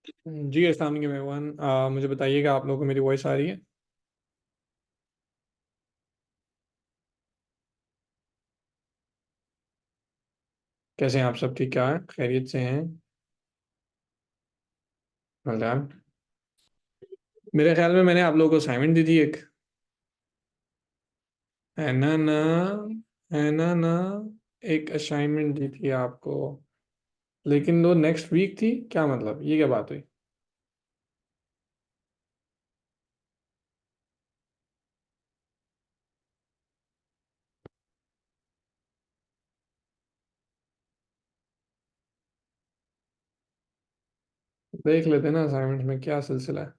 जी अस्सलाम वालेकुम मेहमान। मुझे बताइएगा आप लोगों को मेरी वॉइस आ रही है? कैसे हैं आप सब? ठीक क्या है? खैरियत से हैं? वेल। मेरे ख्याल में मैंने आप लोगों को असाइनमेंट दी थी एक। है ना ना? है ना ना? एक असाइनमेंट दी थी आपको, लेकिन वो नेक्स्ट वीक थी। क्या मतलब, ये क्या बात हुई? देख लेते ना असाइनमेंट में क्या सिलसिला है।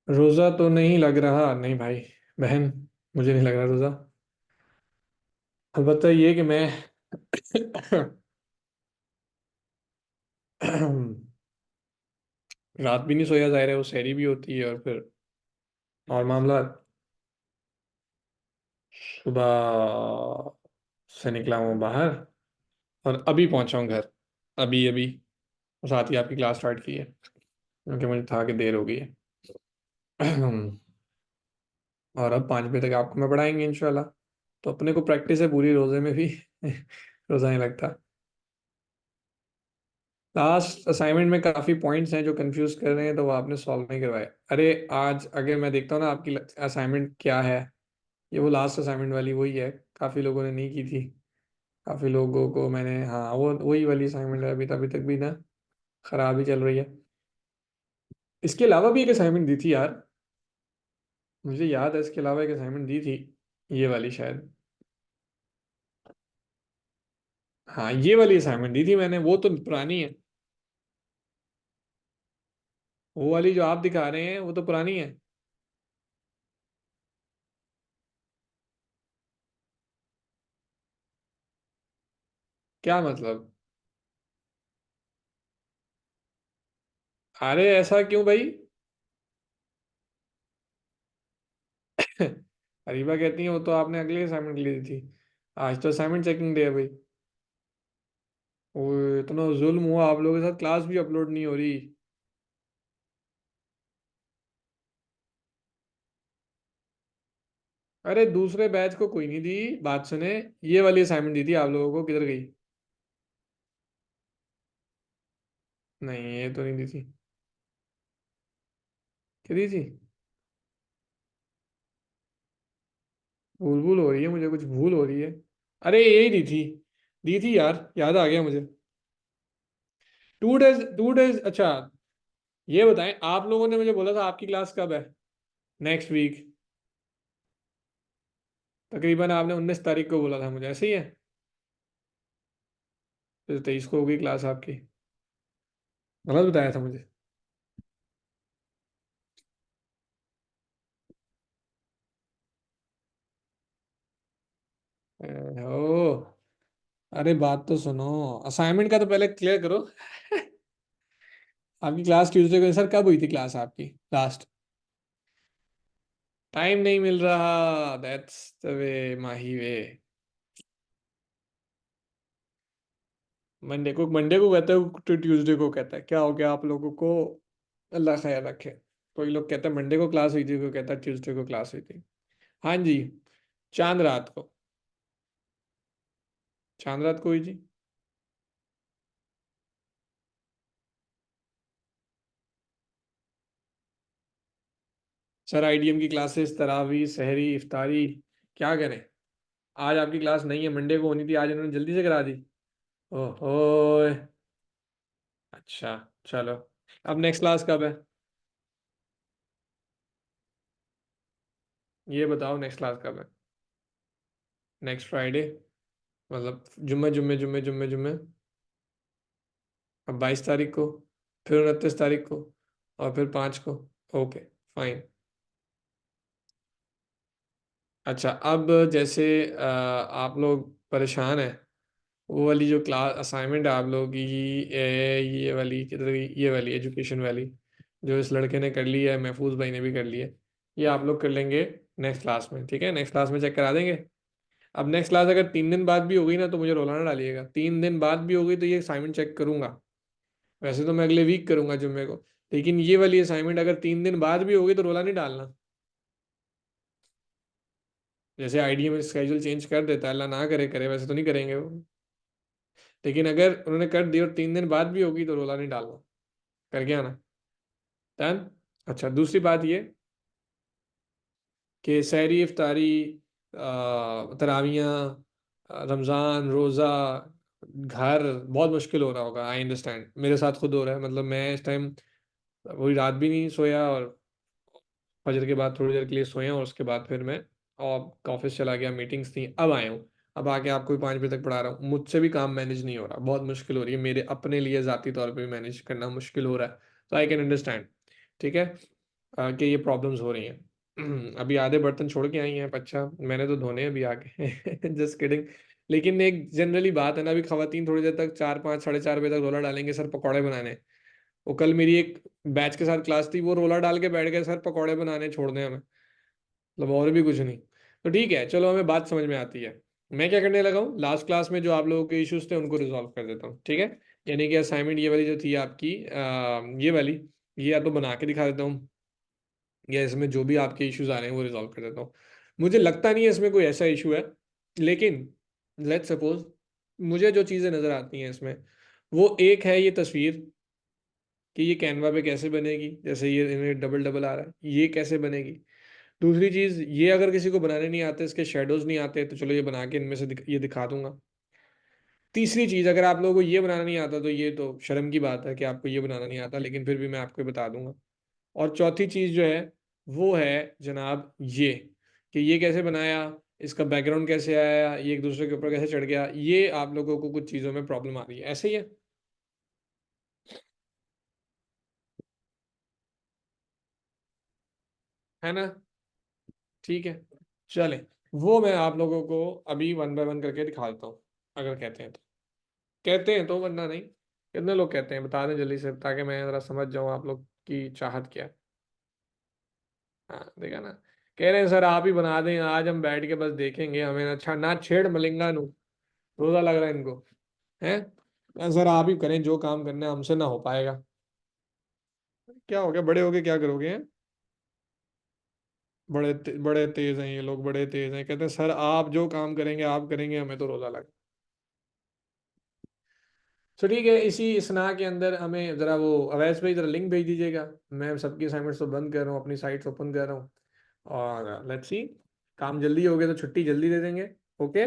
रोज़ा तो नहीं लग रहा, नहीं भाई, बहन, मुझे नहीं लग रहा रोज़ा। अलबत्ता ये कि मैं रात भी नहीं सोया, जाहिर है वो सहरी भी होती है, और फिर और मामला। सुबह से निकला हूँ बाहर और अभी पहुंचा हूँ घर। अभी अभी साथ ही आपकी क्लास स्टार्ट की है, क्योंकि मुझे था कि देर हो गई है। और अब 5 बजे तक आपको मैं पढ़ाएंगे इंशाल्लाह। तो अपने को प्रैक्टिस है पूरी, रोजे में भी रोजा नहीं लगता। लास्ट असाइनमेंट में काफ़ी पॉइंट्स हैं जो कंफ्यूज कर रहे हैं, तो वो आपने सॉल्व नहीं करवाए। अरे आज अगर मैं देखता हूँ ना आपकी असाइनमेंट क्या है, ये वो लास्ट असाइनमेंट वाली वही है। काफ़ी लोगों ने नहीं की थी। काफ़ी लोगों को मैंने, हाँ वो वही वाली असाइनमेंट है, अभी अभी तक भी ना खराब ही चल रही है। इसके अलावा भी एक असाइनमेंट दी थी यार, मुझे याद है। इसके अलावा एक असाइनमेंट दी थी, ये वाली शायद। हाँ ये वाली असाइनमेंट दी थी मैंने, वो तो पुरानी है। वो वाली जो आप दिखा रहे हैं वो तो पुरानी है। क्या मतलब? अरे ऐसा क्यों भाई? अरीबा कहती है वो तो आपने अगले असाइनमेंट के लिए दी थी। आज तो असाइनमेंट चेकिंग डे है भाई। वो इतना जुल्म हुआ आप लोगों के साथ, क्लास भी अपलोड नहीं हो रही। अरे दूसरे बैच को कोई नहीं दी, बात सुने। ये वाली असाइनमेंट दी थी आप लोगों को, किधर गई? नहीं ये तो नहीं दी थी। क्या दी थी? भूल भूल हो रही है मुझे, कुछ भूल हो रही है। अरे यही दी थी। दी थी यार, याद आ गया मुझे। 2 डेज, 2 डेज, अच्छा। ये बताएं, आप लोगों ने मुझे बोला था आपकी क्लास कब है? Next week. तकरीबन आपने 19 तारीख को बोला था मुझे, ऐसे ही है? फिर 23 को होगी क्लास आपकी। गलत बताया था मुझे? ओ, अरे बात तो सुनो। असाइनमेंट का तो पहले क्लियर करो। आपकी क्लास ट्यूसडे को, सर कब हुई थी क्लास आपकी लास्ट? टाइम नहीं मिल रहा, that's the way, Mahi way. Monday को कहता है, तो ट्यूसडे को कहता है, क्या हो गया आप लोगों को? अल्लाह खैर रखे। कोई लोग कहते हैं मंडे को क्लास हुई थी, कोई कहता है ट्यूसडे को क्लास हुई थी। हाँ जी, चांद रात को। चांद रात को हुई थी। सर आईडीएम की क्लासेस, तरावी, सहरी, इफ्तारी, क्या करें? आज आपकी क्लास नहीं है, मंडे को होनी थी, आज इन्होंने जल्दी से करा दी। ओहो। अच्छा, चलो। अब नेक्स्ट क्लास कब है? ये बताओ नेक्स्ट क्लास कब है? Next Friday? मतलब जुम्मे जुम्मे जुम्मे जुम्मे जुम्मे। अब 22 तारीख को, फिर 29 तारीख को, और फिर 5 को। Okay, fine. अच्छा, अब जैसे आप लोग परेशान हैं, वो वाली जो क्लास असाइनमेंट है आप लोगों की, ये वाली किधर गई? ये वाली एजुकेशन वाली, जो इस लड़के ने कर ली है, महफूज भाई ने भी कर ली है। ये आप लोग कर लेंगे नेक्स्ट क्लास में, ठीक है? नेक्स्ट क्लास में चेक करा देंगे। अब नेक्स्ट क्लास अगर 3 दिन बाद भी हो गई ना, तो मुझे रोला ना डालिएगा। 3 दिन बाद भी हो गई तो ये असाइनमेंट चेक करूंगा। वैसे तो मैं अगले वीक करूंगा जुम्मे को, लेकिन ये वाली असाइनमेंट अगर 3 दिन बाद भी होगी तो रोला नहीं डालना। जैसे आईडीएम में स्केड्यूल चेंज कर देता है, अल्लाह ना करे करे, वैसे तो नहीं करेंगे वो, लेकिन अगर उन्होंने कर दी और 3 दिन बाद भी होगी तो रोला नहीं डालना। कर गया ना? डन। अच्छा, दूसरी बात ये कि सहरी, इफ्तारी, तरावियाँ, रमज़ान, रोज़ा, घर, बहुत मुश्किल हो रहा होगा। आई अंडरस्टैंड, मेरे साथ खुद हो रहा है। मतलब मैं इस टाइम वही रात भी नहीं सोया, और फजर के बाद थोड़ी देर के लिए सोया, और उसके बाद फिर मैं और ऑफिस चला गया, मीटिंग्स थी, अब आया हूँ। अब आके आपको भी 5 बजे तक पढ़ा रहा हूँ। मुझसे भी काम मैनेज नहीं हो रहा, बहुत मुश्किल हो रही है मेरे अपने लिए, ज़ाती तौर पे भी मैनेज करना मुश्किल हो रहा है। तो आई कैन अंडरस्टैंड, ठीक है, कि ये प्रॉब्लम्स हो रही हैं। अभी आधे बर्तन छोड़ के आई हैं, अच्छा मैंने तो धोने हैं अभी आके। Just kidding. लेकिन एक जनरली बात है ना, अभी खवातीन थोड़ी देर तक 4, 5, साढ़े 4 बजे तक रोला डालेंगे सर पकौड़े बनाने। वो कल मेरी एक बैच के साथ क्लास थी, वो रोला डाल के बैठ गए, सर पकौड़े बनाने छोड़ दें हमें, मतलब और भी कुछ नहीं। तो ठीक है, चलो हमें बात समझ में आती है। मैं क्या करने लगा हूँ, लास्ट क्लास में जो आप लोगों के इश्यूज थे उनको रिजॉल्व कर देता हूँ, ठीक है। यानी कि असाइनमेंट ये वाली जो थी आपकी, ये वाली, ये या तो बना के दिखा देता हूँ, या इसमें जो भी आपके इश्यूज आ रहे हैं वो रिजॉल्व कर देता हूँ। मुझे लगता नहीं है इसमें कोई ऐसा इशू है, लेकिन लेट्स सपोज मुझे जो चीज़ें नज़र आती हैं इसमें, वो एक है ये तस्वीर, कि ये कैनवा पे कैसे बनेगी, जैसे ये इन्हें डबल डबल आ रहा है, ये कैसे बनेगी। दूसरी चीज, ये अगर किसी को बनाने नहीं आते, इसके शेडोज नहीं आते, तो चलो ये बना के इनमें से ये दिखा दूंगा। तीसरी चीज, अगर आप लोगों को ये बनाना नहीं आता तो ये तो शर्म की बात है कि आपको ये बनाना नहीं आता, लेकिन फिर भी मैं आपको बता दूंगा। और चौथी चीज जो है वो है जनाब ये, कि ये कैसे बनाया, इसका बैकग्राउंड कैसे आया, ये एक दूसरे के ऊपर कैसे चढ़ गया, ये आप लोगों को कुछ चीजों में प्रॉब्लम आ रही है, ऐसे ही है ना? ठीक है, चले, वो मैं आप लोगों को अभी वन बाय वन करके दिखा देता हूँ, अगर कहते हैं तो। कहते हैं तो, वरना नहीं। कितने लोग कहते हैं बता दें जल्दी से, ताकि मैं जरा समझ जाऊँ आप लोग की चाहत क्या है। हाँ देखा ना, कह रहे हैं सर आप ही बना दें, आज हम बैठ के बस देखेंगे, हमें अच्छा ना छेड़ मलिंगा नू, रोजा लग रहा है इनको, है। सर आप ही करें, जो काम करना है हमसे ना हो पाएगा। क्या हो गया, बड़े हो गए क्या करोगे हैं? बड़े तेज हैं ये लोग, बड़े तेज हैं, कहते हैं सर आप जो काम करेंगे आप करेंगे, हमें तो रोजा लगा। तो ठीक है, इसी स्ना के अंदर हमें जरा वो अवैस भाई जरा लिंक भेज दीजिएगा। मैं सबकी असाइनमेंट्स तो बंद कर रहा हूँ, अपनी साइट्स ओपन कर रहा हूँ, और लेट्स सी, काम जल्दी हो गया तो छुट्टी जल्दी दे देंगे। ओके।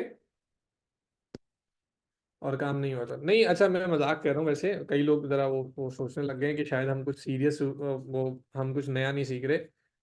और काम नहीं हुआ तो नहीं, अच्छा मैं मजाक कर रहा हूँ, वैसे कई लोग जरा वो सोचने लग गए हैं कि शायद हम कुछ सीरियस, वो हम कुछ नया नहीं सीख रहे।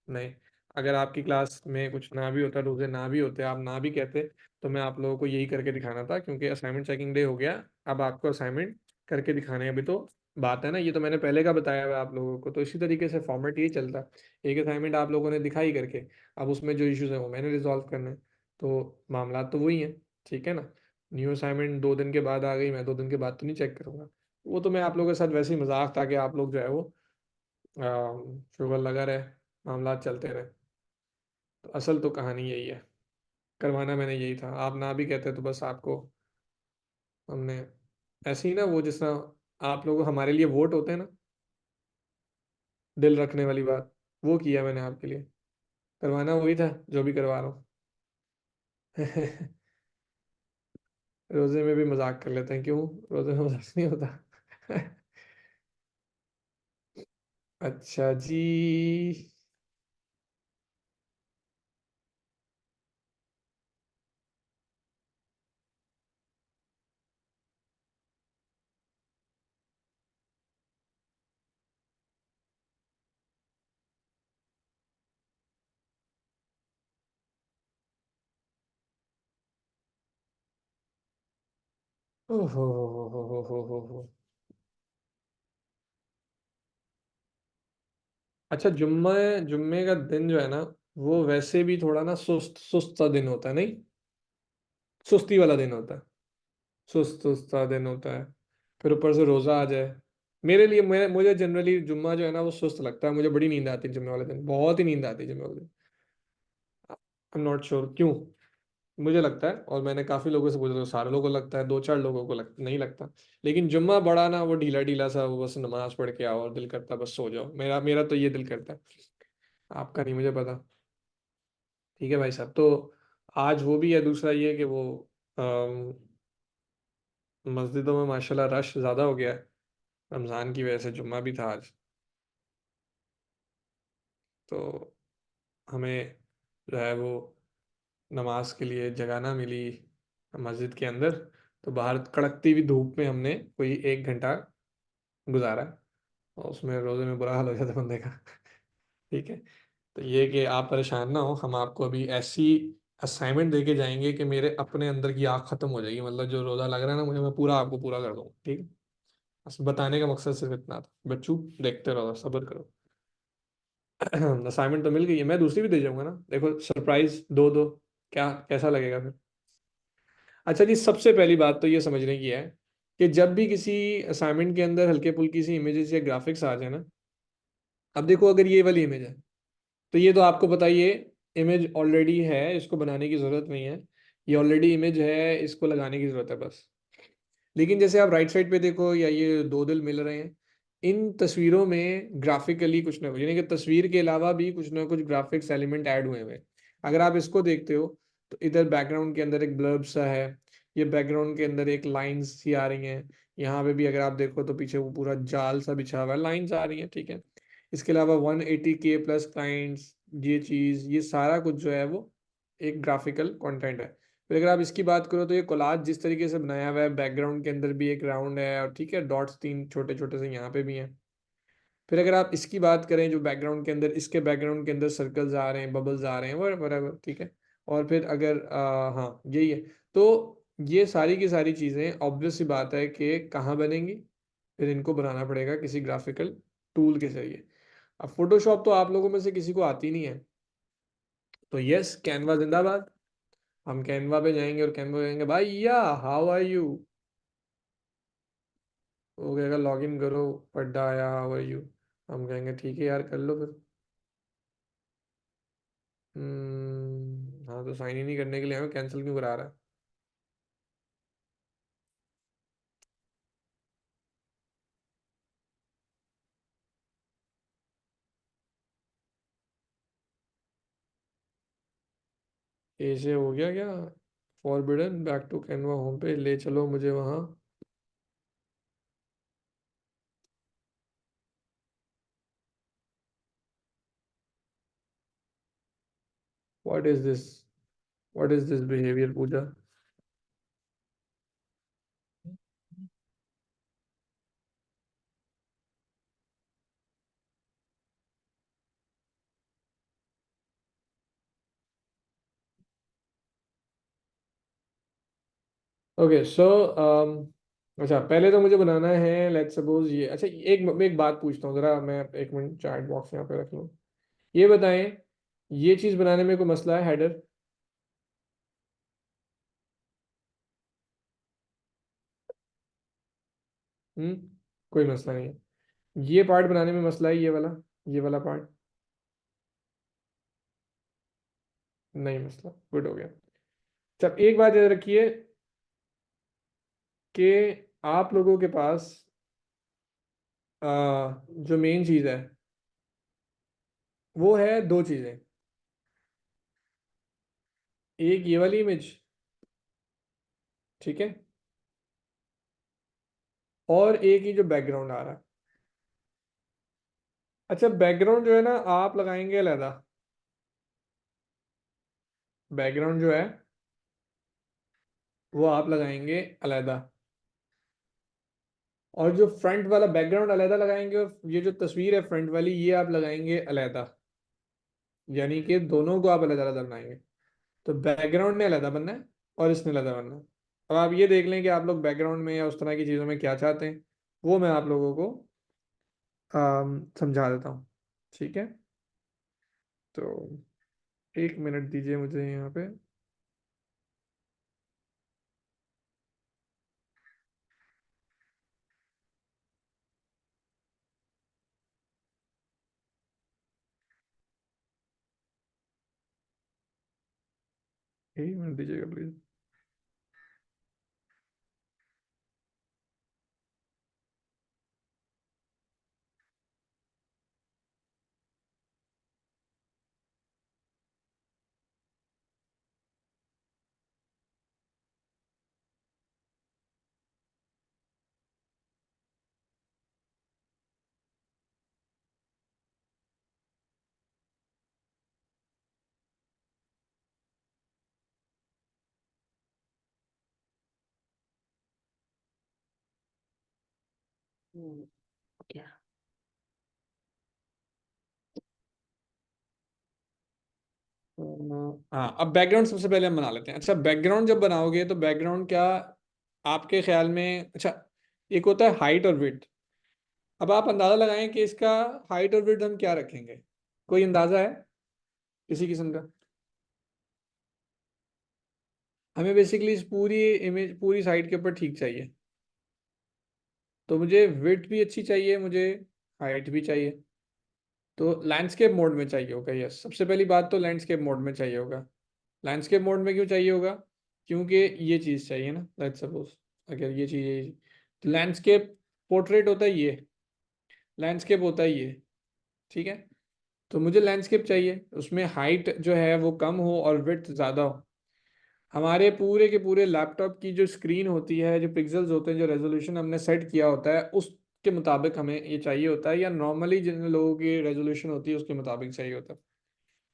नहीं, अगर आपकी क्लास में कुछ ना भी होता, रोजे ना भी होते, आप ना भी कहते, तो मैं आप लोगों को यही करके दिखाना था, क्योंकि असाइनमेंट चेकिंग डे हो गया। अब आपको असाइनमेंट करके दिखाने हैं, अभी तो बात है ना, ये तो मैंने पहले का बताया हुआ है आप लोगों को, तो इसी तरीके से फॉर्मेट यही चलता है। एक असाइनमेंट आप लोगों ने दिखाई करके, अब उसमें जो इश्यूज हैं वो मैंने रिजॉल्व करने हैं। तो मामला तो वही है, ठीक है ना। न्यू असाइनमेंट 2 दिन के बाद आ गई, मैं 2 दिन के बाद तो नहीं चेक करूंगा। वो तो मैं आप लोगों के साथ वैसे ही मजाक था कि आप लोग जो है वो शुगर लगा रहे, मामला चलते रहे। तो असल तो कहानी यही है, करवाना मैंने यही था, आप ना भी कहते तो बस आपको हमने ऐसे ही ना, वो जिस तरह आप लोग हमारे लिए वोट होते हैं ना, दिल रखने वाली बात, वो किया मैंने आपके लिए। करवाना वही था जो भी करवा रहा हूँ। रोजे में भी मजाक कर लेते हैं, क्यों? रोजे में मजाक नहीं होता। अच्छा जी। ओहो हो। अच्छा, जुम्मे, जुम्मे का दिन जो है ना, वो वैसे भी थोड़ा ना सुस्त सुस्त सा दिन होता है, नहीं? सुस्ती वाला दिन होता है, सुस्त सुस्त सा दिन होता है। फिर ऊपर से रोजा आ जाए, मेरे लिए, मुझे जनरली जुम्मा जो है ना वो सुस्त लगता है, मुझे बड़ी नींद आती है जुम्मे वाले दिन, बहुत ही नींद आती है जुम्मे वाले दिन। आई एम नॉट श्योर क्यों, मुझे लगता है, और मैंने काफी लोगों से पूछा तो सारे लोगों को लगता है, दो चार लोगों को नहीं लगता। लेकिन जुम्मा बड़ा ना, वो ढीला ढीला सा, वो बस नमाज पढ़ के आओ और दिल करता है बस सो जाओ। मेरा मेरा तो ये दिल करता है। आपका नहीं मुझे पता। ठीक है भाई साहब। तो आज वो भी है, दूसरा ये कि वो अम, मस्जिदों में माशाल्लाह रश ज्यादा हो गया है। रमजान की वजह से जुम्मा भी था आज। तो हमें जो है वो नमाज के लिए जगह ना मिली मस्जिद के अंदर। तो बाहर कड़कती हुई धूप में हमने कोई 1 घंटा गुजारा। और उसमें रोजे में बुरा हाल हो जाता बंदे का। ठीक है। तो ये कि आप परेशान ना हो, हम आपको अभी ऐसी असाइनमेंट देके जाएंगे कि मेरे अपने अंदर की आग खत्म हो जाएगी। मतलब जो रोजा लग रहा है ना मुझे, मैं पूरा आपको पूरा कर दूंगा। ठीक है। बस बताने का मकसद सिर्फ इतना था बच्चू। देखते रहो, सब्र करो। असाइनमेंट तो मिल गई है, मैं दूसरी भी दे जाऊंगा ना, देखो सरप्राइज दो दो। क्या कैसा लगेगा फिर? अच्छा जी, सबसे पहली बात तो ये समझने की है कि जब भी किसी असाइनमेंट के अंदर हल्के फुल्की सी इमेजेस या ग्राफिक्स आ जाए ना। अब देखो, अगर ये वाली इमेज है तो ये तो आपको पता ही है, इमेज ऑलरेडी है, इसको बनाने की जरूरत नहीं है। ये ऑलरेडी इमेज है, इसको लगाने की जरूरत है बस। लेकिन जैसे आप राइट साइड पे देखो, या ये दो दिल मिल रहे हैं, इन तस्वीरों में ग्राफिकली कुछ ना कुछ, यानी कि तस्वीर के अलावा भी कुछ ना कुछ ग्राफिक्स एलिमेंट ऐड हुए हुए हैं। अगर आप इसको देखते हो तो इधर बैकग्राउंड के अंदर एक ब्लर्ब सा है। ये बैकग्राउंड के अंदर एक लाइंस सी आ रही हैं। यहाँ पे भी अगर आप देखो तो पीछे वो पूरा जाल सा बिछा हुआ है, लाइंस आ रही हैं। ठीक है। इसके अलावा 180K प्लस क्लाइंट्स, ये चीज़, ये सारा कुछ जो है वो एक ग्राफिकल कंटेंट है। फिर अगर आप इसकी बात करो तो ये कोलाज जिस तरीके से बनाया हुआ है, बैकग्राउंड के अंदर भी एक राउंड है, और ठीक है डॉट्स तीन छोटे छोटे से यहाँ पे भी हैं। फिर अगर आप इसकी बात करें, जो बैकग्राउंड के अंदर, इसके बैकग्राउंड के अंदर सर्कल्स आ रहे हैं, बबल्स आ रहे हैं, वो बराबर ठीक है। और फिर अगर हाँ यही है। तो ये सारी की सारी चीज़ें ऑब्वियस सी बात है कि कहाँ बनेंगी। फिर इनको बनाना पड़ेगा किसी ग्राफिकल टूल के जरिए। अब फोटोशॉप तो आप लोगों में से किसी को आती नहीं है। तो यस, कैनवा जिंदाबाद। हम कैनवा पे जाएंगे और कैनवा कहेंगे भैया हाउ आर यू। वो कहेगा लॉग इन करो, पड्डा आया हाउ आर यू। हम कहेंगे ठीक है यार कर लो फिर। हाँ, तो साइन इन नहीं करने के लिए हमें कैंसिल क्यों करा रहा है? ऐसे हो गया क्या? Forbidden back to Canva home पे ले चलो मुझे वहाँ। What is this? What is this behaviour Pooja? Okay so अच्छा, पहले तो मुझे बनाना है, लेट्स सपोज ये, अच्छा एक मैं एक बात पूछता हूँ जरा, मैं 1 मिनट चैट बॉक्स यहाँ पे रख लूँ। ये बताएं, ये चीज़ बनाने में कोई मसला है, हेडर? हम्म। कोई मसला नहीं है। ये पार्ट बनाने में मसला है, ये वाला पार्ट? नहीं मसला, गुड हो गया। जब एक बात याद रखिए कि आप लोगों के पास जो मेन चीज़ है वो है दो चीज़ें। एक ये वाली इमेज, ठीक है, और एक ही जो बैकग्राउंड आ रहा है। अच्छा, बैकग्राउंड जो है ना आप लगाएंगे अलहदा। बैकग्राउंड जो है वो आप लगाएंगे अलहदा। और जो फ्रंट वाला बैकग्राउंड अलहदा लगाएंगे, और ये जो तस्वीर है फ्रंट वाली ये आप लगाएंगे अलहदा। यानी कि दोनों को आप अलग अलग बनाएंगे। तो बैकग्राउंड ने अलग बनना है और इसने अलग बनना है। अब आप ये देख लें कि आप लोग बैकग्राउंड में या उस तरह की चीज़ों में क्या चाहते हैं। वो मैं आप लोगों को समझा देता हूँ। ठीक है। तो 1 मिनट दीजिए मुझे यहाँ पे। एक मिनट दीजिएगा प्लीज। क्या? हाँ, अब बैकग्राउंड सबसे पहले हम बना लेते हैं। अच्छा, बैकग्राउंड जब बनाओगे तो बैकग्राउंड क्या आपके ख्याल में, अच्छा, एक होता है हाइट और विड्थ। अब आप अंदाजा लगाएं कि इसका हाइट और विड्थ हम क्या रखेंगे। कोई अंदाजा है किसी किस्म का? हमें बेसिकली इस पूरी इमेज पूरी साइड के ऊपर ठीक चाहिए। तो मुझे विड्थ भी अच्छी चाहिए, मुझे हाइट भी चाहिए। तो लैंडस्केप मोड में चाहिए होगा। यस, सबसे पहली बात तो लैंडस्केप मोड में चाहिए होगा। लैंडस्केप मोड में क्यों चाहिए होगा? क्योंकि ये चीज़ चाहिए ना, लेट्स सपोज अगर ये चीज़ तो लैंडस्केप पोर्ट्रेट होता है ये, लैंडस्केप होता है ये, ठीक है। तो मुझे लैंडस्केप चाहिए, उसमें हाइट जो है वो कम हो और विड्थ ज़्यादा हो। हमारे पूरे के पूरे लैपटॉप की जो स्क्रीन होती है, जो पिक्सल्स होते हैं, जो रेजोल्यूशन हमने सेट किया होता है उसके मुताबिक हमें ये चाहिए होता है, या नॉर्मली जिन लोगों की रेजोल्यूशन होती है उसके मुताबिक चाहिए होता है।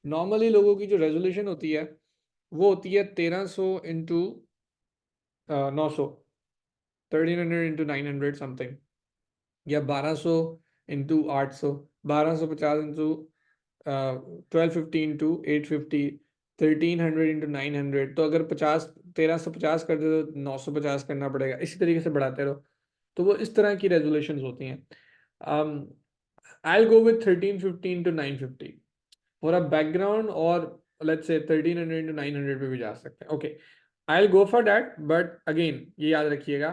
नॉर्मली लोगों की जो रेजोल्यूशन होती है वो होती है 1300 इंटू 900, 1300 इंटू 900 समथिंग, या 1200 इंटू 800, 1250 इंटू 1250 इंटू 850, 1300 इंटू 900। तो अगर 1350 कर दे तो 950 करना पड़ेगा, इसी तरीके से बढ़ाते रहो। तो वो इस तरह की रेजोल्यूशंस होती हैं। I go with 1350 into 950 for a background, और लेट्स से 1300 इंटू 900 पे भी जा सकते हैं। Okay, I will go for that, but again ये याद रखिएगा,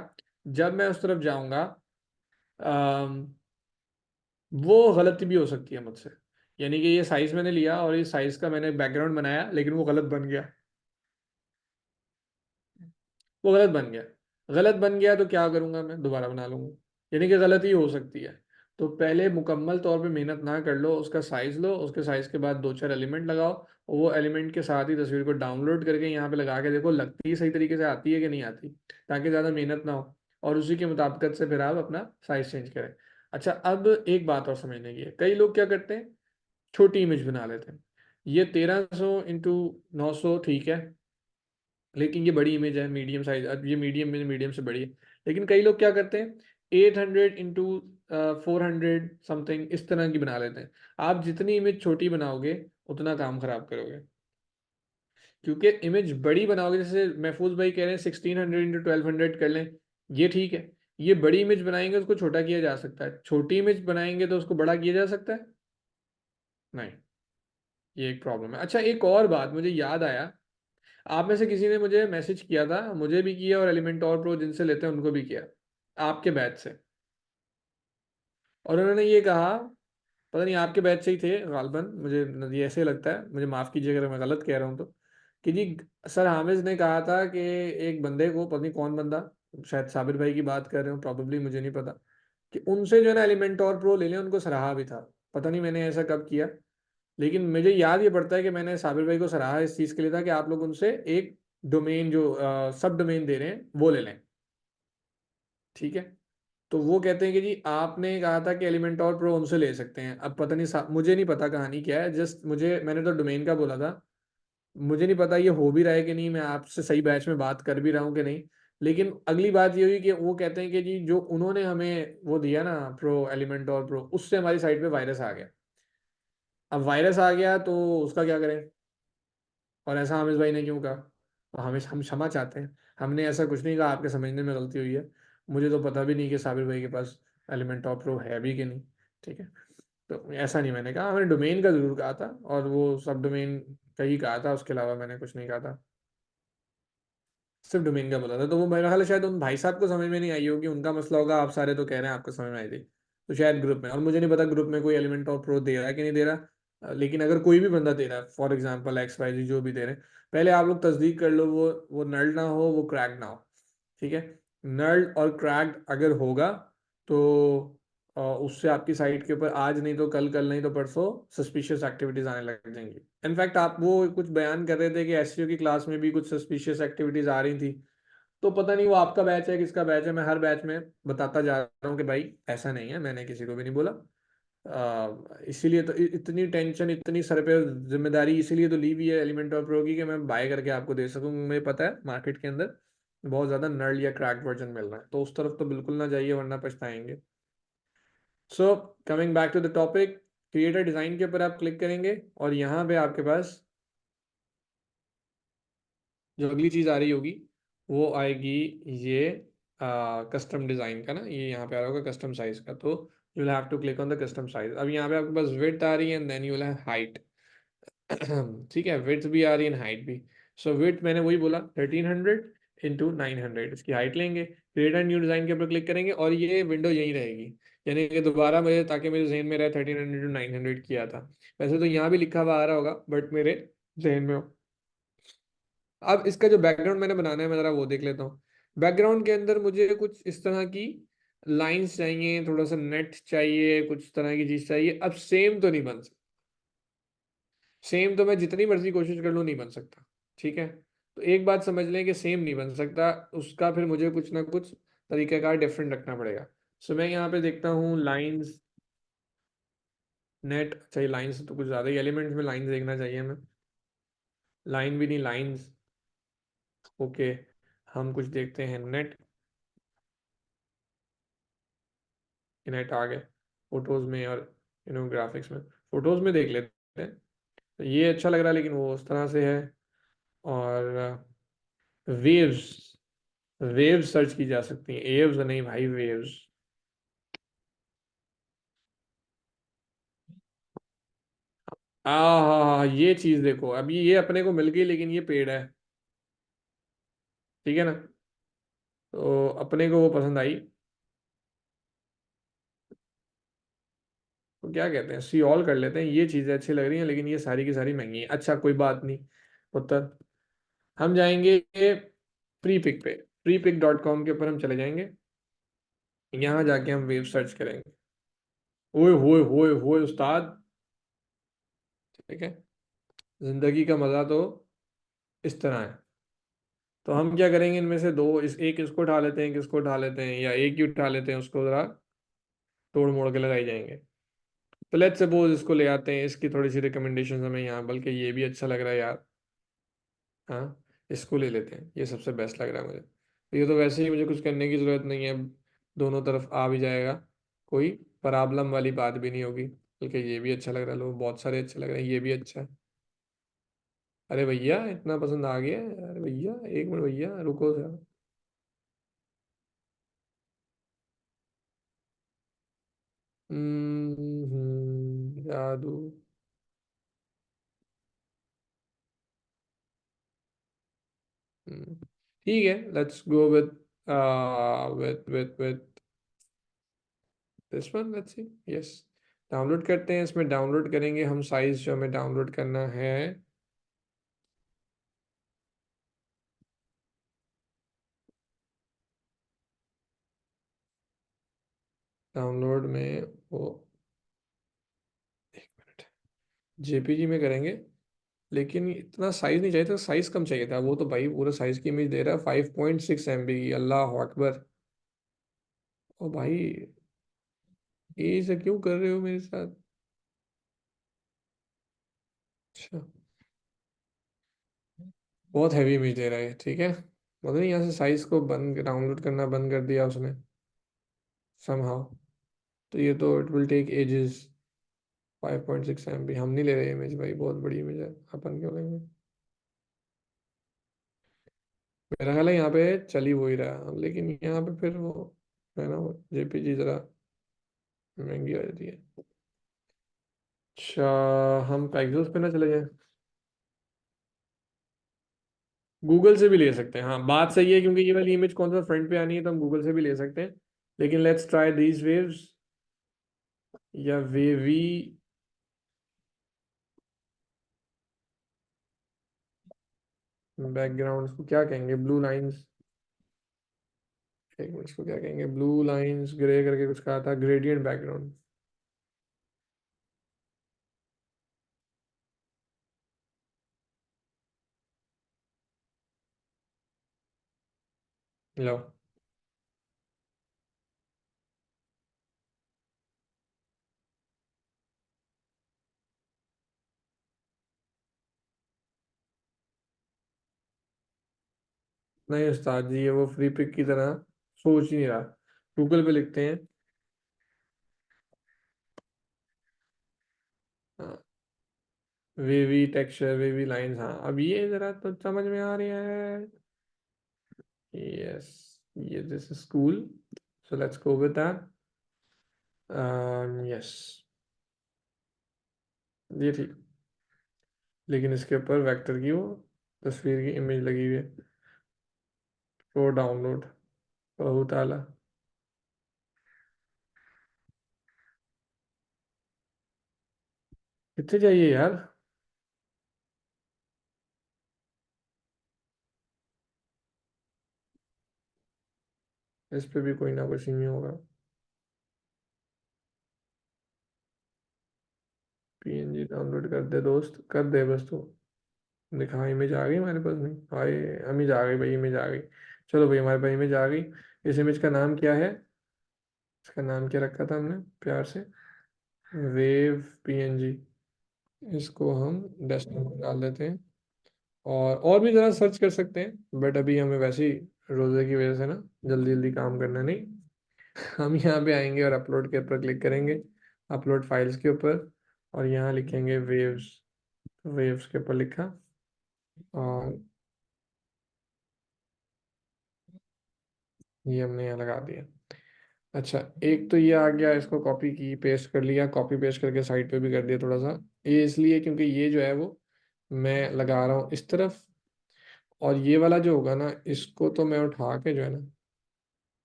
जब मैं उस तरफ जाऊंगा वो गलती भी हो सकती है मुझसे। यानी कि ये साइज मैंने लिया और इस साइज का मैंने बैकग्राउंड बनाया, लेकिन वो गलत बन गया। वो गलत बन गया। गलत बन गया तो क्या करूंगा, मैं दोबारा बना लूंगा। यानी कि गलती हो सकती है। तो पहले मुकम्मल तौर पे मेहनत ना कर लो, उसका साइज लो, उसके साइज के बाद दो चार एलिमेंट लगाओ, और वो एलिमेंट के साथ ही तस्वीर को डाउनलोड करके यहाँ पे लगा के देखो लगती है सही तरीके से, आती है कि नहीं आती, ताकि ज़्यादा मेहनत ना हो। और उसी के मुताबिकत से फिर आप अपना साइज चेंज करें। अच्छा, अब एक बात और समझने की है, कई लोग क्या करते हैं, छोटी इमेज बना लेते हैं। ये 1300 इंटू 900 ठीक है, लेकिन ये बड़ी इमेज है, मीडियम साइज, अब ये मीडियम में मीडियम से बड़ी है। लेकिन कई लोग क्या करते हैं, 800 इंटू 400 समथिंग इस तरह की बना लेते हैं। आप जितनी इमेज छोटी बनाओगे उतना काम खराब करोगे। क्योंकि इमेज बड़ी बनाओगे, जैसे महफूज भाई कह रहे हैं 1600 इंटू 1200 कर लें, ये ठीक है। ये बड़ी इमेज बनाएंगे उसको छोटा किया जा सकता है, छोटी इमेज बनाएंगे तो उसको बड़ा किया जा सकता है नहीं। ये एक प्रॉब्लम है। अच्छा, एक और बात मुझे याद आया, आप में से किसी ने मुझे मैसेज किया था, मुझे भी किया और एलिमेंटोर प्रो जिनसे लेते हैं उनको भी किया, आपके बैच से। और उन्होंने ये कहा, पता नहीं आपके बैच से ही थे गालबन, मुझे ये ऐसे लगता है, मुझे माफ़ कीजिए अगर मैं गलत कह रहा हूँ तो, कि जी सर हामिद ने कहा था कि एक बंदे को, पता नहीं कौन बंदा, शायद साबिर भाई की बात कर रहे हो प्रॉब्लली, मुझे नहीं पता, कि उनसे जो है ना एलिमेंटोर प्रो ले लें, उनको सराहा भी था। पता नहीं मैंने ऐसा कब किया, लेकिन मुझे याद ये पड़ता है कि मैंने साबिर भाई को सराहा इस चीज़ के लिए था कि आप लोग उनसे एक डोमेन जो सब डोमेन दे रहे हैं वो ले लें, ठीक है। तो वो कहते हैं कि जी आपने कहा था कि एलिमेंटोर प्रो उनसे ले सकते हैं। अब पता नहीं मुझे नहीं पता कहानी क्या है, जस्ट मुझे, मैंने तो डोमेन का बोला था। मुझे नहीं पता ये हो भी रहा है कि नहीं, मैं आपसे सही बैच में बात कर भी रहा हूँ कि नहीं। लेकिन अगली बात ये हुई कि वो कहते हैं कि जी जो उन्होंने हमें वो दिया ना प्रो, एलिमेंटोर प्रो, उससे हमारी साइट पे वायरस आ गया। अब वायरस आ गया तो उसका क्या करें? और ऐसा हामिद भाई ने क्यों कहा? तो हम क्षमा चाहते हैं, हमने ऐसा कुछ नहीं कहा, आपके समझने में गलती हुई है। मुझे तो पता भी नहीं कि साबिर भाई के पास एलिमेंट ऑफ प्रो है भी कि नहीं, ठीक है। तो ऐसा नहीं मैंने कहा, मैंने डोमेन का जरूर कहा था, और वो सब डोमेन का ही कहा था, उसके अलावा मैंने कुछ नहीं कहा था। सिर्फ डोमेन का बोला था। तो वो मेरा ख्याल है शायद उन भाई साहब को समझ में नहीं आई होगी, उनका मसला होगा, आप सारे तो कह रहे हैं आपको समझ में आई थी। तो शायद ग्रुप में, और मुझे नहीं पता ग्रुप में कोई एलिमेंट ऑफ प्रो दे रहा है कि नहीं दे रहा। लेकिन अगर कोई भी बंदा दे रहा है, फॉर एग्जांपल एक्स वाई जी जो भी दे रहे हैं, पहले आप लोग तस्दीक कर लो वो नल्ड ना हो, वो क्रैक ना हो। ठीक है। नल्ड और क्रैक्ड अगर होगा तो उससे आपकी साइट के ऊपर आज नहीं तो कल, कल नहीं तो परसों सस्पिशियस एक्टिविटीज आने लग जाएंगी। इनफैक्ट आप वो कुछ बयान कर रहे थे कि एसईओ की क्लास में भी कुछ सस्पिशियस एक्टिविटीज आ रही थी। तो पता नहीं वो आपका बैच है किसका बैच है, मैं हर बैच में बताता जा रहा हूँ कि भाई ऐसा नहीं है, मैंने किसी को भी नहीं बोला। इसीलिए तो इतनी टेंशन, इतनी सर पे जिम्मेदारी इसीलिए तो ली हुई है एलिमेंट और प्रो की, कि मैं बाय करके आपको दे सकूं। मुझे पता है मार्केट के अंदर बहुत ज्यादा नर्ड या क्रैक वर्जन मिल रहा है, तो उस तरफ तो बिल्कुल ना जाइए वरना पछताएंगे। So coming back to the topic, creator design के ऊपर आप क्लिक करेंगे और यहाँ पे आपके पास जो अगली चीज आ रही होगी वो आएगी, ये कस्टम डिजाइन का ना, ये यहाँ पे आ रहा होगा कस्टम साइज का। तो you will have to click on the custom size. अब यहाँ पे आपके पास विड्थ आ रही है and then you will have height. ठीक है, विड्थ भी आ रही है हाइट भी। सो विड्थ मैंने वही बोला 1300 इंटू 900, इसकी हाइट लेंगे, क्रिएट एंड न्यू डिजाइन के ऊपर क्लिक करेंगे और ये विंडो यही रहेगी। यानी कि दोबारा मेरे, ताकि मेरे जहन में रहे 1300 टू 900 किया था। वैसे तो यहाँ भी लिखा हुआ आ रहा होगा बट मेरे जहन में हो। अब इसका जो बैकग्राउंड मैंने बनाना है मैं जरा वो देख लेता हूँ। बैकग्राउंड के अंदर मुझे कुछ इस तरह की लाइंस चाहिए, थोड़ा सा नेट चाहिए, कुछ तरह की चीज चाहिए। अब सेम तो नहीं बन सकता, सेम तो मैं जितनी मर्जी कोशिश कर लूँ नहीं बन सकता। ठीक है। तो एक बात समझ लें कि सेम नहीं बन सकता, उसका फिर मुझे कुछ ना कुछ तरीक़ाकार डिफरेंट रखना पड़ेगा। सो मैं यहाँ पे देखता हूँ लाइंस, नेट चाहिए। लाइंस तो कुछ ज़्यादा ही एलिमेंट्स में लाइंस देखना चाहिए हमें। लाइन भी नहीं, लाइंस। ओके, हम कुछ देखते हैं नेट। नेट आ गए फोटोज में और ग्राफिक्स में। फोटोज में देख लेते हैं। तो ये अच्छा लग रहा है लेकिन वो उस तरह से है। और वेव्स, वेव्स सर्च की जा सकती हैं, एव्स नहीं भाई, वेव्स। हाँ, ये चीज देखो, अभी ये अपने को मिल गई लेकिन ये पेड़ है। ठीक है ना। तो अपने को वो पसंद आई। तो क्या कहते हैं, सी ऑल कर लेते हैं। ये चीजें अच्छी लग रही हैं लेकिन ये सारी की सारी महंगी है। अच्छा कोई बात नहीं उत्तर, हम जाएंगे प्री पिक पे। प्री पिक डॉट कॉम के ऊपर हम चले जाएंगे। यहाँ जाके हम वेब सर्च करेंगे। ओए होए होए होए उस्ताद। ठीक है। जिंदगी का मजा तो इस तरह है। तो हम क्या करेंगे, इनमें से दो, इस एक इसको उठा लेते हैं, किसको उठा लेते हैं, या एक ही उठा लेते हैं, उसको जरा तोड़ मोड़ के लगाई जाएंगे। तो लेट्स सपोज इसको ले आते हैं, इसकी थोड़ी सी रिकमेंडेशन हमें यहाँ, बल्कि ये भी अच्छा लग रहा है यार। हाँ, इसको ले लेते हैं, ये सबसे बेस्ट लग रहा है मुझे। तो ये तो वैसे ही मुझे कुछ करने की जरूरत नहीं है, दोनों तरफ आ भी जाएगा, कोई प्रॉब्लम वाली बात भी नहीं होगी। बल्कि ये भी अच्छा लग रहा है, लोग बहुत सारे अच्छे लग रहे हैं, ये भी अच्छा है। अरे भैया इतना पसंद आ गया है? अरे भैया एक मिनट भैया रुको जरा। जादू। हम्म, ठीक है, let's go with with this one, let's see. Yes, download करते हैं, इसमें डाउनलोड करेंगे हम साइज जो हमें डाउनलोड करना है। डाउनलोड में वो, एक मिनट, जेपीजी में करेंगे। लेकिन इतना साइज नहीं चाहिए था, साइज कम चाहिए था। वो तो भाई पूरा साइज की इमेज दे रहा है 5.6 MB की, अल्लाह अकबर। ओ भाई, ये सब क्यों कर रहे हो मेरे साथ? अच्छा, बहुत हैवी इमेज दे रहा है, ठीक है। मतलब यहाँ से साइज को बंद, डाउनलोड करना बंद कर दिया उसने समहाउ। तो ये तो it will take ages. 5.6 MB हम नहीं ले रहे इमेज भाई, बहुत बड़ी इमेज है, अपन क्यों लेंगे। मेरा ख्याल है यहाँ पे चल ही वो ही रहा, लेकिन यहाँ पे फिर वो है ना, जेपीजी जरा महंगी आ जाती है। अच्छा, हम पैक्सोस पे ना चले जाएं, गूगल से भी ले सकते हैं। हाँ बात सही है, क्योंकि ये वाली इमेज कौन सा फ्रंट पे आनी है तो हम गूगल से भी ले सकते हैं। लेकिन लेट्स ट्राई दीज वेव्स, या वेवी बैकग्राउंड को क्या कहेंगे, ब्लू लाइंस। एक मिनट, इसको क्या कहेंगे, ब्लू लाइंस ग्रे करके कुछ कहा था, ग्रेडियंट बैकग्राउंड। लो। नहीं उस्ताद जी, ये वो फ्री पिक की तरह सोच ही नहीं रहा। गूगल पे लिखते हैं। हाँ, वेवी टेक्सचर, वेवी लाइंस, हाँ अब ये जरा तो समझ में आ रही है। यस, ये this is cool, so let's go with that. Yes, ये ठीक। लेकिन इसके ऊपर वेक्टर की वो तस्वीर की इमेज लगी हुई है। वो डाउनलोड, बहुत आला। कितने चाहिए यार। इस पे भी कोई ना कुछ नहीं होगा। पीएनजी डाउनलोड कर दे दोस्त, कर दे बस तू। दिखा, इमेज आ गई हमारे पास, नहीं आए। इमेज आ गई भाई, इमेज आ गई। चलो भाई, हमारे पास इमेज आ गई। इस इमेज का नाम क्या है, इसका नाम क्या रखा था हमने प्यार से, वेव पीएनजी। इसको हम डेस्कटॉप में डाल देते हैं। और भी ज़रा सर्च कर सकते हैं, बट अभी हमें वैसे ही रोज़े की वजह से ना जल्दी जल्दी काम करना नहीं। हम यहाँ पे आएंगे और अपलोड के ऊपर क्लिक करेंगे, अपलोड फाइल्स के ऊपर, और यहाँ लिखेंगे वेव्स। वेव्स के ऊपर लिखा, और ये हमने यहाँ लगा दिया। अच्छा, एक तो ये आ गया, इसको कॉपी की पेस्ट कर लिया, कॉपी पेस्ट करके साइड पे भी कर दिया थोड़ा सा। ये इसलिए क्योंकि ये जो है वो मैं लगा रहा हूँ इस तरफ, और ये वाला जो होगा ना, इसको तो मैं उठा के जो है ना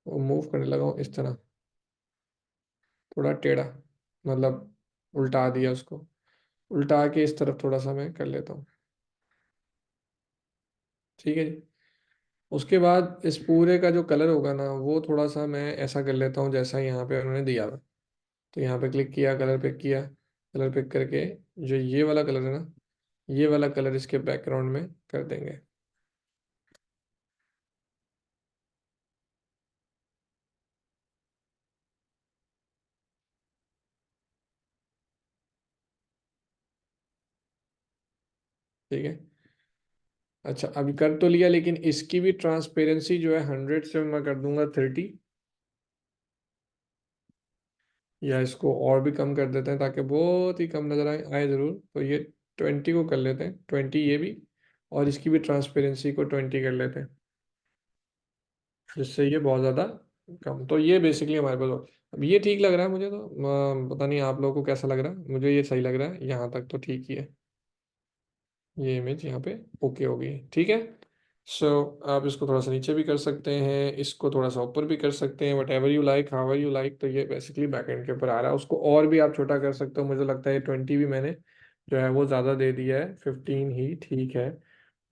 वो मूव करने लगा हूँ इस तरह, थोड़ा टेढ़ा, मतलब उल्टा दिया उसको, उल्टा के इस तरफ थोड़ा सा मैं कर लेता हूँ। ठीक है जी। उसके बाद इस पूरे का जो कलर होगा ना, वो थोड़ा सा मैं ऐसा कर लेता हूँ जैसा यहाँ पे उन्होंने दिया हुआ। तो यहाँ पे क्लिक किया, कलर पिक किया, कलर पिक करके जो ये वाला कलर है ना, ये वाला कलर इसके बैकग्राउंड में कर देंगे। ठीक है। अच्छा, अभी कर तो लिया, लेकिन इसकी भी ट्रांसपेरेंसी जो है 100 से मैं कर दूंगा 30, या इसको और भी कम कर देते हैं ताकि बहुत ही कम नजर आए जरूर, तो ये 20 को कर लेते हैं, 20 ये भी, और इसकी भी ट्रांसपेरेंसी को 20 कर लेते हैं, जिससे ये बहुत ज़्यादा कम। तो ये बेसिकली हमारे पास अब ये ठीक लग रहा है मुझे तो। पता नहीं आप लोगों को कैसा लग रहा है, मुझे ये सही लग रहा है, यहाँ तक तो ठीक ही है। ये इमेज यहाँ पे ओके हो गई है, ठीक है। सो आप इसको थोड़ा सा नीचे भी कर सकते हैं, इसको थोड़ा सा ऊपर भी कर सकते हैं, what ever you like, how you like. तो ये बेसिकली बैकएंड के ऊपर आ रहा है, उसको और भी आप छोटा कर सकते हो। मुझे लगता है 20 भी मैंने जो है वो ज़्यादा दे दिया है, 15 ही ठीक है।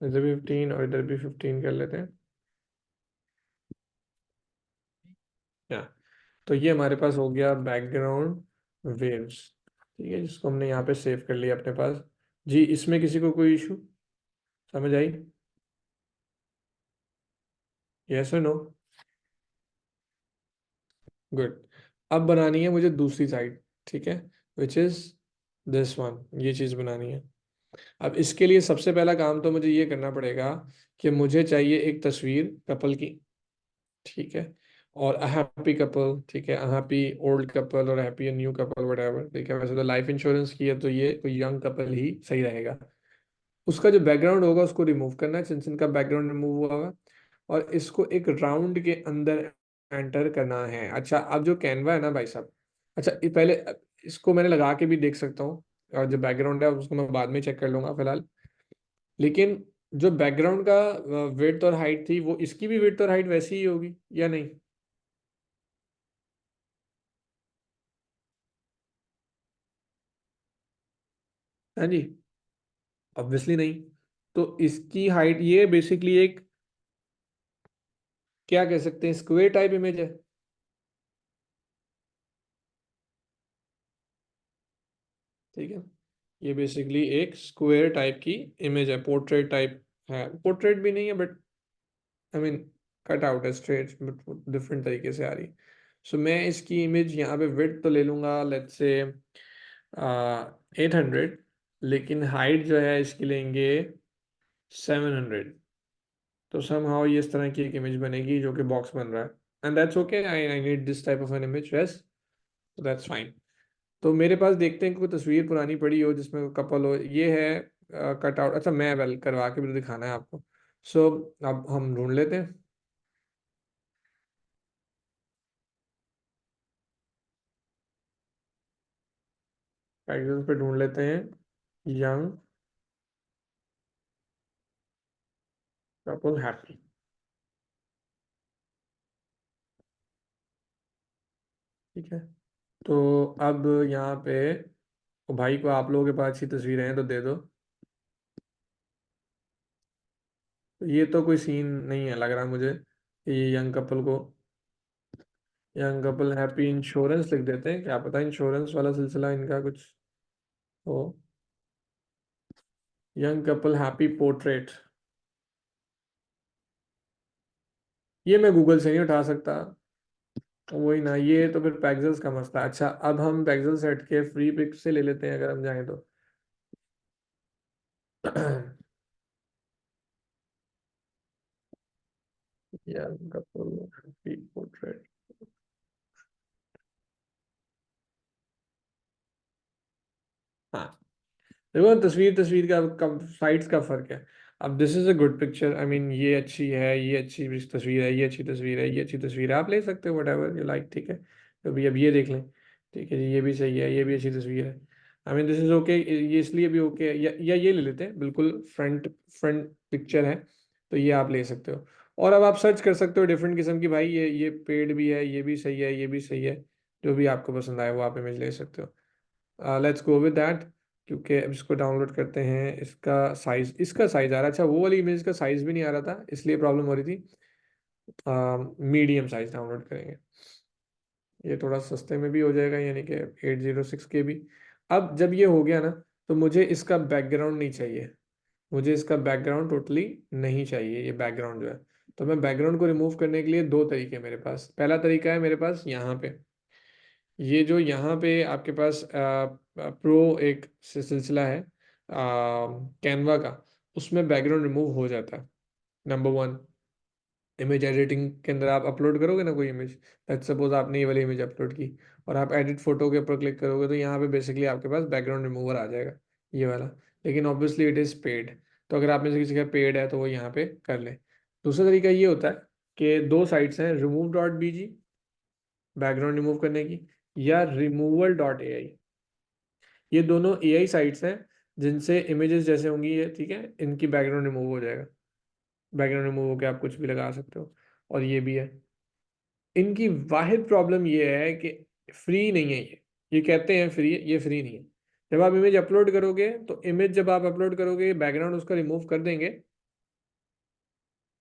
इधर भी 15 और इधर भी 15 कर लेते हैं। या, तो ये हमारे पास हो गया बैकग्राउंड वेव्स। ठीक है, जिसको हमने यहाँ पे सेव कर लिया अपने पास। जी, इसमें किसी को कोई इशू, समझ आई? यस और नो? गुड। अब बनानी है मुझे दूसरी साइड, ठीक है, विच इज दिस वन, ये चीज़ बनानी है। अब इसके लिए सबसे पहला काम तो मुझे ये करना पड़ेगा कि मुझे चाहिए एक तस्वीर कपल की, ठीक है, और अ हैप्पी कपल, ठीक है, अ हैप्पी ओल्ड कपल और हैप्पी न्यू कपल वट, ठीक है। वैसे तो लाइफ इंश्योरेंस की है तो ये कोई यंग कपल ही सही रहेगा। उसका जो बैकग्राउंड होगा उसको रिमूव करना है, सिंस इनका बैकग्राउंड रिमूव हुआ होगा, और इसको एक राउंड के अंदर एंटर करना है। अच्छा, अब जो कैनवा है ना भाई साहब, अच्छा ये पहले इसको मैंने लगा के भी देख सकता हूँ, और जो बैकग्राउंड है उसको मैं बाद में चेक कर लूंगा फिलहाल। लेकिन जो बैकग्राउंड का विड्थ और हाइट थी, वो इसकी भी विड्थ और हाइट वैसी ही होगी या नहीं? हाँ जी। ऑब्वियसली नहीं। तो इसकी हाइट, ये बेसिकली एक, क्या कह सकते हैं, स्क्वायर टाइप इमेज है। ठीक है, ये बेसिकली एक स्क्वायर टाइप की इमेज है, पोर्ट्रेट टाइप है, पोर्ट्रेट भी नहीं है but I mean cut out है स्ट्रेट, बट डिफरेंट तरीके से आ रही। सो मैं इसकी इमेज यहाँ पे विड्थ तो ले लूँगा, लेट्स से 800, लेकिन हाइट जो है इसकी लेंगे 700। तो समहाउ ये इस तरह की एक इमेज बनेगी जो कि बॉक्स बन रहा है, and that's okay, I I need this type of an image, yes, that's fine. तो मेरे पास देखते हैं कि कोई तस्वीर पुरानी पड़ी हो जिसमें कपल हो, ये है कट आउट, अच्छा मैं वेल करवा के भी तो दिखाना है आपको। सो अब हम ढूंढ लेते हैं, पैकेजेस पे ढूंढ लेते हैं, यंग कपल हैप्पी। ठीक है, तो अब यहाँ पे, ओ भाई को आप लोगों के पास अच्छी तस्वीरें हैं तो दे दो। तो ये तो कोई सीन नहीं है लग रहा मुझे कि ये यंग कपल हैप्पी इंश्योरेंस लिख देते हैं, क्या पता इंश्योरेंस वाला सिलसिला इनका कुछ हो। यंग कपल हैप्पी पोर्ट्रेट, ये मैं गूगल से नहीं उठा सकता। वही ना, ये तो फिर पैक्सल्स का मसला है। अच्छा, अब हम पैक्सल सेट के फ्री पिक से ले लेते हैं अगर हम जाएं तो। यंग कपल हैप्पी पोर्ट्रेट, हाँ, देखो तस्वीर तस्वीर का साइट्स का फर्क है। अब this is a good picture, I mean ये अच्छी है, ये अच्छी तस्वीर है, ये अच्छी तस्वीर है, ये अच्छी तस्वीर है, आप ले सकते हो वट एवर यू लाइक। ठीक है, तो अभी अब ये देख लें। ठीक है जी, ये भी सही है, ये भी अच्छी तस्वीर है, I mean this is okay, ये इसलिए भी ओके, या ये ले लेते हैं, बिल्कुल फ्रंट फ्रंट पिक्चर है, तो ये आप ले सकते हो। और अब आप सर्च कर सकते हो डिफरेंट किस्म की, भाई ये पेड भी है, ये भी सही है, ये भी सही है, जो भी आपको पसंद आए वो आप इमेज ले सकते हो। लेट्स गो विद दैट, क्योंकि अब इसको डाउनलोड करते हैं, इसका साइज आ रहा है, अच्छा वो वाली इमेज का साइज भी नहीं आ रहा था इसलिए प्रॉब्लम हो रही थी। मीडियम साइज डाउनलोड करेंगे, ये थोड़ा सस्ते में भी हो जाएगा, यानी कि 806 KB। अब जब ये हो गया ना, तो मुझे इसका बैकग्राउंड नहीं चाहिए, मुझे इसका बैकग्राउंड टोटली नहीं चाहिए, ये बैकग्राउंड जो है। तो मैं बैकग्राउंड को रिमूव करने के लिए दो तरीके हैं मेरे पास। पहला तरीका है मेरे पास यहाँ पे, ये जो यहाँ पे आपके पास प्रो एक सिलसिला है कैनवा का, उसमें बैकग्राउंड रिमूव हो जाता है। नंबर वन, इमेज एडिटिंग के अंदर आप अपलोड करोगे ना कोई इमेज, लेट्स सपोज आपने ये वाली इमेज अपलोड की, और आप एडिट फोटो के ऊपर क्लिक करोगे तो यहाँ पे बेसिकली आपके पास बैकग्राउंड रिमूवर आ जाएगा, ये वाला। लेकिन ऑब्वियसली इट इज़ पेड, तो अगर आप में से किसी का पेड है तो वो यहाँ पे कर ले। दूसरा तरीका ये होता है कि दो साइट्स हैं, remove.bg बैकग्राउंड रिमूव करने की, या removal.ai, ये दोनों एआई साइट्स हैं जिनसे इमेजेस जैसे होंगी ये, ठीक है, इनकी बैकग्राउंड रिमूव हो जाएगा। बैकग्राउंड रिमूव होकर आप कुछ भी लगा सकते हो, और ये भी है। इनकी वाहिद प्रॉब्लम ये है कि फ्री नहीं है ये कहते हैं फ्री है, ये फ्री नहीं है। जब आप इमेज अपलोड करोगे तो इमेज जब आप अपलोड करोगे बैकग्राउंड उसका रिमूव कर देंगे,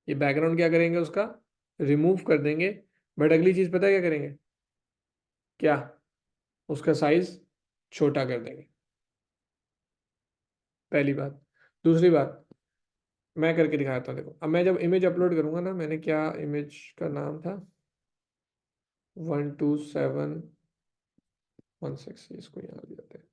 ये बैकग्राउंड क्या करेंगे उसका रिमूव कर देंगे, बट अगली चीज पता है क्या करेंगे, क्या, उसका साइज छोटा कर देंगे, पहली बात। दूसरी बात, मैं करके दिखाता हूँ, देखो अब मैं जब इमेज अपलोड करूंगा ना, मैंने क्या इमेज का नाम था, 12716, इसको यहाँ ले जाते हैं।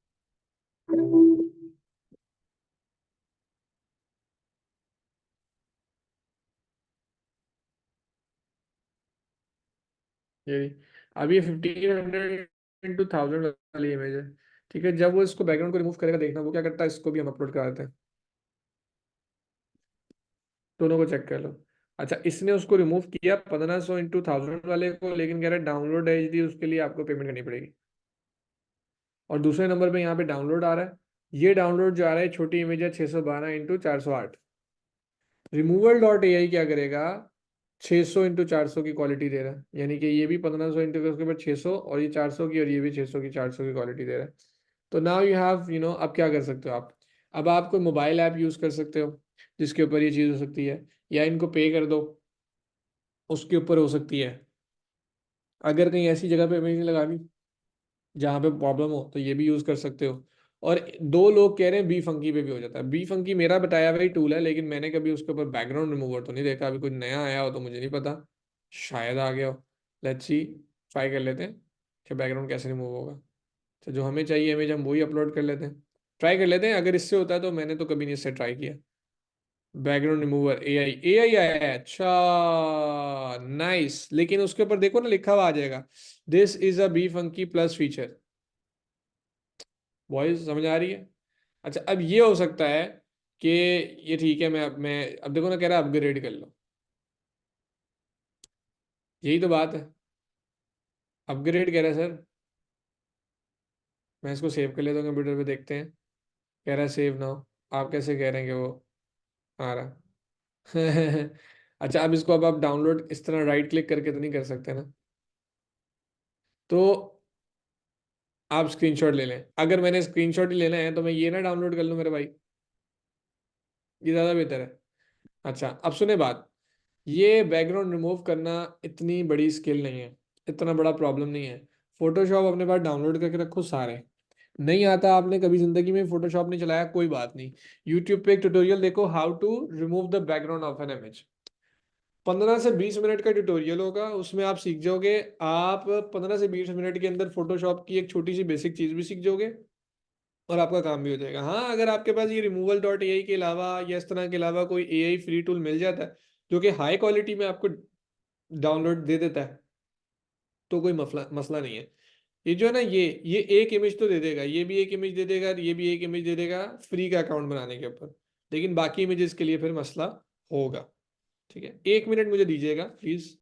ये रही। अब ये 1500 into 1000 वाली इमेज है। ठीक है, जब वो इसको बैकग्राउंड को रिमूव करेगा, देखना वो क्या करता है, इसको भी हम अपलोड करा देते हैं, दोनों को चेक कर लो। अच्छा, इसने उसको रिमूव किया 1500 into 1000 वाले को, लेकिन कह रहा है डाउनलोड एचडी, उसके लिए आपको पेमेंट करनी पड़ेगी। और दूसरे नंबर पे यहाँ पे डाउनलोड आ रहा है, ये डाउनलोड जो आ रहा है छोटी इमेज है 612 into 408। removal.ai क्या करेगा, 600 into 400 की क्वालिटी दे रहा है, यानी कि ये भी 1500 इंटू उसके बाद 600, और ये 400 की, और ये भी 600 की, 400 की क्वालिटी दे रहा है। तो नाउ यू हैव अब क्या कर सकते हो आप, अब आप कोई मोबाइल ऐप यूज कर सकते हो, जिसके ऊपर ये चीज़ हो सकती है, या इनको पे कर दो, उसके ऊपर हो सकती है। अगर कहीं ऐसी जगह पे इमेज नहीं लगानी जहाँ पे प्रॉब्लम हो तो ये भी यूज़ कर सकते हो। और दो लोग कह रहे हैं बी फंकी पे भी हो जाता है। बी फंकी मेरा बताया हुआ ही टूल है, लेकिन मैंने कभी उसके ऊपर बैकग्राउंड रिमूवर तो नहीं देखा। अभी कुछ नया आया हो तो मुझे नहीं पता, शायद आ गया हो। लेट्स सी, ट्राई कर लेते हैं कि बैकग्राउंड कैसे रिमूव होगा। तो जो हमें चाहिए इमेज हम वही अपलोड कर लेते हैं, ट्राई कर लेते हैं। अगर इससे होता है तो, मैंने तो कभी नहीं इससे ट्राई किया। बैकग्राउंड रिमूवर एआई आया है, अच्छा नाइस। लेकिन उसके ऊपर देखो ना, लिखा हुआ आ जाएगा this is a bit funky plus feature. Voice समझ आ रही है? अच्छा, अब ये हो सकता है कि ये ठीक है, मैं अब देखो ना, कह रहा है अपग्रेड कर लो। यही तो बात है, अपग्रेड कह रहा है सर। मैं इसको सेव कर लेता हूँ कंप्यूटर पे, देखते हैं। कह रहा है सेव नाउ। आप कैसे कह रहे हैं कि वो आ रहा? अच्छा, अब इसको, अब आप डाउनलोड इस तरह राइट क्लिक करके तो नहीं कर सकते ना, तो आप स्क्रीनशॉट ले लें। अगर मैंने स्क्रीनशॉट ही लेना है तो मैं ये ना डाउनलोड कर लूँ मेरे भाई, ये ज़्यादा बेहतर है। अच्छा, अब सुने बात, ये बैकग्राउंड रिमूव करना इतनी बड़ी स्किल नहीं है, इतना बड़ा प्रॉब्लम नहीं है। फोटोशॉप अपने पास डाउनलोड करके रखो सारे। नहीं आता, आपने कभी जिंदगी में फोटोशॉप नहीं चलाया, कोई बात नहीं। यूट्यूब पे एक ट्यूटोरियल देखो, how to remove the background of an image. 15 से 20 मिनट का ट्यूटोरियल होगा, उसमें आप सीख जाओगे। आप 15 से 20 मिनट के अंदर फोटोशॉप की एक छोटी सी बेसिक चीज भी सीख जाओगे, और आपका काम भी हो जाएगा। हाँ, अगर आपके पास ये रिमूवल डॉट एआई के अलावा या इस तरह के अलावा कोई एआई फ्री टूल मिल जाता है जो कि हाई क्वालिटी में आपको डाउनलोड दे देता है, तो कोई मसला मसला नहीं है। ये जो है ना, ये एक इमेज तो दे देगा, ये भी एक इमेज दे देगा, ये भी एक इमेज दे देगा फ्री का अकाउंट बनाने के ऊपर। लेकिन बाकी इमेजेस के लिए फिर मसला होगा। ठीक है, 1 मिनट मुझे दीजिएगा प्लीज।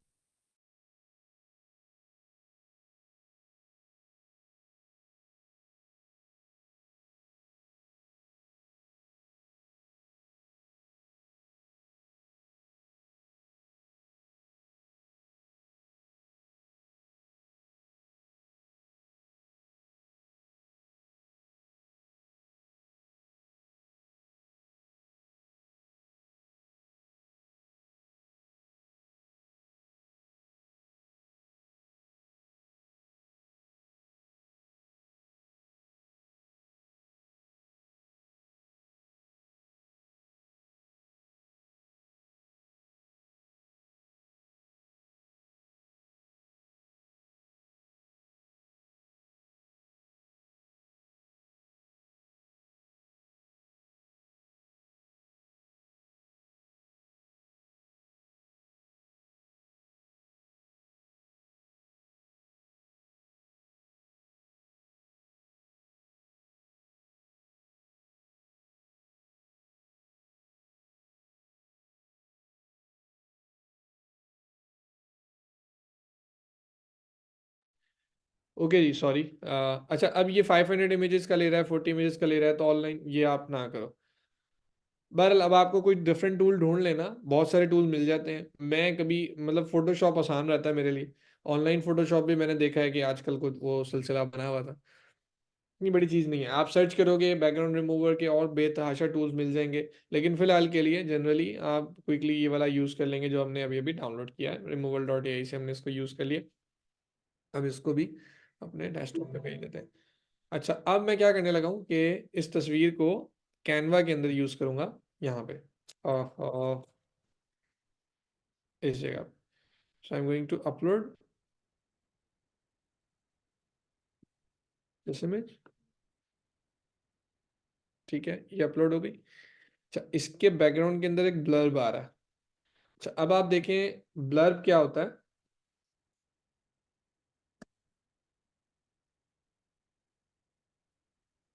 Okay ji, sorry. अच्छा, अब ये 500 इमेजेस का ले रहा है, 40 इमेजेस का ले रहा है, तो ऑनलाइन ये आप ना करो। बहरहाल, अब आपको कोई डिफरेंट टूल ढूंढ लेना, बहुत सारे टूल मिल जाते हैं। मैं कभी, मतलब फोटोशॉप आसान रहता है मेरे लिए। ऑनलाइन फोटोशॉप भी मैंने देखा है कि आजकल कुछ वो सिलसिला बना हुआ था। इतनी बड़ी चीज़ नहीं है, आप सर्च करोगे बैकग्राउंड रिमूवर के और बेतहाशा टूल्स मिल जाएंगे। लेकिन फिलहाल के लिए जनरली आप क्विकली ये वाला यूज़ कर लेंगे जो हमने अभी अभी डाउनलोड किया है, रिमूवल डॉट एआई से हमने इसको यूज़ कर लिया। अब इसको भी अपने डेस्कटॉप पे भेज देते हैं। अच्छा, अब मैं क्या करने लगा हूँ कि इस तस्वीर को कैनवा के अंदर यूज़ करूंगा, यहाँ पे, इस जगह। So I am going to upload this image. ठीक है, ये अपलोड हो गई। अच्छा, इसके बैकग्राउंड के अंदर एक ब्लर्ब आ रहा है। अच्छा, अब आप देखें ब्लर्ब क्या होता है।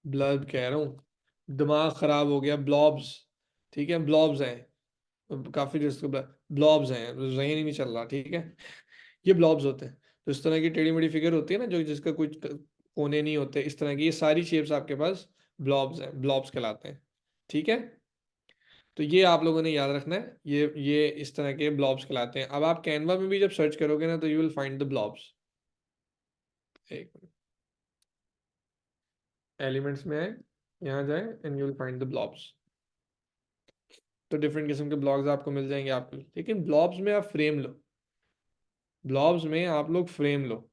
ब्लर्ब कह रहा हूँ, दिमाग खराब हो गया, ब्लॉब्स। ठीक है, ब्लॉब्स हैं, काफी जिसको ब्लॉब्स हैं, जहन ही नहीं चल रहा। ठीक है, ये ब्लॉब्स होते हैं। तो इस तरह की टेढ़ी मेढ़ी फिगर होती है ना, जो जिसका कुछ कोने नहीं होते, इस तरह की ये सारी शेप्स आपके पास ब्लॉब्स हैं, ब्लॉब्स कहलाते हैं। ठीक है, तो ये आप लोगों ने याद रखना है, ये इस तरह के ब्लॉब्स कहलाते हैं। अब आप कैनवा में भी जब सर्च करोगे ना, तो you will find the blobs. एक एलिमेंट्स में आए, यहाँ जाए, and you will find the blobs. तो डिफरेंट किस्म के ब्लॉग्स आपको मिल जाएंगे आपको, लेकिन ब्लॉब्स में आप फ्रेम लो। ब्लॉब्स में आप लोग फ्रेम लो।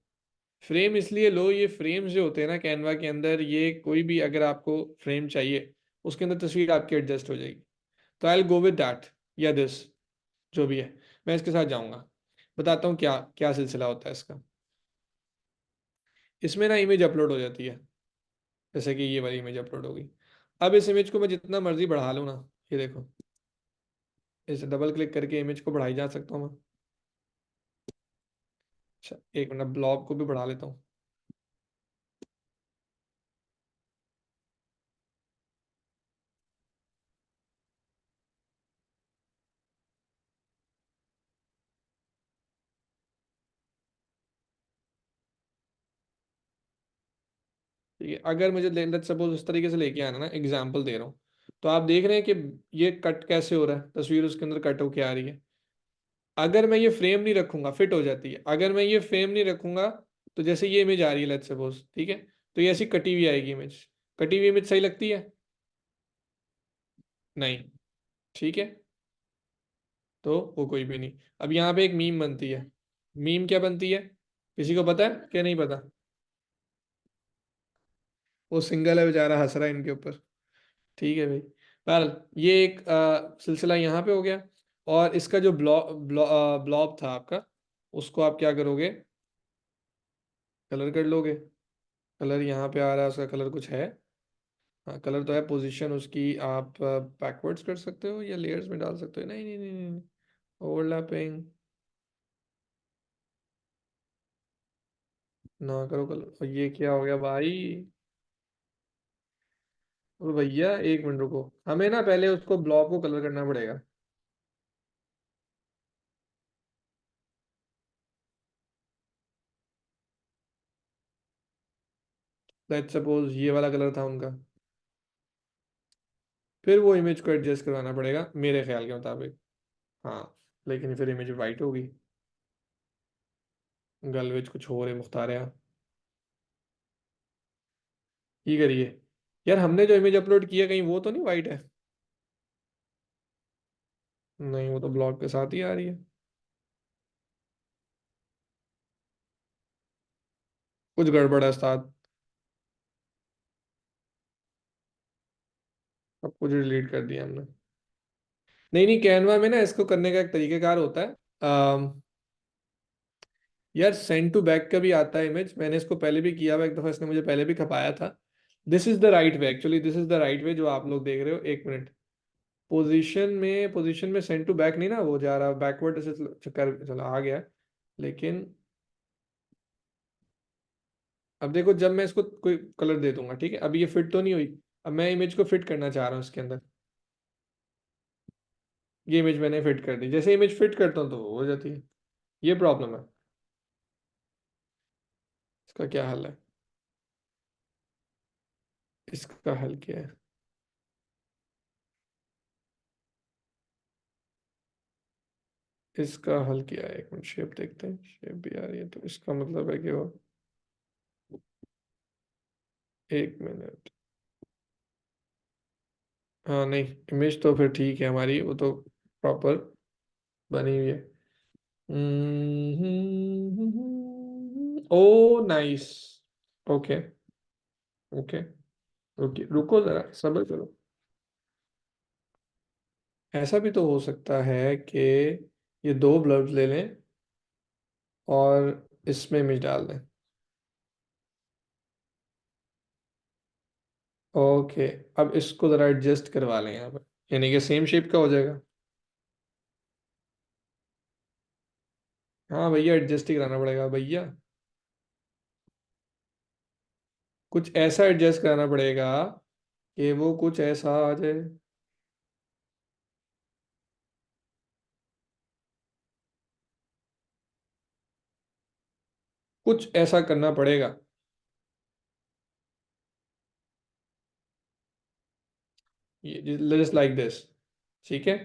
फ्रेम इसलिए लो, ये फ्रेम्स जो होते हैं ना कैनवा के अंदर, ये कोई भी अगर आपको फ्रेम चाहिए उसके अंदर तस्वीर आपकी एडजस्ट हो जाएगी। तो आई गो विद दैट, या दिस, जो भी है, मैं इसके साथ जाऊंगा। बताता हूँ क्या क्या सिलसिला होता है इसका। इसमें ना इमेज अपलोड हो जाती है, जैसे कि ये वाली इमेज अपलोड होगी। अब इस इमेज को मैं जितना मर्जी बढ़ा लूँ ना, ये देखो, इसे डबल क्लिक करके इमेज को बढ़ाई जा सकता हूँ मैं। अच्छा एक मिनट, ब्लॉब को भी बढ़ा लेता हूँ। ठीक है, अगर मुझे लेट्स सपोज इस तरीके से लेके आना ना, एग्जाम्पल दे रहा हूँ, तो आप देख रहे हैं कि ये कट कैसे हो रहा है, तस्वीर उसके अंदर कट होके आ रही है। अगर मैं ये फ्रेम नहीं रखूंगा फिट हो जाती है, अगर मैं ये फ्रेम नहीं रखूंगा तो जैसे ये इमेज आ रही है लेट्स सपोज, ठीक है, तो ये ऐसी कटी हुई आएगी इमेज। कटी हुई इमेज सही लगती है? नहीं। ठीक है, तो वो कोई भी नहीं। अब यहाँ पे एक मीम बनती है। मीम क्या बनती है, किसी को पता है क्या, नहीं पता? वो सिंगल है बेचारा, हंस रहा है इनके ऊपर। ठीक है भाई। बहरहाल, ये एक सिलसिला यहाँ पे हो गया। और इसका जो ब्लॉब था आपका, उसको आप क्या करोगे, कलर कर लोगे। कलर यहाँ पे आ रहा है, उसका कलर कुछ है। हाँ कलर तो है, पोजीशन उसकी आप बैकवर्ड्स कर सकते हो या लेयर्स में डाल सकते हो। नहीं नहीं नहीं नहीं, ओवरलैपिंग ना करो कलर। और ये क्या हो गया भाई? और भैया एक मिनट रुको, हमें ना पहले उसको ब्लॉक को कलर करना पड़ेगा। लेट्स सपोज ये वाला कलर था उनका, फिर वो इमेज को एडजस्ट करवाना पड़ेगा मेरे ख्याल के मुताबिक। हाँ, लेकिन फिर इमेज वाइट होगी। गलवेज कुछ हो रहे मुख्तार यार, ये करिए। यार हमने जो इमेज अपलोड किया कहीं वो तो नहीं वाइट है? नहीं, वो तो ब्लॉग के साथ ही आ रही है। कुछ गड़बड़ है उस्ताद। सब कुछ डिलीट कर दिया हमने। नहीं नहीं, कैनवा में ना इसको करने का एक तरीकेकार होता है। यार सेंड टू बैक का भी आता है इमेज, मैंने इसको पहले भी किया हुआ एक दफा, इसने मुझे पहले भी खपाया था। This is the right way, actually this is the right way जो आप लोग देख रहे हो। एक मिनट, पोजीशन में सेंड टू बैक नहीं ना वो जा रहा, बैकवर्ड से चक्कर चला आ गया। लेकिन अब देखो, जब मैं इसको कोई कलर दे दूंगा, ठीक है, अब ये फिट तो नहीं हुई। अब मैं इमेज को फिट करना चाह रहा हूँ इसके अंदर। ये इमेज मैंने फिट कर दी, जैसे इमेज फिट करता हूँ तो वो हो जाती है। ये प्रॉब्लम है। इसका क्या हल है? इसका हल क्या है? इसका हल क्या है, एक मिनट, शेप देखते हैं, शेप भी आ रही है तो इसका मतलब है कि वो, एक मिनट। हाँ नहीं, इमेज तो फिर ठीक है हमारी, वो तो प्रॉपर बनी हुई है। ओ नाइस। ओके ओके ओके, रुको जरा सब्र करो। ऐसा भी तो हो सकता है कि ये दो ब्लर्ब्स ले लें और इसमें इमेज डाल दें। ओके, अब इसको जरा एडजस्ट करवा लें यहाँ पर, यानी कि सेम शेप का हो जाएगा। हाँ भैया, एडजस्ट ही कराना पड़ेगा भैया। कुछ ऐसा एडजस्ट कराना पड़ेगा कि वो कुछ ऐसा आ जाए। कुछ ऐसा करना पड़ेगा। ये जस्ट लाइक दिस, ठीक है।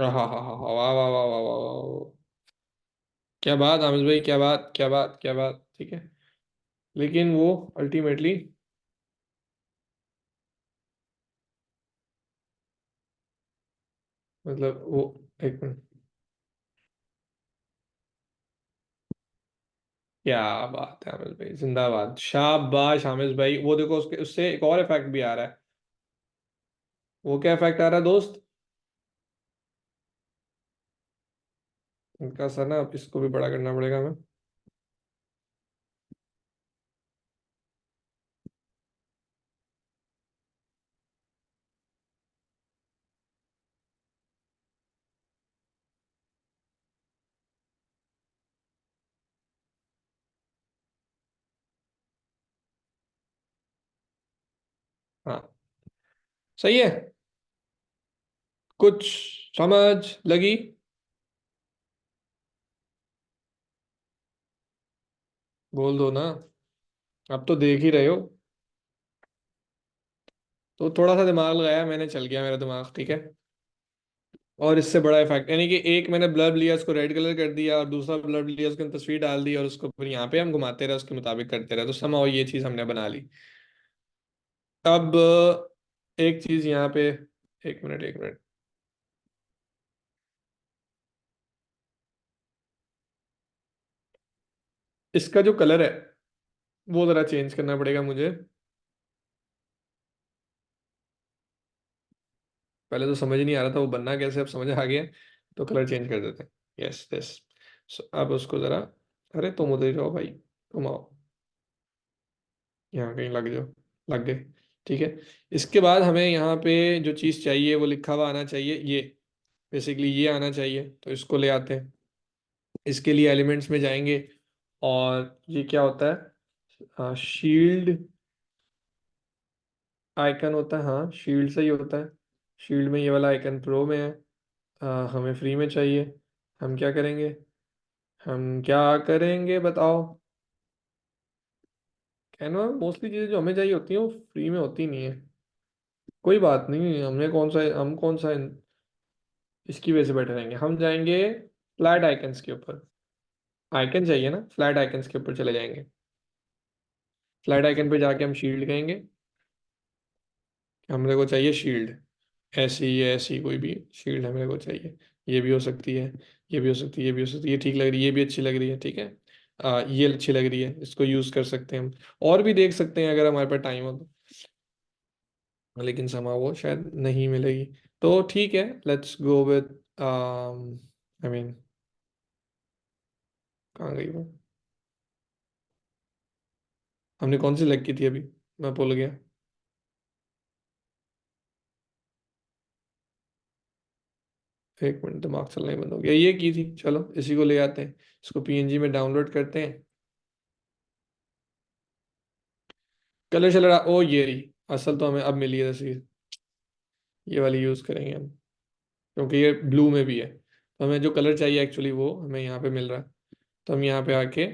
हाँ हाँ हाँ हाँ, वाह वाह वाह वाह वाह वाह वाह। क्या बात आमिर भाई, क्या बात क्या बात क्या बात, ठीक है। लेकिन वो अल्टीमेटली, मतलब वो, एक मिनट। क्या बात है आमिर भाई, जिंदाबाद, शाबाश आमिर भाई। वो देखो उसके उससे एक और इफेक्ट भी आ रहा है। वो क्या इफेक्ट आ रहा है दोस्त? इनका सर ना, अब इसको भी बड़ा करना पड़ेगा हमें। हाँ, सही है। कुछ समझ लगी? बोल दो ना। अब तो देख ही रहे हो। तो थोड़ा सा दिमाग लगाया मैंने, चल गया मेरा दिमाग, ठीक है। और इससे बड़ा इफेक्ट, यानी कि एक मैंने ब्लर लिया, उसको रेड कलर कर दिया, और दूसरा ब्लर लिया, उसके अंदर तस्वीर डाल दी, और उसको फिर यहाँ पे हम घुमाते रहे, उसके मुताबिक करते रहे, तो समझो ये चीज हमने बना ली। अब एक चीज यहाँ पे, एक मिनट एक मिनट। इसका जो कलर है वो जरा चेंज करना पड़ेगा मुझे। पहले तो समझ नहीं आ रहा था वो बनना कैसे, अब समझ आ गया। तो कलर चेंज कर देते हैं। Yes yes. अब उसको जरा, अरे तुम उधर ही जाओ भाई, तुम आओ, यहाँ कहीं लग जाओ, लग गए, ठीक है। इसके बाद हमें यहाँ पे जो चीज़ चाहिए वो लिखा हुआ आना चाहिए, ये बेसिकली ये आना चाहिए, तो इसको ले आते हैं। इसके लिए एलिमेंट्स में जाएंगे, और ये क्या होता है, शील्ड आइकन होता है, हाँ शील्ड से ही होता है। शील्ड में ये वाला आइकन प्रो में है। हमें फ्री में चाहिए। हम क्या करेंगे, हम क्या करेंगे बताओ? कैनवा में मोस्टली चीज़ें जो हमें चाहिए होती हैं वो फ्री में होती नहीं है। कोई बात नहीं, हम कौन सा इसकी वजह से बैठे रहेंगे, हम जाएंगे फ्लैट आइकन्स के ऊपर। आइकन चाहिए ना, फ्लैट आइकन्स के ऊपर चले जाएंगे। फ्लैट आइकन पे जाके हम शील्ड कहेंगे। हमरे को चाहिए शील्ड, ऐसी कोई भी शील्ड हमें को चाहिए। ये भी हो सकती है, ये भी हो सकती है, ये भी हो सकती है, ये ठीक लग रही है, ये भी अच्छी लग रही है, ठीक है। ये अच्छी लग रही है, इसको यूज कर सकते हैं हम। और भी देख सकते हैं अगर हमारे पास टाइम हो तो, लेकिन समा वो शायद नहीं मिलेगी। तो ठीक है, let's go with, I mean, कहाँ गई वो? हमने कौन सी लग की थी अभी, मैं भूल गया। एक मिनट, दिमाग चलना ही बंद हो गया, ये की थी, चलो इसी को ले आते हैं। इसको पीएनजी में डाउनलोड करते हैं। कलर चल रहा, ओ ये रही। असल तो हमें अब मिली है तस्वीर, ये वाली यूज करेंगे हम, क्योंकि ये ब्लू में भी है, तो हमें जो कलर चाहिए एक्चुअली वो हमें यहाँ पे मिल रहा है। तो हम यहाँ पे आके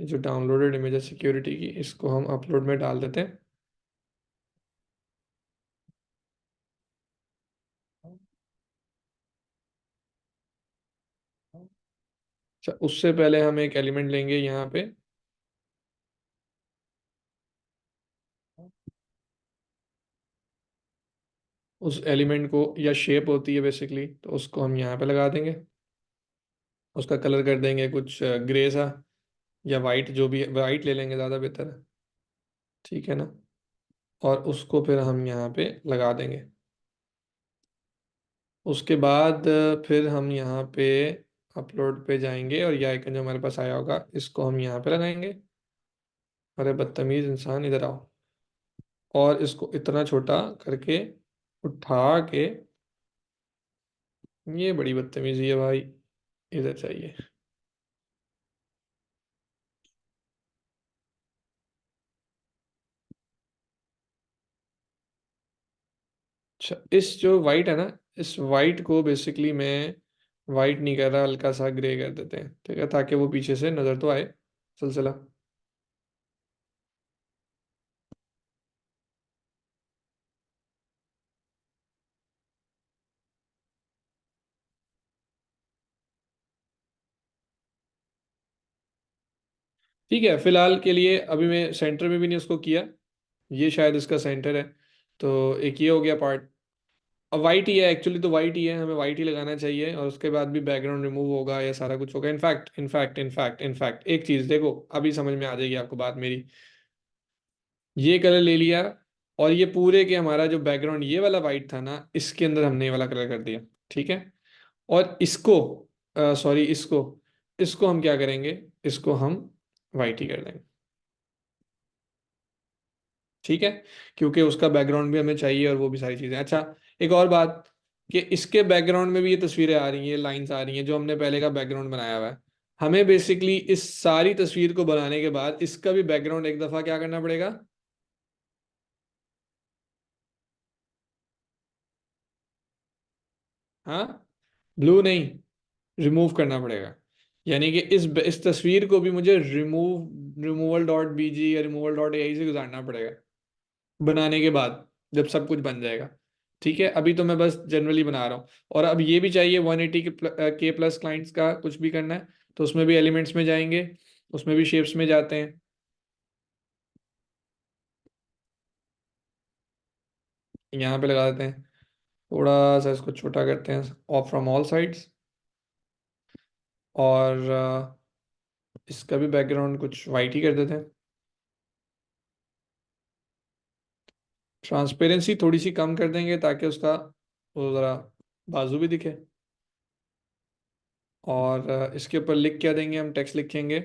जो डाउनलोडेड इमेज है सिक्योरिटी की, इसको हम अपलोड में डाल देते हैं। अच्छा, उससे पहले हम एक एलिमेंट लेंगे यहाँ पे। उस एलिमेंट को, या शेप होती है बेसिकली, तो उसको हम यहाँ पे लगा देंगे। उसका कलर कर देंगे कुछ ग्रे सा, या वाइट, जो भी वाइट ले लेंगे ज़्यादा बेहतर है, ठीक है ना। और उसको फिर हम यहाँ पे लगा देंगे। उसके बाद फिर हम यहाँ पे अपलोड पे जाएंगे, और ये आइकन जो हमारे पास आया होगा इसको हम यहाँ पे लगाएंगे। अरे बदतमीज इंसान, इधर आओ। और इसको इतना छोटा करके उठा के, ये बड़ी बदतमीजी है भाई, इधर चाहिए। अच्छा, इस जो वाइट है ना, इस वाइट को बेसिकली मैं वाइट नहीं कर रहा, हल्का सा ग्रे कर देते हैं, ठीक है, ताकि वो पीछे से नजर तो आए सिलसिला। ठीक है, फिलहाल के लिए अभी मैं सेंटर में भी नहीं उसको किया, ये शायद इसका सेंटर है। तो एक ये हो गया पार्ट। अब वाइट ही है एक्चुअली, तो वाइट ही है, हमें वाइट ही लगाना चाहिए, और उसके बाद भी बैकग्राउंड रिमूव होगा, या सारा कुछ होगा। इनफैक्ट एक चीज देखो, अभी समझ में आ जाएगी आपको बात मेरी। ये कलर ले लिया, और ये पूरे के हमारा जो बैकग्राउंड ये वाला वाइट था ना, इसके अंदर हमने ये वाला कलर कर दिया। ठीक है। और इसको, सॉरी, इसको इसको हम क्या करेंगे, इसको हम वाइट ही कर देंगे। ठीक है, क्योंकि उसका बैकग्राउंड भी हमें चाहिए, और वो भी सारी चीजें। अच्छा, एक और बात, कि इसके बैकग्राउंड में भी ये तस्वीरें आ रही हैं, लाइंस आ रही हैं, जो हमने पहले का बैकग्राउंड बनाया हुआ है। हमें बेसिकली इस सारी तस्वीर को बनाने के बाद इसका भी बैकग्राउंड एक दफा क्या करना पड़ेगा। हाँ, ब्लू नहीं, रिमूव करना पड़ेगा। यानी कि इस तस्वीर को भी मुझे रिमूवल डॉट बीजी या रिमूवल डॉट एआई से गुजारना पड़ेगा, बनाने के बाद, जब सब कुछ बन जाएगा। ठीक है, अभी तो मैं बस जनरली बना रहा हूँ। और अब ये भी चाहिए 180 के प्लस क्लाइंट्स का कुछ भी करना है, तो उसमें भी एलिमेंट्स में जाएंगे, उसमें भी शेप्स में जाते हैं। यहाँ पे लगा देते हैं, थोड़ा सा इसको छोटा करते हैं, ऑफ फ्रॉम ऑल साइड्स। और इसका भी बैकग्राउंड कुछ वाइट ही कर देते हैं। ट्रांसपेरेंसी थोड़ी सी कम कर देंगे, ताकि उसका वो ज़रा बाजू भी दिखे। और इसके ऊपर लिख क्या देंगे, हम टेक्स्ट लिखेंगे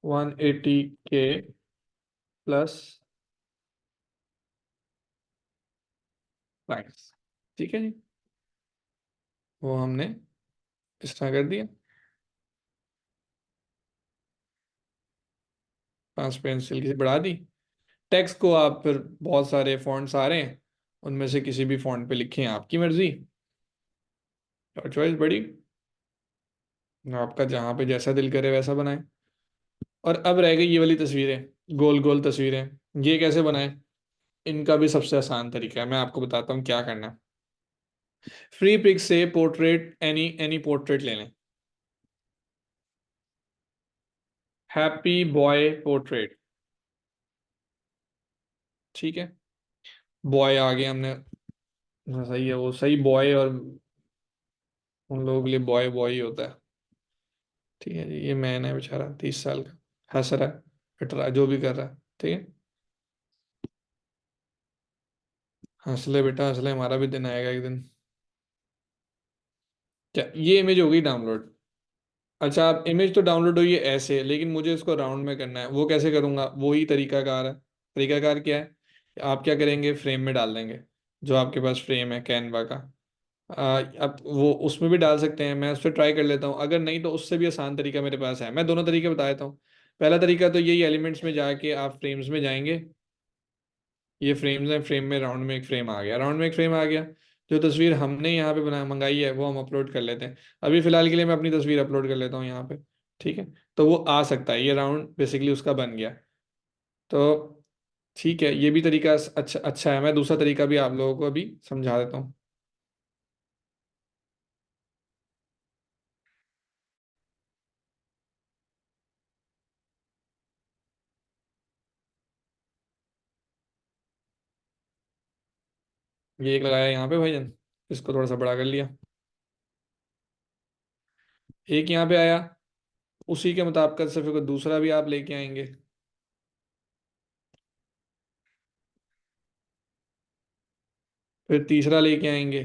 180 के प्लस लाइन्स। ठीक है जी, वो हमने इस तरह कर दिया। ट्रांसपेरेंसी की बढ़ा दी। टेक्स्ट को आप फिर, बहुत सारे फॉन्ट्स आ रहे हैं, उनमें से किसी भी फॉन्ट पे लिखें, आपकी मर्जी, और चॉइस बड़ी, आपका जहाँ पे जैसा दिल करे वैसा बनाएं। और अब रह गई ये वाली तस्वीरें, गोल गोल तस्वीरें, ये कैसे बनाएं। इनका भी सबसे आसान तरीका है, मैं आपको बताता हूँ क्या करना है। फ्री पिक से पोर्ट्रेट, एनी एनी पोर्ट्रेट ले लें। Happy boy portrait. ठीक है, बॉय आ गया हमने। हाँ, सही है, वो सही बॉय, और उन लोगों के लिए बॉय बॉय ही होता है। ठीक है जी, ये मैन है बेचारा, 30 साल का, हंस रहा है, पिट रहा है, जो भी कर रहा है। ठीक है, हंस ले बेटा हंस ले, हमारा भी दिन आएगा एक दिन। क्या, ये इमेज हो गई डाउनलोड। अच्छा, आप इमेज तो डाउनलोड हुई है ऐसे, लेकिन मुझे इसको राउंड में करना है, वो कैसे करूंगा, वो ही तरीकाकार है। तरीकाकार क्या है, आप क्या करेंगे, फ्रेम में डाल देंगे, जो आपके पास फ्रेम है कैनवा का। आप वो उसमें भी डाल सकते हैं, मैं उस पर ट्राई कर लेता हूँ, अगर नहीं तो उससे भी आसान तरीका मेरे पास है, मैं दोनों तरीके बता देता हूँ। पहला तरीका तो यही, एलिमेंट्स में जाके आप फ्रेम्स में जाएंगे, ये फ्रेम्स हैं, फ्रेम में राउंड में एक फ्रेम आ गया, राउंड में एक फ्रेम आ गया। जो तस्वीर हमने यहाँ पे बना मंगाई है, वो हम अपलोड कर लेते हैं। अभी फिलहाल के लिए मैं अपनी तस्वीर अपलोड कर लेता हूँ यहाँ पे। ठीक है, तो वो आ सकता है, ये राउंड बेसिकली उसका बन गया। तो ठीक है, ये भी तरीका अच्छा अच्छा है, मैं दूसरा तरीका भी आप लोगों को अभी समझा देता हूँ। ये एक लगाया यहाँ पे भाईजान, इसको थोड़ा सा बड़ा कर लिया। एक यहाँ पे आया, उसी के मुताबिक से फिर दूसरा भी आप लेके आएंगे। फिर तीसरा लेके आएंगे।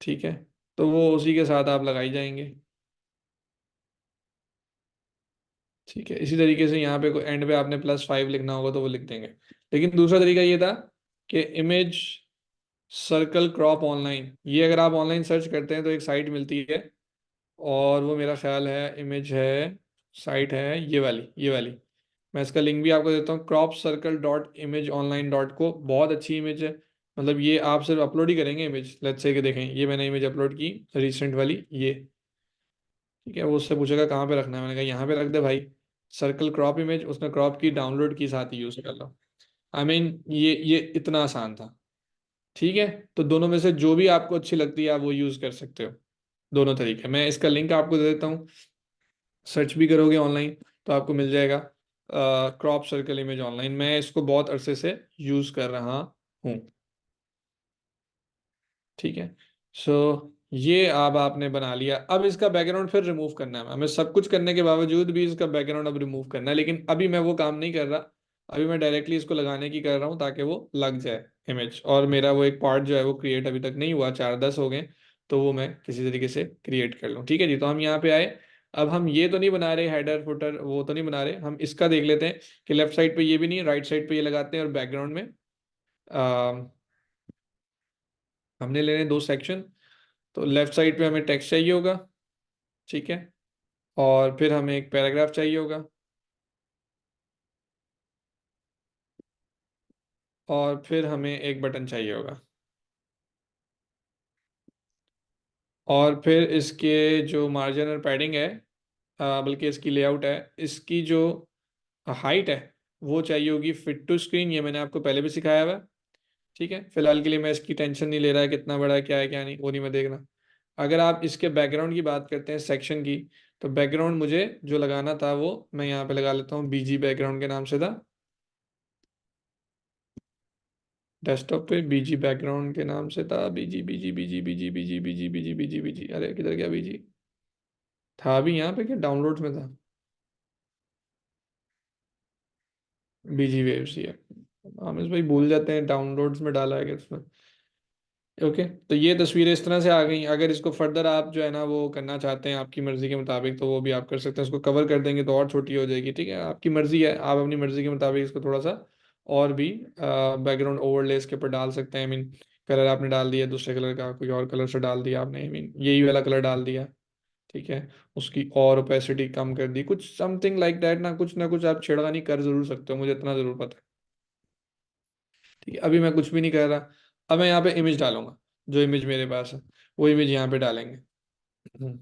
ठीक है, तो वो उसी के साथ आप लगाई जाएंगे। ठीक है, इसी तरीके से यहाँ पे एंड पे आपने +5 लिखना होगा, तो वो लिख देंगे। लेकिन दूसरा तरीका ये था कि इमेज सर्कल क्रॉप ऑनलाइन, ये अगर आप ऑनलाइन सर्च करते हैं तो एक साइट मिलती है, और वो मेरा ख्याल है इमेज है, साइट है ये वाली। मैं इसका लिंक भी आपको देता हूँ, cropcircle.imageonline.co, बहुत अच्छी इमेज है। मतलब ये आप सिर्फ अपलोड ही करेंगे इमेज, लेट्स से कि देखें, ये मैंने इमेज अपलोड की रिसेंट वाली ये। ठीक है, वो उससे पूछेगा कहाँ पे रखना है, मैंने कहा यहाँ पे रख दे भाई, सर्कल क्रॉप इमेज, उसने क्रॉप की, डाउनलोड की, साथ ही यूज कर लो। आई मीन ये इतना आसान था। ठीक है, तो दोनों में से जो भी आपको अच्छी लगती है आप वो यूज कर सकते हो। दोनों तरीके, मैं इसका लिंक आपको दे देता हूँ। सर्च भी करोगे ऑनलाइन तो आपको मिल जाएगा, क्रॉप सर्कल इमेज ऑनलाइन। मैं इसको बहुत अरसे से यूज़ कर रहा हूँ। ठीक है। सो ये अब आपने बना लिया। अब इसका बैकग्राउंड फिर रिमूव करना है, हमें सब कुछ करने के बावजूद भी इसका बैकग्राउंड अब रिमूव करना है, लेकिन अभी मैं वो काम नहीं कर रहा। अभी मैं डायरेक्टली इसको लगाने की कर रहा हूँ ताकि वो लग जाए इमेज, और मेरा वो एक पार्ट जो है वो क्रिएट अभी तक नहीं हुआ, 4-10 हो गए, तो वो मैं किसी तरीके से क्रिएट कर लूँ। ठीक है जी, तो हम यहाँ पे आए। अब हम ये तो नहीं बना रहे हेडर फुटर, वो तो नहीं बना रहे, हम इसका देख लेते हैं कि लेफ्ट साइड पे ये भी नहीं, राइट साइड पे ये लगाते हैं, और बैकग्राउंड में हमने लेने दो सेक्शन। तो लेफ्ट साइड पे हमें टेक्स्ट चाहिए होगा। ठीक है। और फिर हमें एक पैराग्राफ चाहिए होगा। और फिर हमें एक बटन चाहिए होगा। और फिर इसके जो मार्जिन और पैडिंग है, बल्कि इसकी लेआउट है, इसकी जो हाइट है वो चाहिए होगी फिट टू स्क्रीन। ये मैंने आपको पहले भी सिखाया हुआ है। ठीक है, फिलहाल के लिए मैं इसकी टेंशन नहीं ले रहा है कितना बड़ा है, क्या है क्या नहीं, वो नहीं मैं देखना। अगर आप इसके बैकग्राउंड की बात करते हैं सेक्शन की, तो बैकग्राउंड मुझे जो लगाना था वो मैं यहाँ पे लगा लेता हूँ, बीजी बैकग्राउंड के नाम से था। डेस्कटॉप पे बीजी बैकग्राउंड के नाम से था, बीजी बीजी बीजी बीजी बीजी बीजी बीजी बीजी बीजी, अरे किधर गया बीजी? था अभी यहाँ पे, क्या डाउनलोड्स में था? बीजी वेव्स ही है। आमिर भाई भूल जाते हैं डाउनलोड्स में डाला है कि उसमें। ओके, तो ये तस्वीरें इस तरह से आ गई। अगर इसको फर्दर आप जो है ना वो करना चाहते हैं आपकी मर्जी के मुताबिक, तो वो भी आप कर सकते हैं। इसको कवर कर देंगे तो और छोटी हो जाएगी। ठीक है, आपकी मर्जी है, आप अपनी मर्जी के मुताबिक इसको थोड़ा सा और भी बैकग्राउंड ओवरले इसके ऊपर डाल सकते हैं। आई मीन कलर आपने डाल दिया दूसरे कलर का, कोई और कलर से डाल दिया आपने, आई मीन यही वाला कलर डाल दिया। ठीक है, उसकी और ओपेसिटी कम कर दी, कुछ समथिंग लाइक दैट ना कुछ आप छेड़खानी कर जरूर सकते हो, मुझे इतना जरूर पता है। ठीक है, अभी मैं कुछ भी नहीं कर रहा। अब मैं यहाँ पे इमेज डालूंगा, जो इमेज मेरे पास है वो इमेज यहाँ पे डालेंगे। हम्म।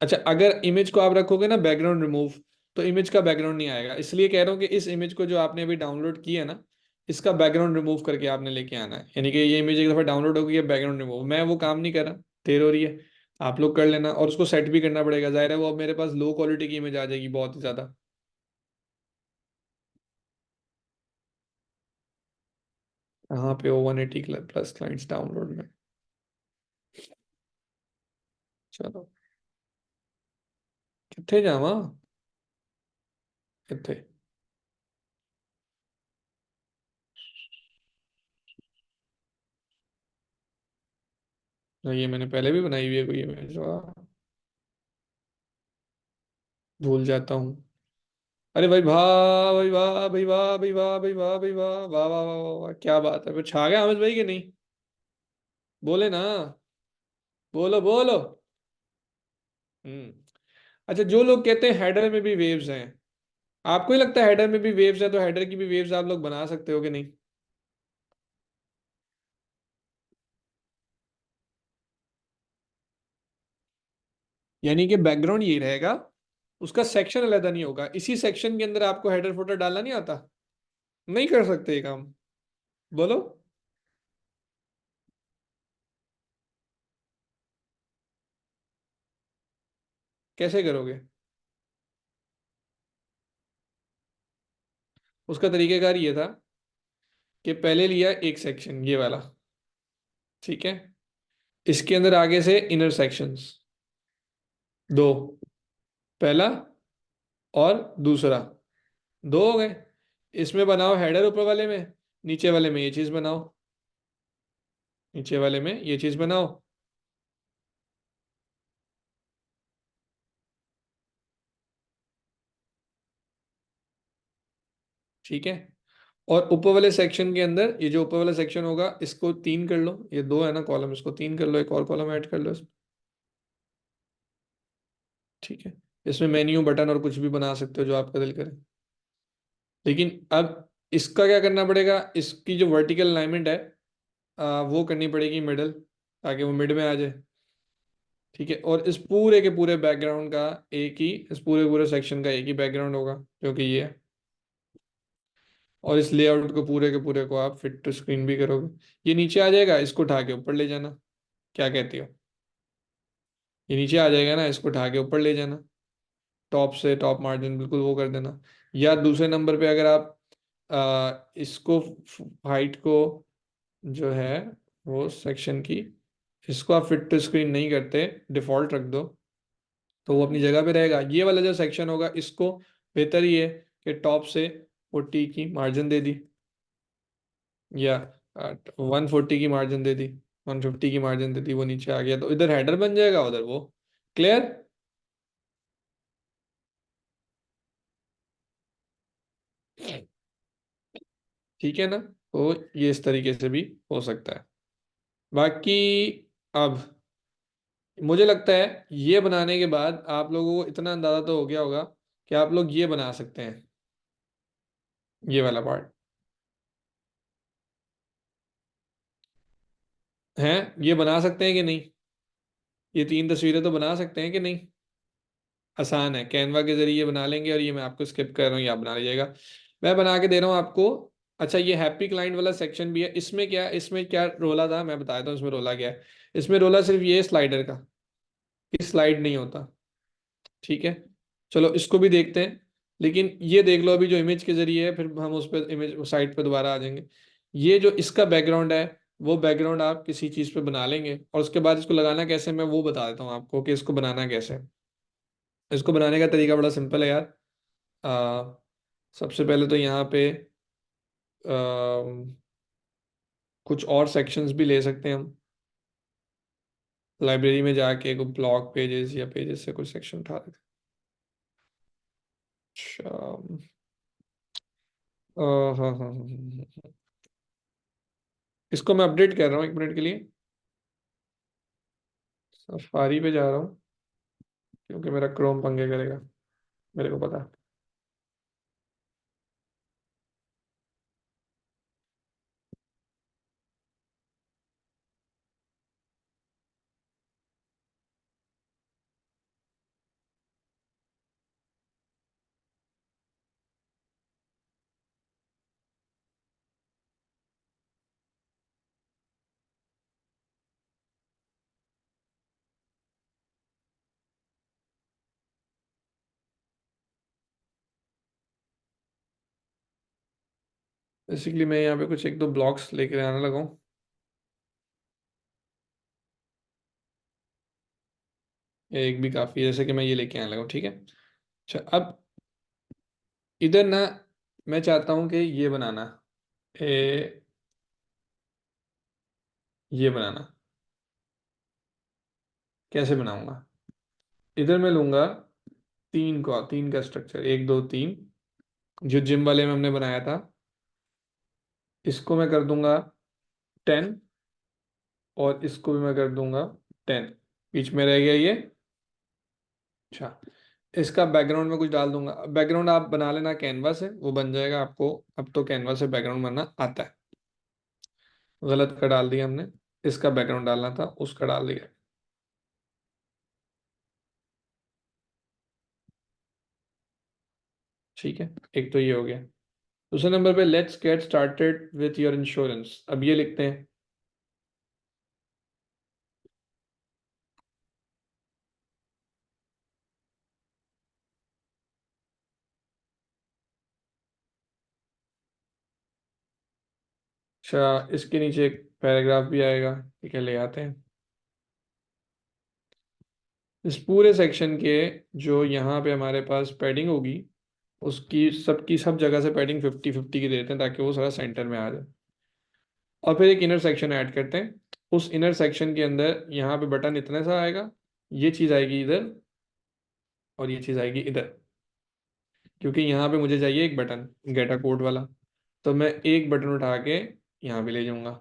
अच्छा, अगर इमेज को आप रखोगे ना बैकग्राउंड रिमूव, तो इमेज का बैकग्राउंड नहीं आएगा। इसलिए कह रहा हूँ कि इस इमेज को जो आपने अभी डाउनलोड किया है ना, इसका बैकग्राउंड रिमूव करके आपने लेके आना है। यानी कि ये इमेज एक दफा डाउनलोड हो गई है, बैकग्राउंड रिमूव, मैं वो काम नहीं कर रहा, देर हो रही है, आप लोग कर लेना। और उसको सेट भी करना पड़ेगा, जाहिर है वो अब मेरे पास लो क्वालिटी की इमेज आ जाएगी बहुत ही ज्यादा। कहाँ पे हो 180+ क्लाइंट्स डाउनलोड में? चलो, कितने जावा, कितने? ये मैंने पहले भी बनाई हुई है कोई इमेज, भूल जाता हूँ। अरे भाई वाह भाई वाह भाई वाह भाई वाह भाई वाह भाई वाह वाह वाह वाह वाह वाह, क्या बात है, फिर छा गया आमिर भाई कि नहीं? बोले ना, बोलो बोलो। हम्म। अच्छा, जो लोग कहते हैं हेडर में भी वेव्स हैं, आपको ही लगता है हेडर में भी वेव्स है, तो हेडर की भी वेव्स आप लोग बना सकते हो कि नहीं? यानी कि बैकग्राउंड यही रहेगा, उसका सेक्शन अलग नहीं होगा, इसी सेक्शन के अंदर आपको हेडर फुटर डालना नहीं आता? नहीं कर सकते ये काम? बोलो। कैसे करोगे? उसका तरीकेकार ये था कि पहले लिया एक सेक्शन ये वाला। ठीक है, इसके अंदर आगे से इनर सेक्शंस दो, पहला और दूसरा, दो हो गए। इसमें बनाओ हेडर ऊपर वाले में, नीचे वाले में ये चीज बनाओ, नीचे वाले में ये चीज बनाओ। ठीक है, और ऊपर वाले सेक्शन के अंदर ये जो ऊपर वाला सेक्शन होगा इसको 3 कर लो, ये दो है ना कॉलम, इसको 3 कर लो, एक और कॉलम ऐड कर लो इसमें। ठीक है, इसमें मेन्यू बटन और कुछ भी बना सकते हो जो आपका दिल करे। लेकिन अब इसका क्या करना पड़ेगा, इसकी जो वर्टिकल अलाइनमेंट है वो करनी पड़ेगी मिडल, ताकि वो मिड में आ जाए। ठीक है, और इस पूरे के पूरे बैकग्राउंड का एक ही, इस पूरे पूरे सेक्शन का एक ही बैकग्राउंड होगा, जो कि ये है। और इस लेआउट को पूरे के पूरे को आप फिट टू स्क्रीन भी करोगे, ये नीचे आ जाएगा, इसको उठा के ऊपर ले जाना। क्या कहती हो? ये नीचे आ जाएगा ना, इसको उठा के ऊपर ले जाना, टॉप से टॉप मार्जिन बिल्कुल वो कर देना। या दूसरे नंबर पे अगर आप इसको हाइट को जो है वो सेक्शन की, इसको आप फिट टू स्क्रीन नहीं करते, डिफॉल्ट रख दो, तो वो अपनी जगह पे रहेगा। ये वाला जो सेक्शन होगा इसको बेहतर ही है कि टॉप से 40 की मार्जिन दे दी, या 140 की मार्जिन दे दी, 150 की मार्जिन दे दी, वो नीचे आ गया तो इधर हेडर बन जाएगा, उधर वो। क्लियर? ठीक है ना? तो ये इस तरीके से भी हो सकता है। बाकी अब मुझे लगता है ये बनाने के बाद आप लोगों को इतना अंदाजा तो हो गया होगा कि आप लोग ये बना सकते हैं, ये वाला पार्ट है, ये बना सकते हैं कि नहीं? ये तीन तस्वीरें तो बना सकते हैं कि नहीं? आसान है, कैनवा के जरिए बना लेंगे, और ये मैं आपको स्किप कर रहा हूँ, ये आप बना लीजिएगा। मैं बना के दे रहा हूँ आपको। अच्छा, ये हैप्पी क्लाइंट वाला सेक्शन भी है, इसमें क्या, इसमें क्या रोला था मैं बताया था, इसमें रोला क्या है। इसमें रोला सिर्फ ये स्लाइडर का, इस स्लाइड नहीं होता। ठीक है, चलो इसको भी देखते हैं। लेकिन ये देख लो अभी जो इमेज के जरिए है, फिर हम उस पर इमेज साइट पे दोबारा आ जाएंगे। ये जो इसका बैकग्राउंड है, वो बैकग्राउंड आप किसी चीज़ पे बना लेंगे, और उसके बाद इसको लगाना कैसे मैं वो बता देता हूँ आपको कि इसको बनाना कैसे है। इसको बनाने का तरीका बड़ा सिंपल है यार। आ, सबसे पहले तो यहाँ पे आ, कुछ और सेक्शंस भी ले सकते हैं हम। लाइब्रेरी में जाके कोई ब्लॉग पेजेस या पेजेस से कुछ सेक्शन उठा देते हैं। अच्छा, हाँ हाँ हाँ हाँ, हाँ। इसको मैं अपडेट कर रहा हूँ 1 मिनट के लिए। सफारी पे जा रहा हूँ, क्योंकि मेरा क्रोम पंगे करेगा, मेरे को पता है। बेसिकली मैं यहाँ पे कुछ एक दो ब्लॉग्स लेकर आने लगा हूँ। एक भी काफ़ी है, जैसे कि मैं ये लेके आने लगा हूँ, ठीक है। अच्छा, अब इधर ना मैं चाहता हूँ कि ये बनाना, ए, ये बनाना कैसे बनाऊंगा? इधर मैं लूंगा तीन का स्ट्रक्चर, 1 2 3, जो जिम वाले में हमने बनाया था, इसको मैं कर दूंगा 10, और इसको भी मैं कर दूंगा 10। बीच में रह गया ये। अच्छा, इसका बैकग्राउंड में कुछ डाल दूंगा। बैकग्राउंड आप बना लेना कैनवा से, वो बन जाएगा आपको। अब तो कैनवा से बैकग्राउंड बनना आता है। गलत का डाल दिया हमने, इसका बैकग्राउंड डालना था, उसका डाल दिया। ठीक है, एक तो ये हो गया। दूसरे नंबर पे let's get started with your insurance, अब ये लिखते हैं। अच्छा, इसके नीचे एक पैराग्राफ भी आएगा, ठीक है, ले आते हैं। इस पूरे सेक्शन के जो यहाँ पे हमारे पास पैडिंग होगी, उसकी सबकी सब जगह से पैडिंग 50 50 की देते हैं, ताकि वो सारा सेंटर में आ जाए। और फिर एक इनर सेक्शन ऐड करते हैं। उस इनर सेक्शन के अंदर यहाँ पे बटन इतने सा आएगा, ये चीज़ आएगी इधर, और ये चीज़ आएगी इधर। क्योंकि यहाँ पे मुझे चाहिए एक बटन गेटा कोड वाला, तो मैं एक बटन उठा के यहाँ पे ले जाऊंगा।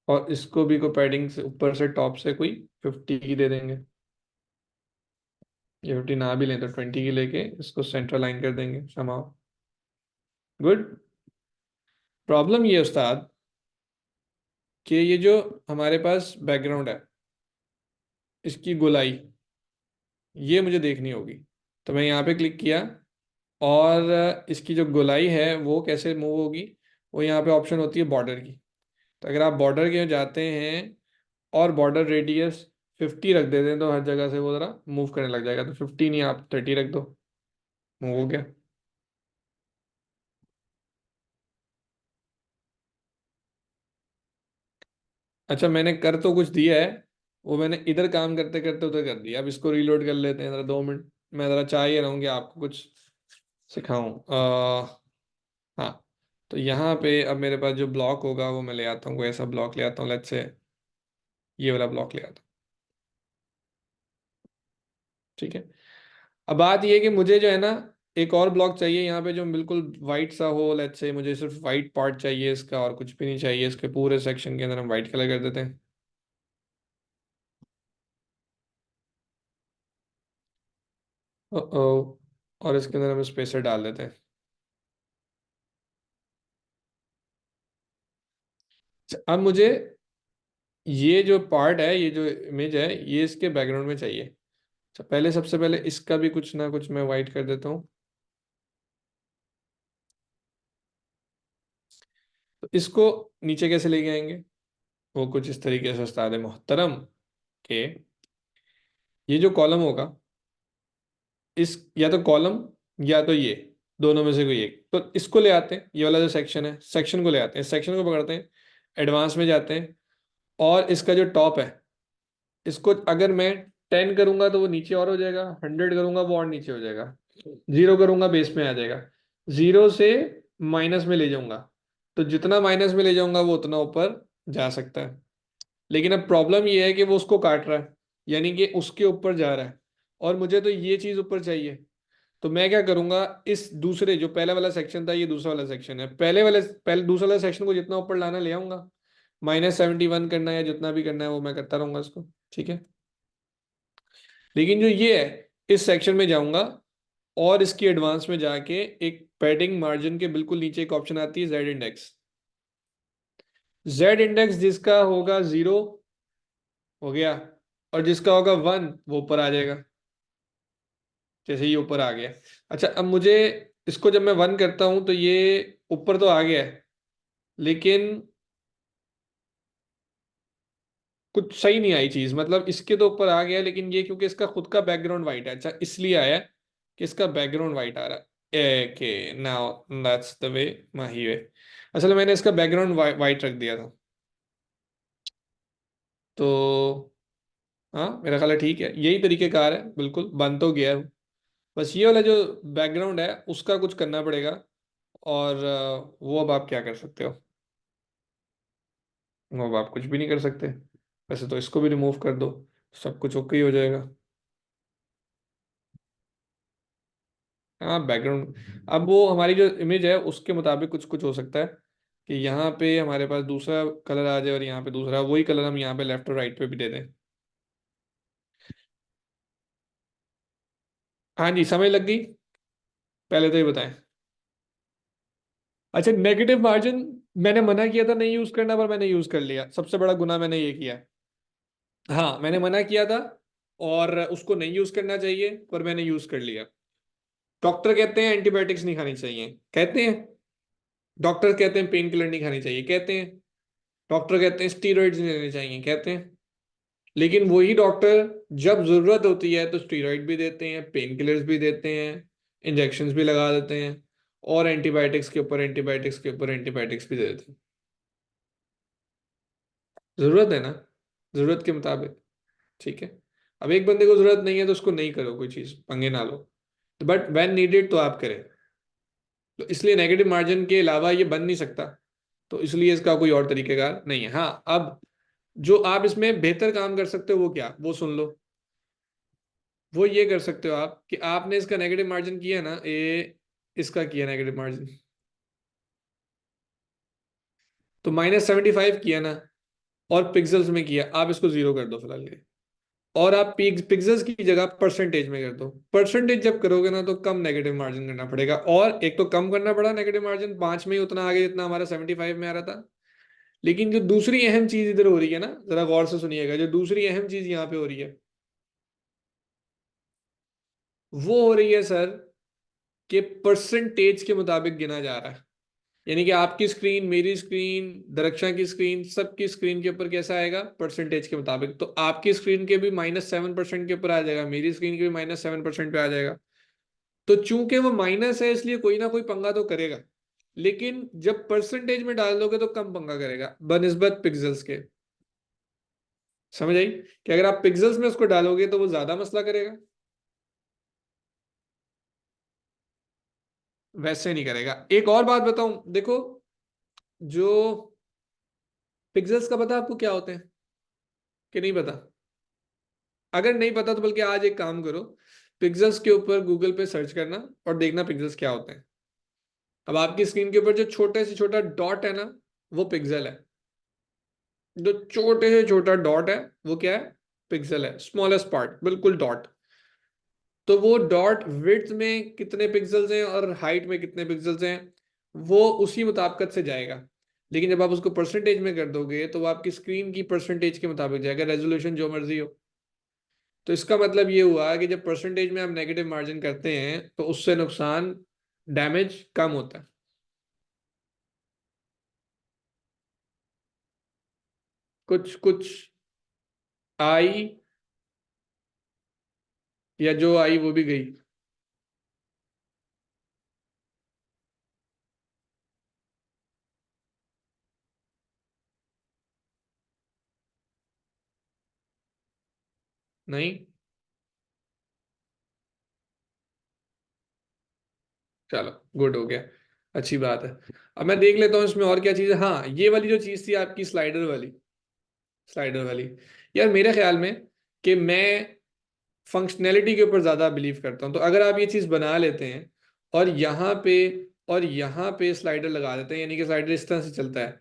और इसको भी को पैडिंग से ऊपर से टॉप से कोई 50 की दे देंगे। ये 50 ना भी लें तो 20 की लेके इसको सेंटर लाइन कर देंगे समाओ। गुड। प्रॉब्लम ये है उस्ताद, कि ये जो हमारे पास बैकग्राउंड है, इसकी गोलाई ये मुझे देखनी होगी। तो मैं यहाँ पे क्लिक किया, और इसकी जो गोलाई है वो कैसे मूव होगी, वो यहाँ पे ऑप्शन होती है बॉर्डर की। तो अगर आप बॉर्डर के जाते हैं, और बॉर्डर रेडियस 50 रख देते हैं तो हर जगह से वो जरा मूव करने लग जाएगा, तो 50 नहीं, आप 30 रख दो, मूव हो गया। अच्छा, मैंने कर तो कुछ दिया है, वो मैंने इधर काम करते करते उधर कर दिया। अब इसको रीलोड कर लेते हैं जरा, 2 मिनट। मैं जरा चाह ही रहा हूँ कि आपको कुछ सिखाऊं। हाँ, तो यहाँ पे अब मेरे पास जो ब्लॉक होगा वो मैं ले आता हूँ, कोई ऐसा ब्लॉक ले आता हूँ, लेट्स से ये वाला ब्लॉक ले आता हूँ। ठीक है। अब बात ये है कि मुझे जो है ना, एक और ब्लॉक चाहिए यहाँ पे जो बिल्कुल वाइट सा हो। लेट्स से मुझे सिर्फ वाइट पार्ट चाहिए इसका, और कुछ भी नहीं चाहिए। इसके पूरे सेक्शन के अंदर हम वाइट कलर कर देते हैं। ओ, और इसके अंदर हम स्पेसर डाल देते हैं। अब मुझे ये जो पार्ट है, ये जो इमेज है, ये इसके बैकग्राउंड में चाहिए। अच्छा, पहले सबसे पहले इसका भी कुछ ना कुछ मैं वाइट कर देता हूँ। तो इसको नीचे कैसे लेके आएंगे? वो कुछ इस तरीके से उस्ताद मोहतरम के, ये जो कॉलम होगा, इस या तो कॉलम या तो ये, दोनों में से कोई एक, तो इसको ले आते हैं। ये वाला जो सेक्शन है, सेक्शन को ले आते हैं, सेक्शन को पकड़ते हैं, एडवांस में जाते हैं, और इसका जो टॉप है, इसको अगर मैं 10 करूंगा तो वो नीचे और हो जाएगा, 100 करूंगा वो और नीचे हो जाएगा, 0 करूंगा बेस में आ जाएगा, 0 से माइनस में ले जाऊंगा, तो जितना माइनस में ले जाऊंगा वो उतना ऊपर जा सकता है। लेकिन अब प्रॉब्लम ये है कि वो उसको काट रहा है, यानी कि उसके ऊपर जा रहा है, और मुझे तो ये चीज ऊपर चाहिए। तो मैं क्या करूंगा, इस दूसरे जो पहला वाला सेक्शन था, ये दूसरा वाला सेक्शन है, पहले दूसरा वाला सेक्शन को जितना ऊपर लाना ले आऊंगा, -71 करना है या जितना भी करना है वो मैं करता रहूंगा इसको। ठीक है। लेकिन जो ये है, इस सेक्शन में जाऊंगा, और इसकी एडवांस में जाके एक पैडिंग मार्जिन के बिल्कुल नीचे एक ऑप्शन आती है, जेड इंडेक्स। जेड इंडेक्स जिसका होगा 0 हो गया, और जिसका होगा 1 वो ऊपर आ जाएगा, जैसे ये ऊपर आ गया। अच्छा, अब मुझे इसको जब मैं 1 करता हूं तो ये ऊपर तो आ गया है, लेकिन कुछ सही नहीं आई चीज। मतलब इसके तो ऊपर आ गया है, लेकिन ये क्योंकि इसका खुद का बैकग्राउंड वाइट है, अच्छा इसलिए आया है कि इसका बैकग्राउंड वाइट आ रहा है। Okay, now that's the way Mahi way. असल में मैंने इसका बैकग्राउंड वाइट रख दिया था। तो हाँ, मेरा ख्याल है ठीक है, यही तरीकेकार है, बिल्कुल बन तो गया है। बस ये वाला जो बैकग्राउंड है उसका कुछ करना पड़ेगा, और वो अब आप क्या कर सकते हो? वो अब आप कुछ भी नहीं कर सकते। वैसे तो इसको भी रिमूव कर दो, सब कुछ ओके ही हो जाएगा। हाँ, बैकग्राउंड, अब वो हमारी जो इमेज है उसके मुताबिक कुछ कुछ हो सकता है, कि यहाँ पे हमारे पास दूसरा कलर आ जाए और यहाँ पे दूसरा, वही कलर हम यहाँ पे लेफ्ट और राइट पे भी दे दें। हाँ जी, समझ लग गई। पहले तो ये बताएं। अच्छा, नेगेटिव मार्जिन मैंने मना किया था नहीं यूज करना, पर मैंने यूज कर लिया। सबसे बड़ा गुनाह मैंने ये किया है। हाँ, मैंने मना किया था और उसको नहीं यूज करना चाहिए, पर मैंने यूज कर लिया। डॉक्टर कहते हैं एंटीबायोटिक्स नहीं खानी चाहिए, कहते हैं। डॉक्टर कहते हैं पेन किलर नहीं खानी चाहिए, कहते हैं। डॉक्टर कहते हैं स्टीरॉइड्स नहीं लेने चाहिए, कहते हैं। लेकिन वही डॉक्टर जब जरूरत होती है तो स्टीरॉइड भी देते हैं, पेन किलर्स भी देते हैं, इंजेक्शंस भी लगा देते हैं, और एंटीबायोटिक्स के ऊपर एंटीबायोटिक्स के ऊपर एंटीबायोटिक्स भी दे देते हैं। जरूरत है ना, जरूरत के मुताबिक। ठीक है। अब एक बंदे को जरूरत नहीं है तो उसको नहीं करो, कोई चीज पंगे ना लो, बट व्हेन नीडेड तो आप करें। तो इसलिए नेगेटिव मार्जिन के अलावा ये बन नहीं सकता, तो इसलिए इसका कोई और तरीकेकार नहीं है। हाँ, अब जो आप इसमें बेहतर काम कर सकते हो वो क्या, वो सुन लो। वो ये कर सकते हो आप कि आपने इसका नेगेटिव मार्जिन किया ना, इसका किया नेगेटिव मार्जिन, तो -75 किया ना, और पिक्सल्स में किया, आप इसको 0 कर दो फिलहाल ये। और आप पिक्सल्स की जगह परसेंटेज में कर दो। परसेंटेज जब करोगे ना तो कम नेगेटिव मार्जिन करना पड़ेगा, और एक तो कम करना पड़ा नेगेटिव मार्जिन, 5 में ही उतना आ गया जितना हमारा 75 में आ रहा था। लेकिन जो दूसरी अहम चीज इधर हो रही है ना, जरा गौर से सुनिएगा, जो दूसरी अहम चीज यहाँ पे हो रही है, वो हो रही है सर, कि परसेंटेज के मुताबिक गिना जा रहा है। यानी कि आपकी स्क्रीन, मेरी स्क्रीन, दरक्षा की स्क्रीन, सबकी स्क्रीन के ऊपर कैसा आएगा, परसेंटेज के मुताबिक। तो आपकी स्क्रीन के भी -7% के ऊपर आ जाएगा, मेरी स्क्रीन के भी -7% पे आ जाएगा। तो चूंकि वो माइनस है, इसलिए कोई ना कोई पंगा तो करेगा। लेकिन जब परसेंटेज में डाल दोगे तो कम पंगा करेगा बनिस्बत पिक्सल्स के। समझ आई कि अगर आप पिक्सल्स में उसको डालोगे तो वो ज्यादा मसला करेगा, वैसे नहीं करेगा। एक और बात बताऊं, देखो, जो पिक्सल्स का पता है आपको क्या होते हैं कि नहीं पता? अगर नहीं पता तो बल्कि आज एक काम करो, पिक्सल्स के ऊपर गूगल पे सर्च करना और देखना पिक्सल्स क्या होते हैं। अब आपकी स्क्रीन के ऊपर जो छोटे से छोटा डॉट है ना, वो पिक्सल है। जो छोटे से छोटा डॉट है वो क्या है, पिक्सल है, स्मॉलेस्ट पार्ट, बिल्कुल डॉट। तो वो डॉट विड्थ में कितने पिक्सल्स हैं और हाइट में कितने पिक्सल्स हैं, वो उसी मुताबिकत से जाएगा। लेकिन जब आप उसको परसेंटेज में कर दोगे तो वो आपकी स्क्रीन की परसेंटेज के मुताबिक जाएगा, रेजोल्यूशन जो मर्जी हो। तो इसका मतलब ये हुआ कि जब परसेंटेज में आप नेगेटिव मार्जिन करते हैं तो उससे नुकसान, डैमेज कम होता है। कुछ कुछ आई, या जो आई वो भी गई। नहीं, चलो गुड हो गया, अच्छी बात है। अब मैं देख लेता हूँ इसमें और क्या चीज़ है। हाँ, ये वाली जो चीज़ थी आपकी स्लाइडर वाली, स्लाइडर वाली, यार मेरे ख्याल में कि मैं फंक्शनैलिटी के ऊपर ज़्यादा बिलीव करता हूँ। तो अगर आप ये चीज़ बना लेते हैं और यहाँ पे स्लाइडर लगा देते हैं, यानी कि स्लाइडर इस तरह से चलता है,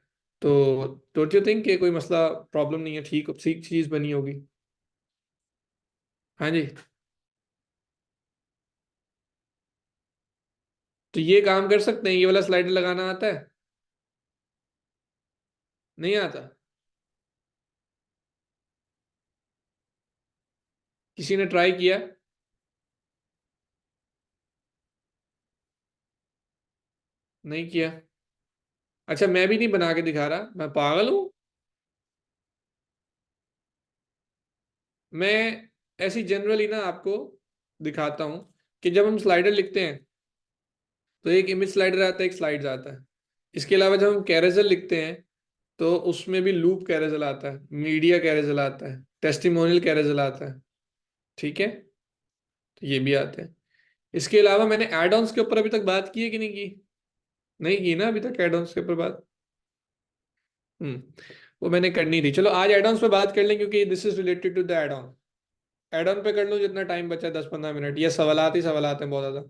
तो डोंट यू थिंक कि कोई मसला, प्रॉब्लम नहीं है, ठीक ठीक चीज़ बनी होगी। हाँ जी। तो ये काम कर सकते हैं, ये वाला स्लाइडर लगाना आता है? नहीं आता? किसी ने ट्राई किया? नहीं किया? अच्छा, मैं भी नहीं बना के दिखा रहा, मैं पागल हूँ? मैं ऐसी जनरली ना आपको दिखाता हूँ कि जब हम स्लाइडर लिखते हैं तो एक इमेज स्लाइडर आता है, एक स्लाइड्स आता है। इसके अलावा जब हम कैरेजल लिखते हैं तो उसमें भी लूप कैरेजल आता है, मीडिया कैरेजल आता है, टेस्टिमोनियल कैरेजल आता है। ठीक है, तो ये भी आते हैं। इसके अलावा मैंने एड ऑन्स के ऊपर अभी तक बात की है कि नहीं की? नहीं की ना अभी तक एड ऑन्स के ऊपर बात। वो मैंने करनी थी। चलो आज एड ऑन्स पे बात कर लें, क्योंकि this is related to the add on. Add on पे कर लो जितना टाइम बचा है, 10-15 मिनट, ये सवालात ही सवालात हैं बहुत ज्यादा।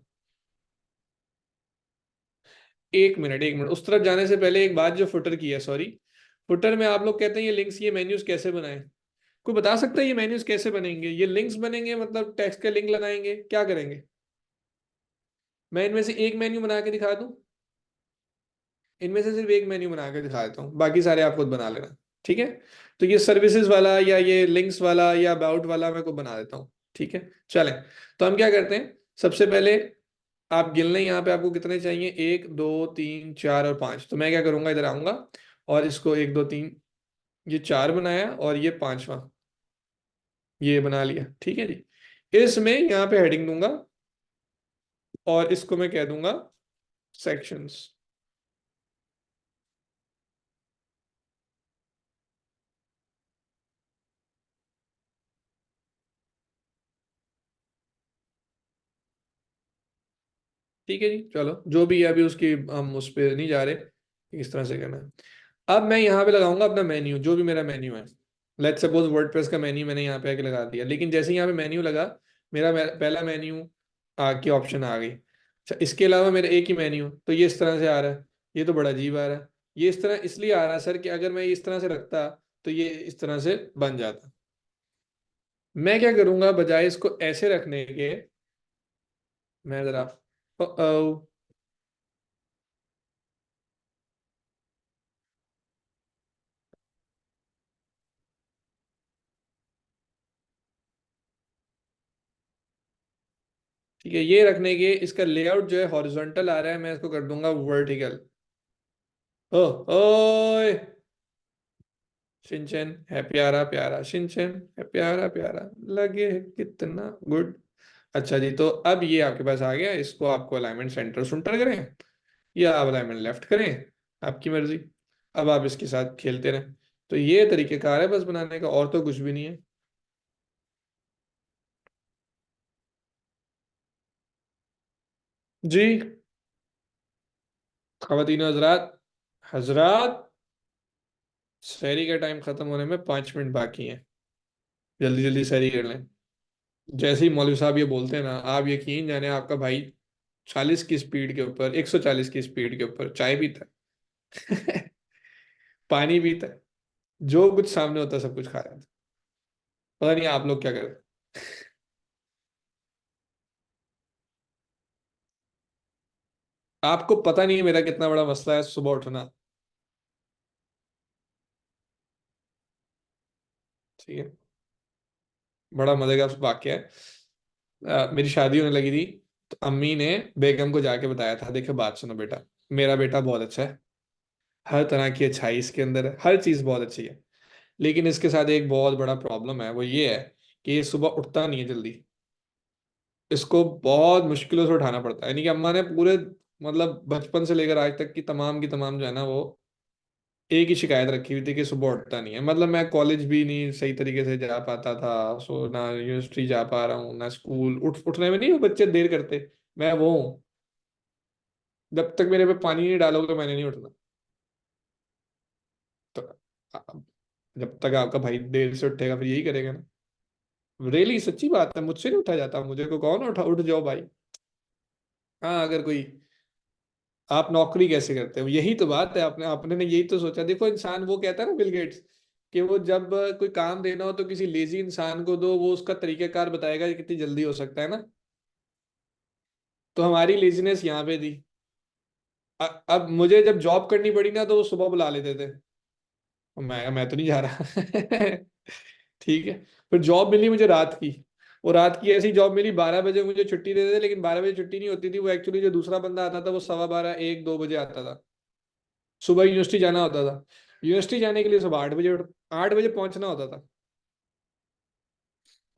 1 मिनट, 1 मिनट, उस तरफ जाने से पहले एक बात जो फुटर की है, सॉरी। फुटर में आप लोग कहते हैं ये लिंक्स, ये मेन्यूज कैसे बनाएं? कोई बता सकता है ये मेन्यूज कैसे बनेंगे? ये लिंक्स बनेंगे मतलब टेक्स्ट के लिंक लगाएंगे, क्या करेंगे? मैं इनमें से एक मेन्यू बना के दिखा दूं? इनमें से सिर्फ एक मेन्यू बना के दिखा देता हूँ, बाकी सारे आप खुद बना लेना। ठीक है? तो ये सर्विसेज वाला या ये लिंक्स वाला या अबाउट वाला मैं को बना देता हूँ। ठीक है, चलें। तो हम क्या करते हैं, सबसे पहले आप गिन लें यहाँ पे आपको कितने चाहिए, 1, 2, 3, 4 और 5। तो मैं क्या करूंगा, इधर आऊंगा और इसको 1, 2, 3, ये 4 बनाया और ये पांचवा ये बना लिया। ठीक है जी। इसमें यहाँ पे हेडिंग दूंगा और इसको मैं कह दूंगा सेक्शंस। ठीक है जी, चलो जो भी है, अभी उसकी हम उस पर नहीं जा रहे कि किस तरह से करना है। अब मैं यहाँ पे लगाऊंगा अपना मेन्यू, जो भी मेरा मेन्यू है। लेट्स सपोज वर्डप्रेस का मेन्यू मैंने यहाँ पे आके लगा दिया, लेकिन जैसे ही यहाँ पे मेन्यू लगा, मेरा पहला मेन्यू की ऑप्शन आ गई। अच्छा, इसके अलावा मेरा एक ही मेन्यू, तो ये इस तरह से आ रहा है। ये तो बड़ा अजीब आ रहा है। ये इस तरह इसलिए आ रहा है सर कि अगर मैं इस तरह से रखता तो ये इस तरह से बन जाता। मैं क्या करूंगा, बजाय इसको ऐसे रखने के, मैं जरा, ओ, ठीक है, ये रखने के इसका लेआउट जो है हॉरिजॉन्टल आ रहा है, मैं इसको कर दूंगा वर्टिकल। ओ ओए, शिनचैन है प्यारा प्यारा, शिनचैन है प्यारा प्यारा, लगे है कितना गुड। अच्छा जी, तो अब ये आपके पास आ गया, इसको आपको अलाइनमेंट सेंटर सुंटर करें या आप अलाइनमेंट लेफ्ट करें, आपकी मर्जी। अब आप इसके साथ खेलते रहें। तो ये तरीकेकार है बस बनाने का, और तो कुछ भी नहीं है। जी, ख़वातीन हजरात, हजरात, शहरी का टाइम खत्म होने में 5 मिनट बाकी हैं। जल्दी जल्दी शहरी कर लें। जैसे ही मौलवी साहब ये बोलते हैं ना, आप यकीन जाने आपका भाई 40 की स्पीड के ऊपर, 140 की स्पीड के ऊपर चाय पीता है। पानी पीता है, जो कुछ सामने होता है सब कुछ खा रहा था। पता नहीं आप लोग क्या करते हैं। आपको पता नहीं है मेरा कितना बड़ा मसला है सुबह उठना। ठीक है, बड़ा मजे का वाक्य है। मेरी शादी होने लगी थी, तो अम्मी ने बेगम को जाके बताया था, देखो बात सुनो बेटा, मेरा बेटा बहुत अच्छा है, हर तरह की अच्छाई इसके अंदर है, हर चीज बहुत अच्छी है, लेकिन इसके साथ एक बहुत बड़ा प्रॉब्लम है, वो ये है कि ये सुबह उठता नहीं है जल्दी। इसको बहुत मुश्किलों से उठाना पड़ता है। यानी कि अम्मा ने पूरे, मतलब बचपन से लेकर आज तक की तमाम जो है ना, वो एक ही शिकायत रखी हुई थी कि सुबह उठता नहीं है। मतलब मैं कॉलेज भी नहीं सही तरीके से जा पाता था, सो ना यूनिवर्सिटी जा पा रहा हूँ ना स्कूल। उठने में नहीं, वो बच्चे देर करते, मैं वो हूँ। जब तक मेरे पे पानी नहीं डालोगे मैंने नहीं उठना। तो आ- जब तक आपका भाई देर से उठेगा फिर यही करेगा ना। रियली सच्ची बात है, मुझसे नहीं उठा जाता, मुझे को कौन उठा, उठ जाओ भाई। हाँ, अगर कोई, आप नौकरी कैसे करते हो, यही तो बात है। आपने आपने ने यही तो सोचा। देखो इंसान, वो कहता है ना बिल गेट्स, कि वो जब कोई काम देना हो तो किसी लेजी इंसान को दो, वो उसका तरीकाकार बताएगा कि कितनी जल्दी हो सकता है ना। तो हमारी लेजीनेस यहाँ पे थी। अब मुझे जब जॉब करनी पड़ी ना, तो वो सुबह बुला लेते थे, मैं तो नहीं जा रहा। ठीक है। फिर जॉब मिली मुझे रात की। वो रात की ऐसी जॉब मिली, 12 बजे मुझे छुट्टी दे देते, लेकिन 12 बजे छुट्टी नहीं होती थी। वो एक्चुअली जो दूसरा बंदा आता था वो 12:15, 1, 2 बजे आता था। सुबह यूनिवर्सिटी जाना होता था। यूनिवर्सिटी जाने के लिए सुबह 8 बजे 8 बजे पहुंचना होता था।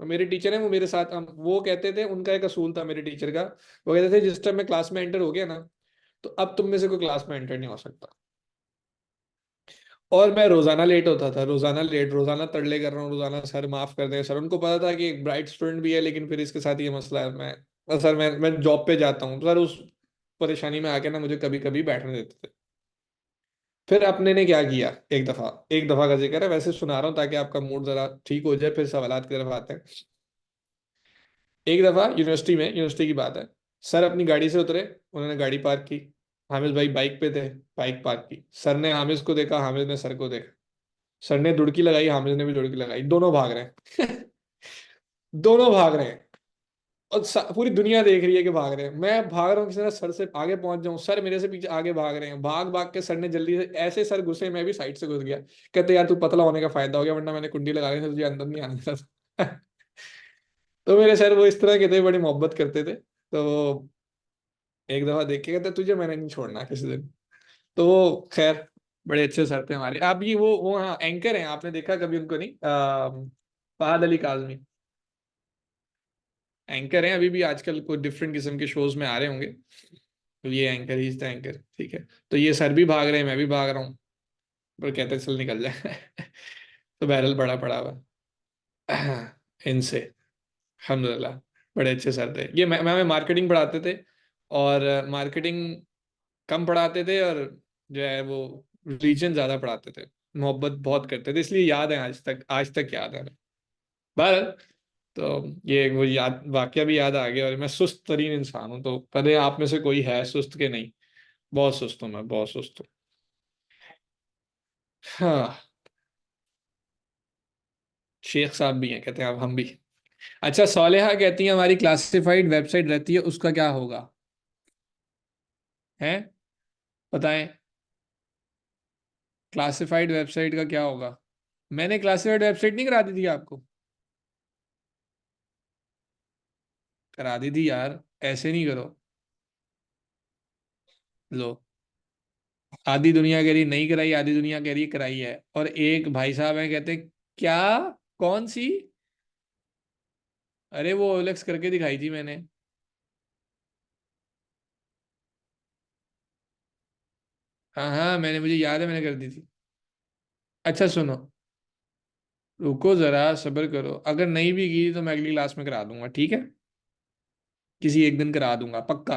और मेरे टीचर हैं, वो मेरे साथ, हम वो कहते थे, उनका एक असूल था मेरे टीचर का। वो कहते थे जिस टाइम मैं क्लास में एंटर हो गया ना, तो अब तुम में से कोई क्लास में एंटर नहीं हो सकता। और मैं रोजाना लेट होता था, रोजाना लेट, रोजाना तरले कर रहा हूँ, रोजाना सर माफ कर दें। सर, उनको पता था कि एक ब्राइट स्टूडेंट भी है, लेकिन फिर इसके साथ ये मसला है। सर मैं जॉब पे जाता हूँ, सर उस परेशानी में आके ना मुझे कभी कभी बैठने देते थे। फिर अपने ने क्या किया, एक दफा का जिक्र है, वैसे सुना रहा हूँ ताकि आपका मूड जरा ठीक हो जाए, फिर सवालात की तरफ आते हैं। एक दफा यूनिवर्सिटी की बात है, सर अपनी गाड़ी से उतरे, उन्होंने गाड़ी पार्क की। हामिद भाई बाइक पे थे, बाइक पार्क की। सर ने हामिद को देखा, हामिद ने सर को देखा। सर ने दुड़की लगाई, हामिद ने भी दुड़की लगाई, दोनों भाग रहे हैं। दोनों भाग रहे हैं। और पूरी दुनिया देख रही है कि भाग रहे हैं। मैं भाग रहा हूँ किसी तरह सर से आगे पहुंच जाऊं, सर मेरे से पीछे आगे भाग रहे हैं। भाग भाग के सर ने जल्दी से, ऐसे सर घुसे, मैं भी साइड से घुस गया। कहते यार तू पतला होने का फायदा हो गया, वरना मैंने कुंडी लगा ली थी, तुझे अंदर नहीं आने देता था। तो मेरे सर वो इस तरह के थे, बड़ी मोहब्बत करते थे। तो वो एक दफा देख के कहते तुझे मैंने नहीं छोड़ना किसी दिन। तो वो खैर, बड़े अच्छे सर थे हमारे। अब ये वो हाँ एंकर हैं, आपने देखा कभी उनको नहीं? फहद अली काजमी एंकर हैं, अभी भी आजकल कोई डिफरेंट किस्म के शोज में आ रहे होंगे। तो ये एंकर ही था, एंकर, ठीक है। तो ये सर भी भाग रहे हैं, मैं भी भाग रहा हूँ, पर कहते हैं, चल निकल जाए। तो बहरहाल बड़ा पड़ा हुआ है। इनसे अल्हम्दुलिल्लाह, बड़े अच्छे सर थे ये। मैं हमें मार्केटिंग पढ़ाते थे, और मार्केटिंग कम पढ़ाते थे, और जो है वो रीजन ज्यादा पढ़ाते थे। मोहब्बत बहुत करते थे, इसलिए याद है, आज तक याद है। बहरहाल, तो ये वो याद वाकया भी याद आ गया। और मैं सुस्त तरीन इंसान हूँ, तो पता आप में से कोई है सुस्त के नहीं? बहुत सुस्त हूँ मैं, बहुत सुस्त हूँ। हाँ, शेख साहब भी हैं, कहते हैं अब हम भी। अच्छा, सौलेहा कहती है हमारी क्लासिफाइड वेबसाइट रहती है, उसका क्या होगा? है, बताएं। क्लासिफाइड वेबसाइट का क्या होगा? मैंने क्लासिफाइड वेबसाइट नहीं करा दी थी आपको? करा दी थी यार, ऐसे नहीं करो। लो, आधी दुनिया कह रही नहीं कराई, आधी दुनिया कह रही कराई है, और एक भाई साहब हैं कहते क्या, कौन सी? अरे वो ओलेक्स करके दिखाई थी मैंने। हाँ हाँ, मैंने, मुझे याद है, मैंने कर दी थी। अच्छा सुनो, रुको जरा, सब्र करो, अगर नहीं भी की तो मैं अगली क्लास में करा दूंगा, ठीक है? किसी एक दिन करा दूंगा पक्का।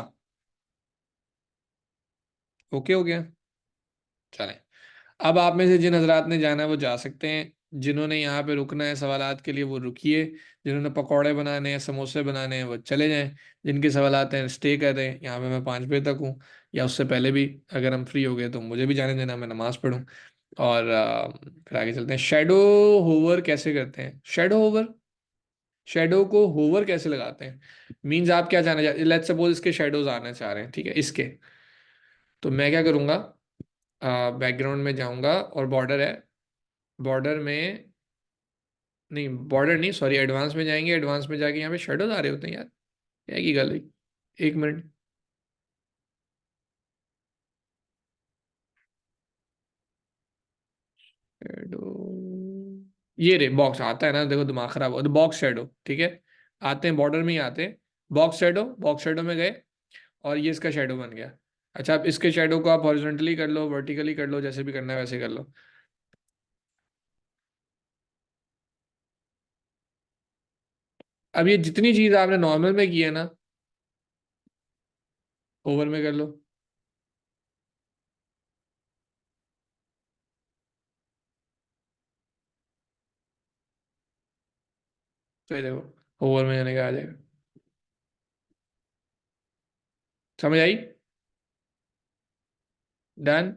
ओके हो गया। चलें। अब आप में से जिन हजरात ने जाना है वो जा सकते हैं, जिन्होंने यहाँ पे रुकना है सवालात के लिए वो रुकिए, जिन्होंने पकौड़े बनाने हैं समोसे बनाने हैं वो चले जाएं, जिनके सवालात हैं स्टे कर रहे हैं, यहाँ पे मैं 5 बजे तक हूँ, या उससे पहले भी अगर हम फ्री हो गए तो मुझे भी जाने देना, मैं नमाज पढ़ूँ। और फिर आगे चलते हैं। शेडो होवर कैसे करते हैं? शेडो होवर, शेडो को होवर कैसे लगाते हैं? मीन्स आप क्या जानना चाहते, लेट्स सपोज इसके शेडोज आना चाह रहे हैं, ठीक है, इसके, तो मैं क्या करूँगा, बैकग्राउंड में जाऊंगा और बॉर्डर है, बॉर्डर में, नहीं बॉर्डर नहीं, सॉरी, एडवांस में जाएंगे, एडवांस में जाके यहाँ पे शेडोज आ रहे होते हैं यार, क्या की गल है? एक मिनट। शेडो, ये रे बॉक्स आता है ना, देखो दिमाग खराब हो, बॉक्स शेडो, ठीक है, आते हैं बॉर्डर में ही आते हैं। बॉक्स शेडो, बॉक्स शेडो में गए, और ये इसका शेडो बन गया। अच्छा, अब इसके शेडो को आप हॉरिजॉन्टली कर लो, वर्टिकली कर लो, जैसे भी करना है वैसे कर लो। अब ये जितनी चीज आपने नॉर्मल में की है ना, ओवर में कर लो। तो ये देखो ओवर में जाने का आ जाएगा। समझ आई? डन।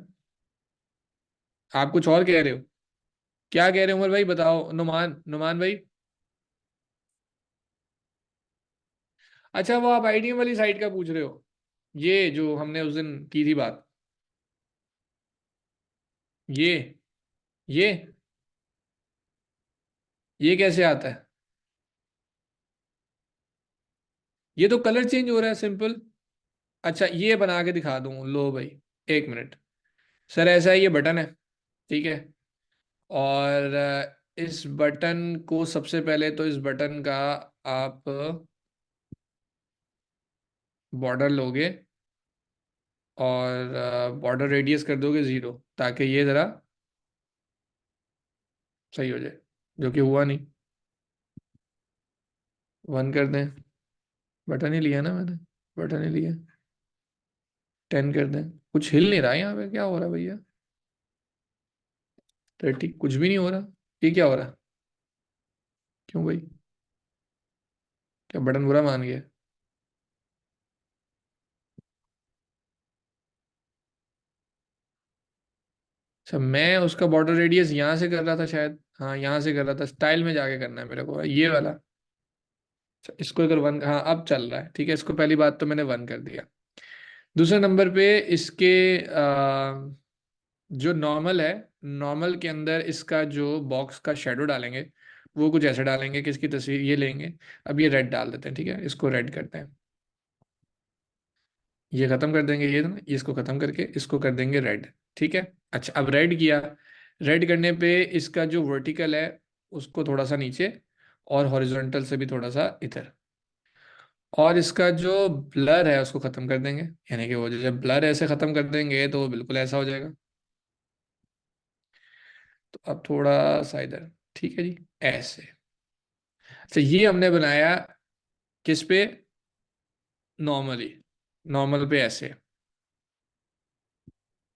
आप कुछ और कह रहे हो? क्या कह रहे हो उमर भाई, बताओ, नुमान, नुमान भाई। अच्छा, वो आप आईटीएम वाली साइट का पूछ रहे हो, ये जो हमने उस दिन की थी बात, ये ये कैसे आता है? ये तो कलर चेंज हो रहा है, सिंपल। अच्छा, ये बना के दिखा दूं, लो भाई, एक मिनट। सर ऐसा है, ये बटन है, ठीक है, और इस बटन को सबसे पहले तो इस बटन का आप बॉर्डर लोगे, और बॉर्डर रेडियस कर दोगे 0, ताकि ये ज़रा सही हो जाए, जो कि हुआ नहीं। 1 कर दें, बटन ही लिया ना मैंने, बटन ही लिया। 10 कर दें, कुछ हिल नहीं रहा है यहाँ पे, क्या हो रहा है भैया? 30, कुछ भी नहीं हो रहा। ये क्या हो रहा है? क्यों भाई? क्या बटन बुरा मान गया? अच्छा, मैं उसका बॉर्डर रेडियस यहाँ से कर रहा था शायद, हाँ यहाँ से कर रहा था, स्टाइल में जाके करना है मेरे को ये वाला। अच्छा, इसको अगर 1, हाँ अब चल रहा है, ठीक है, इसको पहली बात तो मैंने 1 कर दिया। दूसरे नंबर पे इसके जो नॉर्मल है, नॉर्मल के अंदर इसका जो बॉक्स का शेडो डालेंगे, वो कुछ ऐसे डालेंगे कि इसकी तस्वीर ये लेंगे। अब ये रेड डाल देते हैं, ठीक है, इसको रेड करते हैं। ये खत्म कर देंगे, ये ना, इसको खत्म करके इसको कर देंगे रेड, ठीक है। अच्छा, अब रेड किया, रेड करने पे इसका जो वर्टिकल है उसको थोड़ा सा नीचे, और हॉरिजॉन्टल से भी थोड़ा सा इधर, और इसका जो ब्लर है उसको खत्म कर देंगे, यानी कि वो जो जब ब्लर ऐसे खत्म कर देंगे तो वो बिल्कुल ऐसा हो जाएगा। तो अब थोड़ा सा इधर, ठीक है जी, ऐसे। अच्छा, ये हमने बनाया किस पे? नॉर्मली, नॉर्मल पे ऐसे,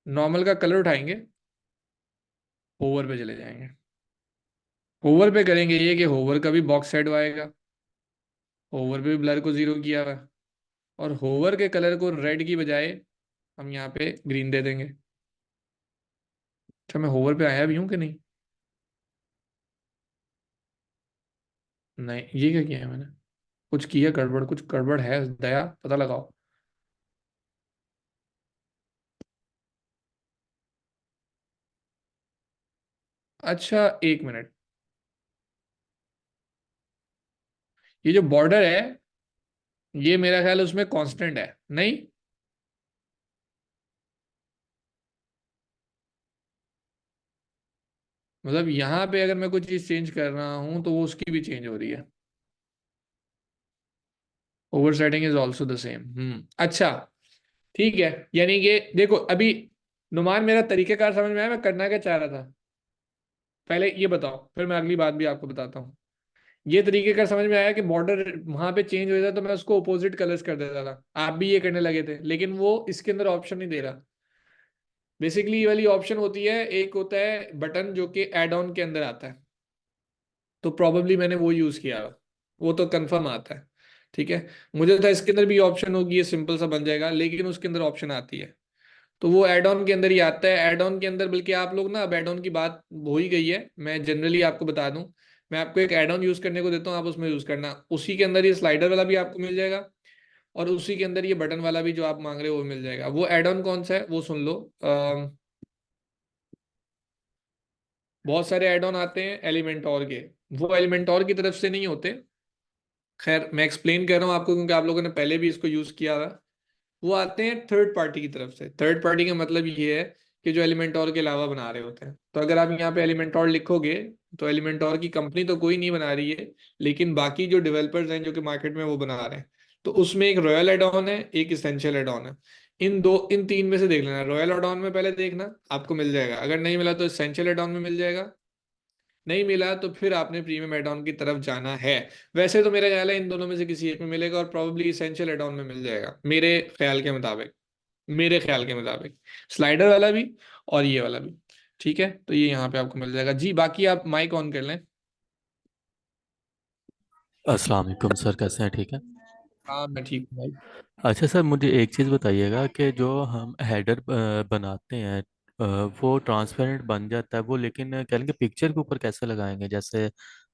नॉर्मल का कलर उठाएंगे, होवर पे चले जाएंगे, होवर पे करेंगे ये कि होवर का भी बॉक्स साइड आएगा, होवर पे भी ब्लर को 0 किया हुआ है, और होवर के कलर को रेड की बजाय हम यहाँ पे ग्रीन दे देंगे। अच्छा, मैं होवर पे आया भी हूँ कि नहीं? नहीं, ये क्या किया है मैंने? कुछ किया गड़बड़, कुछ गड़बड़ है, दया पता लगाओ। अच्छा, एक मिनट, ये जो बॉर्डर है ये मेरा ख्याल उसमें कांस्टेंट है, नहीं? मतलब यहाँ पे अगर मैं कोई चीज चेंज कर रहा हूँ तो वो उसकी भी चेंज हो रही है। Over setting is also the same. अच्छा, ठीक है। यानी कि देखो अभी नुमान, मेरा तरीकेकार समझ में आया, मैं करना क्या चाह रहा था? पहले ये बताओ, फिर मैं अगली बात भी आपको बताता हूँ। ये तरीकेकार समझ में आया कि बॉर्डर वहां पे चेंज हो जाता तो मैं उसको अपोजिट कलर्स कर देता था, आप भी ये करने लगे थे, लेकिन वो इसके अंदर ऑप्शन नहीं दे रहा। बेसिकली ये वाली ऑप्शन होती है, एक होता है बटन जो कि एड ऑन के अंदर आता है, तो प्रॉबेबली मैंने वो यूज किया हुआ। वो तो कंफर्म आता है। ठीक है। मुझे था इसके अंदर भी ऑप्शन होगी, ये सिंपल सा बन जाएगा, लेकिन उसके अंदर ऑप्शन आती है। तो वो एड ऑन के अंदर ही आता है। एड ऑन के अंदर बल्कि आप लोग ना, अब एड ऑन की बात हो ही गई है, मैं जनरली आपको बता दूं, मैं आपको एक एड ऑन यूज करने को देता हूँ, आप उसमें यूज करना। उसी के अंदर ये स्लाइडर वाला भी आपको मिल जाएगा, और उसी के अंदर ये बटन वाला भी जो आप मांग रहे हो वो मिल जाएगा। वो एड ऑन कौन सा है वो सुन लो। बहुत सारे एड ऑन आते हैं एलिमेंटोर के, वो एलिमेंटोर की तरफ से नहीं होते। खैर मैं एक्सप्लेन कर रहा हूँ आपको, क्योंकि आप लोगों ने पहले भी इसको यूज किया हुआ। वो आते हैं थर्ड पार्टी की तरफ से। थर्ड पार्टी का मतलब ये है कि जो एलिमेंटोर के अलावा बना रहे होते हैं। तो अगर आप यहाँ पे एलिमेंटोर लिखोगे, तो एलिमेंटोर की कंपनी तो कोई नहीं बना रही है, लेकिन बाकी जो डेवलपर्स हैं जो कि मार्केट में वो बना रहे हैं। तो उसमें एक रॉयल एड ऑन है, एक इसेंशियल एड ऑन है। इन तीन में से देख लेना। रॉयल एड ऑन में पहले देखना, आपको मिल जाएगा। अगर नहीं मिला तो इसेंशियल एड ऑन में मिल जाएगा। नहीं मिला तो फिर आपने प्रीमियम एड ऑन की तरफ जाना है। वैसे तो मेरा ख्याल है इन दोनों में से किसी एक में मिलेगा, और प्रॉब्ली इसेंशियल एड ऑन में मिल जाएगा, मेरे ख्याल के मुताबिक। मेरे ख्याल के मुताबिक स्लाइडर वाला भी और ये वाला भी। ठीक है, तो ये यहाँ पे आपको मिल जाएगा जी। बाकी आप माइक ऑन कर लें। अस्सलाम वालेकुम सर, कैसे हैं? ठीक है। हाँ मैं ठीक हूँ भाई। अच्छा सर, मुझे एक चीज़ बताइएगा कि जो हम हेडर बनाते हैं, वो ट्रांसपेरेंट बन जाता है वो, लेकिन कह लेंगे पिक्चर के ऊपर कैसे लगाएंगे? जैसे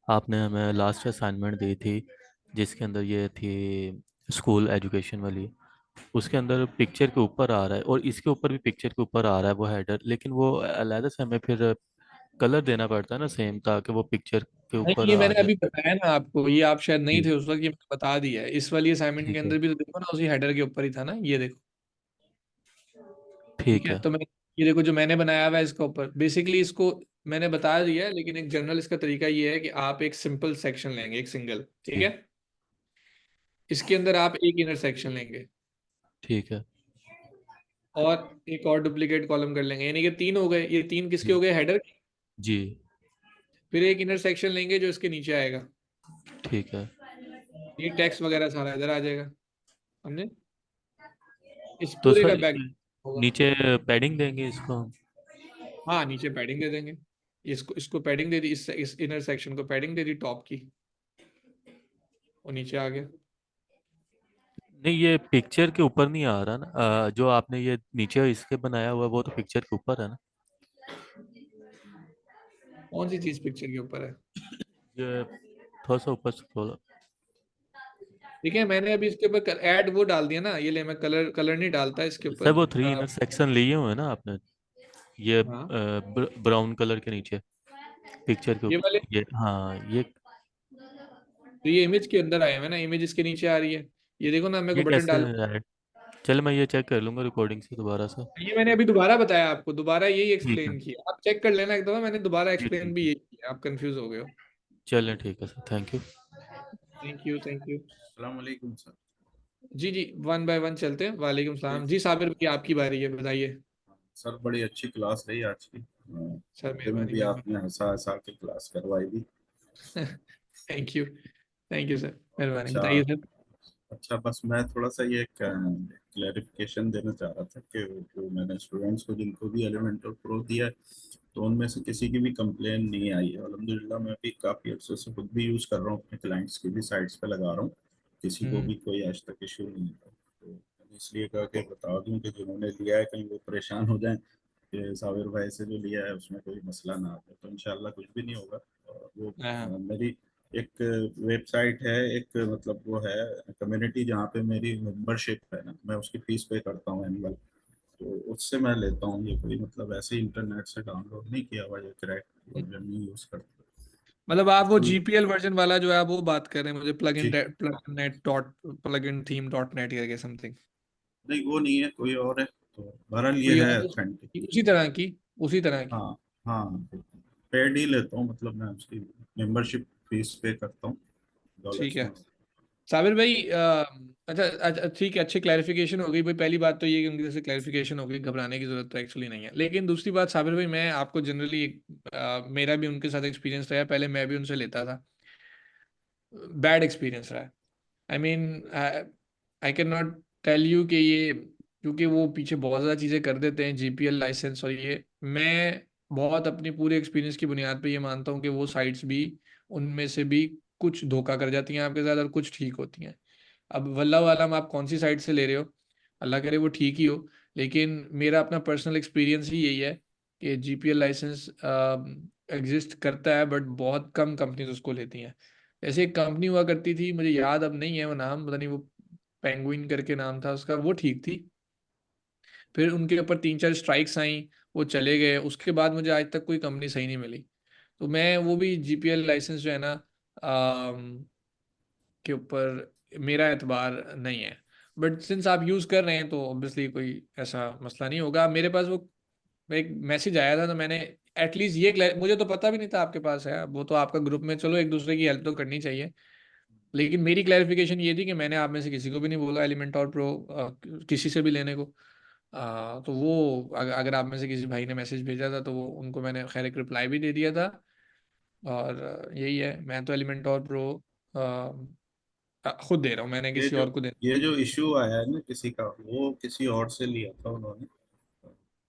आपने हमें लास्ट असाइनमेंट दी थी जिसके अंदर ये थी स्कूल एजुकेशन वाली, उसके अंदर पिक्चर के ऊपर आ रहा है और इसके ऊपर भी पिक्चर के ऊपर आ रहा है वो हेडर, लेकिन वो अलहदा से हमें फिर कलर देना पड़ता है ना सेम, ताकि वो पिक्चर के नहीं ऊपर ये आ मैंने जाए। अभी बताया ना आपको, ये आप शायद नहीं जी। थे उस वक्त, ये मैंने बता दिया है। इस वाली असाइनमेंट के ठीक है। अंदर भी तो देखो ना, उसी हेडर के ऊपर ही था ना, ये देखो। ठीक ठीक है, है। तो मैं, ये देखो जो मैंने बनाया हुआ है इसके ऊपर, बेसिकली इसको मैंने बता दिया है, लेकिन एक जनरल इसका तरीका ये है कि आप एक सिंपल सेक्शन लेंगे, एक सिंगल। ठीक जी। है। इसके अंदर आप एक इनर सेक्शन लेंगे, ठीक है। और एक और डुप्लीकेट कॉलम कर लेंगे, यानी कि तीन हो गए। ये तीन किसके जी। हो गए? हेडर। जी। फिर एक इनर सेक्शन लेंगे जो इसके नीचे आएगा। ठीक है। ये टेक्स्ट वगैरह सारा इधर आ जाएगा। हमने इस तो पूरे का सर बैक ये होगा। नीचे पैडिंग देंगे इसको हम? हाँ नीचे पैडिंग दे देंगे। इसको इसको पैडिंग दे दी, इस इनर सेक्शन को पैडिंग दे दी टॉप की, और नीचे आ गया। नहीं, ये पिक्चर के ऊपर नहीं आ रहा ना, जो आपने ये नीचे इसके बनाया हुआ है, वो तो पिक्चर के ऊपर है ना? कौन सी चीज पिक्चर के ऊपर है? ये थोड़ा सा ऊपर स्क्रॉल। ठीक है, मैंने अभी इसके ऊपर ऐड वो डाल दिया ना, ये ले, मैं कलर कलर नहीं डालता इसके सर ऊपर। वो थ्री इनर सेक्शन लिए हुए हैं ना आपने, ये हाँ ब्राउन कलर के नीचे पिक्चर के ये वाले, ऊपर, ये हाँ ये। तो ये इमेज के अंदर आए हुए ना, इमेज इसके नीचे आ रही है। ये देखो ना, मेरे को ये बटन कैसे डाल। ऐड? चल मैं ये चेक कर लूंगा रिकॉर्डिंग से दोबारा से। ये मैंने अभी दोबारा बताया आपको, दोबारा यही ठीक है। एक्सप्लेन किया, आप चेक कर लेना एक दफा, मैंने दोबारा जी एक्सप्लेन ठीक भी है। यही किया, आप कंफ्यूज हो गए हो। चलें ठीक है sir, thank you. Thank you thank you. अस्सलाम वालेकुम सर। जी जी, वन बाय वन चलते हैं। वालेकुम जी सलाम जी, साबिर भाई आपकी बारी है, बताइए। सर, बड़ी अच्छी क्लास रही आज की। सर मुझे में मेहरबानी भी मेहरबानी। आपने हंसा हंसा के क्लास करवाई दी। Thank you. Thank you sir, और मेहरबानी, अच्छा, बताइए सर। अच्छा बस मैं थोड़ा सा ये क्लैरिफिकेशन देना चाह रहा था कि जो मैंने स्टूडेंट्स को जिनको भी एलिमेंटर प्रो दिया है, तो उनमें से किसी की भी कंप्लेन नहीं आई है अल्हम्दुलिल्लाह। मैं भी काफ़ी अरसे से खुद भी यूज़ कर रहा हूँ, अपने क्लाइंट्स की भी साइट्स पे लगा रहा हूँ, किसी को हम्म। भी कोई आज तक इशू नहीं है। तो मैंने इसलिए कहा कि बता दूं कि जिन्होंने लिया है कहीं वो परेशान हो जाएं कि साबिर भाई से जो लिया है उसमें कोई मसला ना आ जाए। तो इंशाल्लाह कुछ भी नहीं होगा। और वो हाँ मेरी एक वेबसाइट है, एक मतलब वो है कम्युनिटी जहाँ पे मेरी मेंबरशिप है ना, मैं उसकी फीस पे करता हूँ एनुअल। तो उससे मैं लेता हूँ, ये कोई मतलब ऐसे ही इंटरनेट से डाउनलोड नहीं किया हुआ, ये क्रैक वर्जन नहीं यूज़ करता। मतलब आप वो तो जीपीएल वर्जन वाला जो है आप वो बात कर रहे हैं, मुझे प्लग इन जी, plug net dot plug in theme dot net करके समथिंग। नहीं वो नहीं है, कोई और है। तो बहरहाल ये कोई है और ऑथेंटिक। उसी तरह की, उसी तरह की। हाँ हाँ। पेड ही लेता हूँ, मतलब मैं उसकी मेंबरशिप फीस पे करता हूँ ठीक है डॉलर्स में। साबिर भाई, अच्छा अच्छा ठीक है, अच्छी क्लैरिफिकेशन हो गई भाई। पहली बात तो ये कि उनकी तरफ से क्लैरिफिकेशन हो गई, घबराने की जरूरत तो एक्चुअली नहीं है। लेकिन दूसरी बात साबिर भाई, मैं आपको जनरली मेरा भी उनके साथ एक्सपीरियंस रहा है, पहले मैं भी उनसे लेता था, बैड एक्सपीरियंस रहा है। I mean I can not tell you कि ये, क्योंकि वो पीछे बहुत ज़्यादा चीज़ें कर देते हैं, जीपीएल लाइसेंस और ये, मैं बहुत अपनी पूरे एक्सपीरियंस की बुनियाद पे ये मानता हूँ कि वो साइट्स भी, उनमें से भी कुछ धोखा कर जाती हैं आपके साथ और कुछ ठीक होती हैं। अब वल्लाह वालम आप कौन सी साइट से ले रहे हो, अल्लाह करे वो ठीक ही हो। लेकिन मेरा अपना पर्सनल एक्सपीरियंस ही यही है कि जीपीएल लाइसेंस एग्जिस्ट करता है, बट बहुत कम कंपनीज उसको लेती हैं। ऐसे एक कंपनी हुआ करती थी, मुझे याद अब नहीं है वो नाम, पता नहीं वो पेंगुइन करके नाम था उसका, वो ठीक थी। फिर उनके ऊपर 3 4 स्ट्राइक्स आई, वो चले गए, उसके बाद मुझे आज तक कोई कंपनी सही नहीं मिली। तो मैं वो भी जीपीएल लाइसेंस जो है ना, के ऊपर मेरा एतबार नहीं है। बट सिंस आप यूज़ कर रहे हैं तो ऑब्वियसली कोई ऐसा मसला नहीं होगा। मेरे पास वो एक मैसेज आया था, तो मैंने एटलीस्ट ये मुझे तो पता भी नहीं था आपके पास है, वो तो आपका ग्रुप में, चलो एक दूसरे की हेल्प तो करनी चाहिए। लेकिन मेरी क्लैरिफिकेशन ये थी कि मैंने आप में से किसी को भी नहीं बोला एलिमेंट और प्रो किसी से भी लेने को। तो वो अगर आप में से किसी भाई ने मैसेज भेजा था तो वो उनको मैंने खैर एक रिप्लाई भी दे दिया था। और यही है, मैं तो एलिमेंट और प्रो खुद दे रहा हूँ, मैंने ये किसी जो और को दे, ये जो इशू आया है ना किसी का, वो किसी और से लिया था उन्होंने।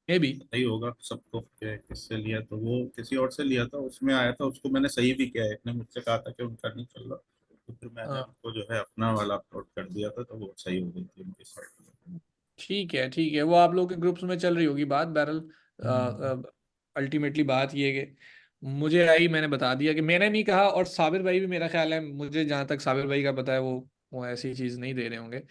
May be. पता ही होगा सबको कि किससे लिया, तो वो किसी और से लिया था, उसमें आया था, उसको मैंने सही भी किया है। एक ने मुझसे कहा था कि उनका नहीं चल रहा, तो फिर मैंने उनको जो है अपना वाला अपलोड कर दिया था, तो वो सही हो गई थी उनकी साइड। ठीक है ठीक है, वो आप लोग के ग्रुप्स में चल रही होगी बात बहरल। हम्म। अल्टीमेटली बात ये है कि मुझे आई, मैंने बता दिया कि मैंने नहीं कहा, और साबिर भाई भी मेरा ख्याल है, मुझे जहाँ तक साबिर भाई का पता है, वो ऐसी चीज़ नहीं दे रहे होंगे।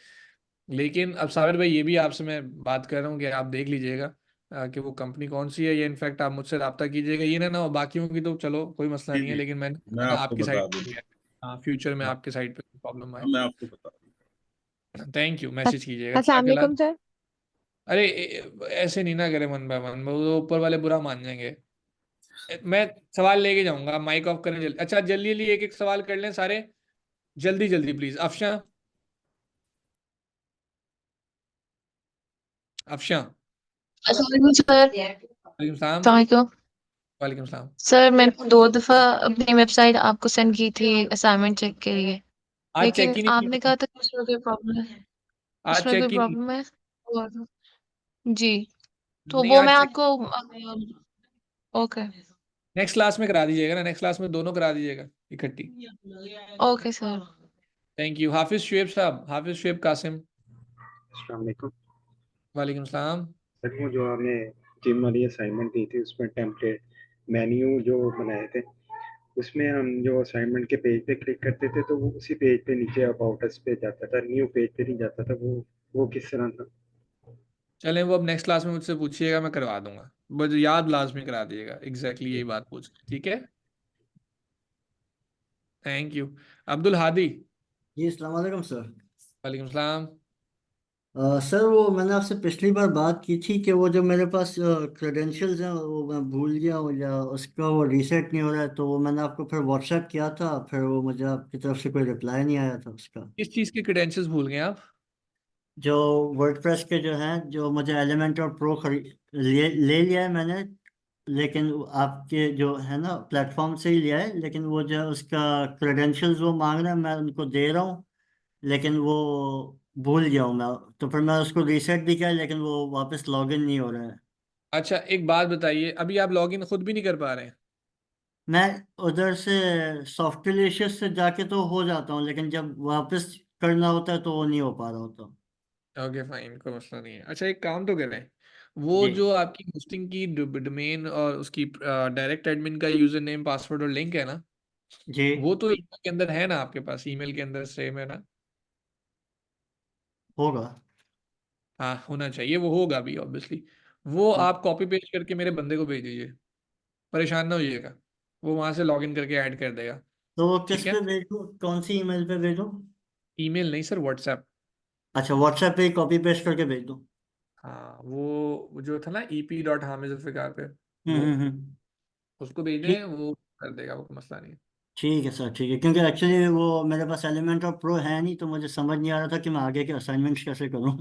लेकिन अब साबिर भाई ये भी आपसे मैं बात कर रहा हूँ कि आप देख लीजिएगा कि वो कंपनी कौन सी है, या इनफैक्ट आप मुझसे रब्ता कीजिएगा, ये ना हो बाकियों की तो चलो कोई मसला जी नहीं है, जी, लेकिन मैंने मैं आपको आपकी बता साइड, दूंगा। हाँ फ्यूचर में हाँ, आपके साइड पे प्रॉब्लम आए। मैं आपको बता दूंगा। थैंक यू, मैसेज कीजिएगा अस्सलाम जाके वालेकुम सर। अरे ऐसे नहीं ना करे मन बाय मन, वो ऊपर वाले बुरा मान जाएंगे। मैं सवाल लेके जाऊंगा, आप माइक ऑफ करें जल्दी, अच्छा जल्दी जल्दी एक एक सवाल कर लें सारे, जल्दी जल्दी प्लीज। अफशा, अफशा। अस्सलाम सर। वालेकुम सलाम। अस्सलाम वालेकुम सलाम। सर, मैंने 2 दफा अपनी वेबसाइट आपको सेंड की थी असाइनमेंट चेक के लिए, आज चेक लेकिन ही नहीं आपने की, कहा था कि उसमें कोई प्रॉब्लम है। आज उसमें कोई चेक ही नहीं, प्रॉब्लम है। और जी, तो नहीं वो आज मैं चेक। आपको ओके। नेक्स्ट क्लास में करा दीजिएगा ना, नेक्स्ट क्लास में दोनों करा दीजिएगा इकट्ठी। Okay sir. Thank you. Hafiz Shoaib साहब, हाफिज शुएब कासिम। अस्सलाम वालेकुम वालेकुम सलाम। सर। वो जो आपने जिम वाली असाइनमेंट दी थी उसमें टेम्पलेट मेन्यू जो बनाए थे, उसमें हम जो असाइनमेंट के पेज पे क्लिक करते थे तो वो उसी पेज पे नीचे अबाउट अस पे जाता था, न्यू पेज पे नहीं जाता था। वो किस तरह था? चलें, वो अब नेक्स्ट क्लास में मुझसे पूछिएगा, मैं करवा दूंगा, बस याद लाजमी करा दीजिएगा, एग्जैक्टली यही बात पूछ, ठीक है। Thank you. अब्दुल हादी। जी अस्सलाम वालेकुम सर। वालेकुम सलाम। सर वो मैंने आपसे पिछली बार बात की थी कि वो जो मेरे पास क्रेडेंशियल्स हैं वो मैं भूल गया हूँ, या उसका वो रीसेट नहीं हो रहा है, तो वो मैंने आपको फिर व्हाट्सएप किया था, फिर वो मुझे आपकी तरफ से कोई रिप्लाई नहीं आया था उसका। किस चीज़ के क्रेडेंशियल्स भूल गए आप? जो वर्डप्रेस के जो हैं, जो मुझे एलिमेंट और प्रो ले लिया है मैंने, लेकिन आपके जो है ना प्लेटफॉर्म से ही लिया है, लेकिन वो जो उसका क्रेडेंशियल्स वो मांग रहे हैं, मैं उनको दे रहा हूँ, लेकिन वो भूल गया हूँ मैं। तो फिर मैं उसको रीसेट भी किया, लेकिन वो वापस लॉगिन नहीं हो रहा है। अच्छा एक बात बताइए, अभी आप लॉगिन खुद भी नहीं कर पा रहे हैं? मैं उधर से सॉफ्टवेयर से जाके तो हो जाता हूँ, लेकिन जब वापस करना होता है तो वो नहीं हो पा रहा होता। ओके फाइन, कोई मसला नहीं है। अच्छा एक काम तो करें, वो जी जो आपकी होस्टिंग की डोमेन और उसकी डायरेक्ट एडमिन का यूजर नेम पासवर्ड और लिंक है ना, जी। वो तो ईमेल के अंदर है ना, आपके पास ईमेल के अंदर सेम है ना? होगा। हाँ होना चाहिए, वो होगा भी ऑब्वियसली। वो आप कॉपी पेस्ट करके मेरे बंदे को भेज दीजिए, परेशान ना होइएगा, वो वहां से लॉगिन करके ऐड कर देगा। तो वो किस ठीक है, पे भेजूँ, कौन सी ईमेल पे भेजूँ? ईमेल नहीं सर, व्हाट्सएप। अच्छा, व्हाट्सएप पे ही कॉपी पेस्ट करके भेज दूँ? हाँ वो जो था ना, EP.hamizulfikar पे, वो हम्म। उसको भेज ठीक दें, वो कर देगा, वो कोई मसला नहीं है। ठीक है सर, ठीक है, क्योंकि एक्चुअली वो मेरे पास एलिमेंट और प्रो है नहीं, तो मुझे समझ नहीं आ रहा था कि मैं आगे के असाइनमेंट्स कैसे करूँ।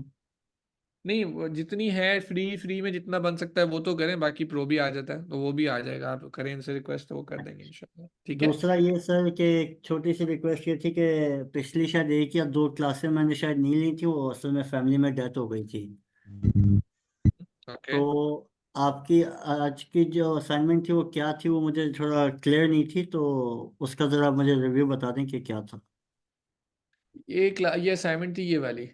नहीं, वो जितनी है फ्री फ्री में जितना बन सकता है वो तो करें, बाकी प्रो भी आ जाता है तो वो भी आ जाएगा, आप करें इनसे रिक्वेस्ट तो वो कर देंगे इंशाल्लाह, ठीक है। दूसरा ये सर कि एक छोटी सी रिक्वेस्ट ये थी कि पिछली शायद 1 या 2 क्लासें मैंने शायद नहीं ली थी, वो असल में फैमिली में डेथ हो गई थी। ओके। तो आपकी आज की जो असाइनमेंट थी वो क्या थी, वो मुझे थोड़ा क्लियर नहीं थी, तो उसका ज़रा मुझे रिव्यू बता दें कि क्या था। ये असाइनमेंट थी ये वाली,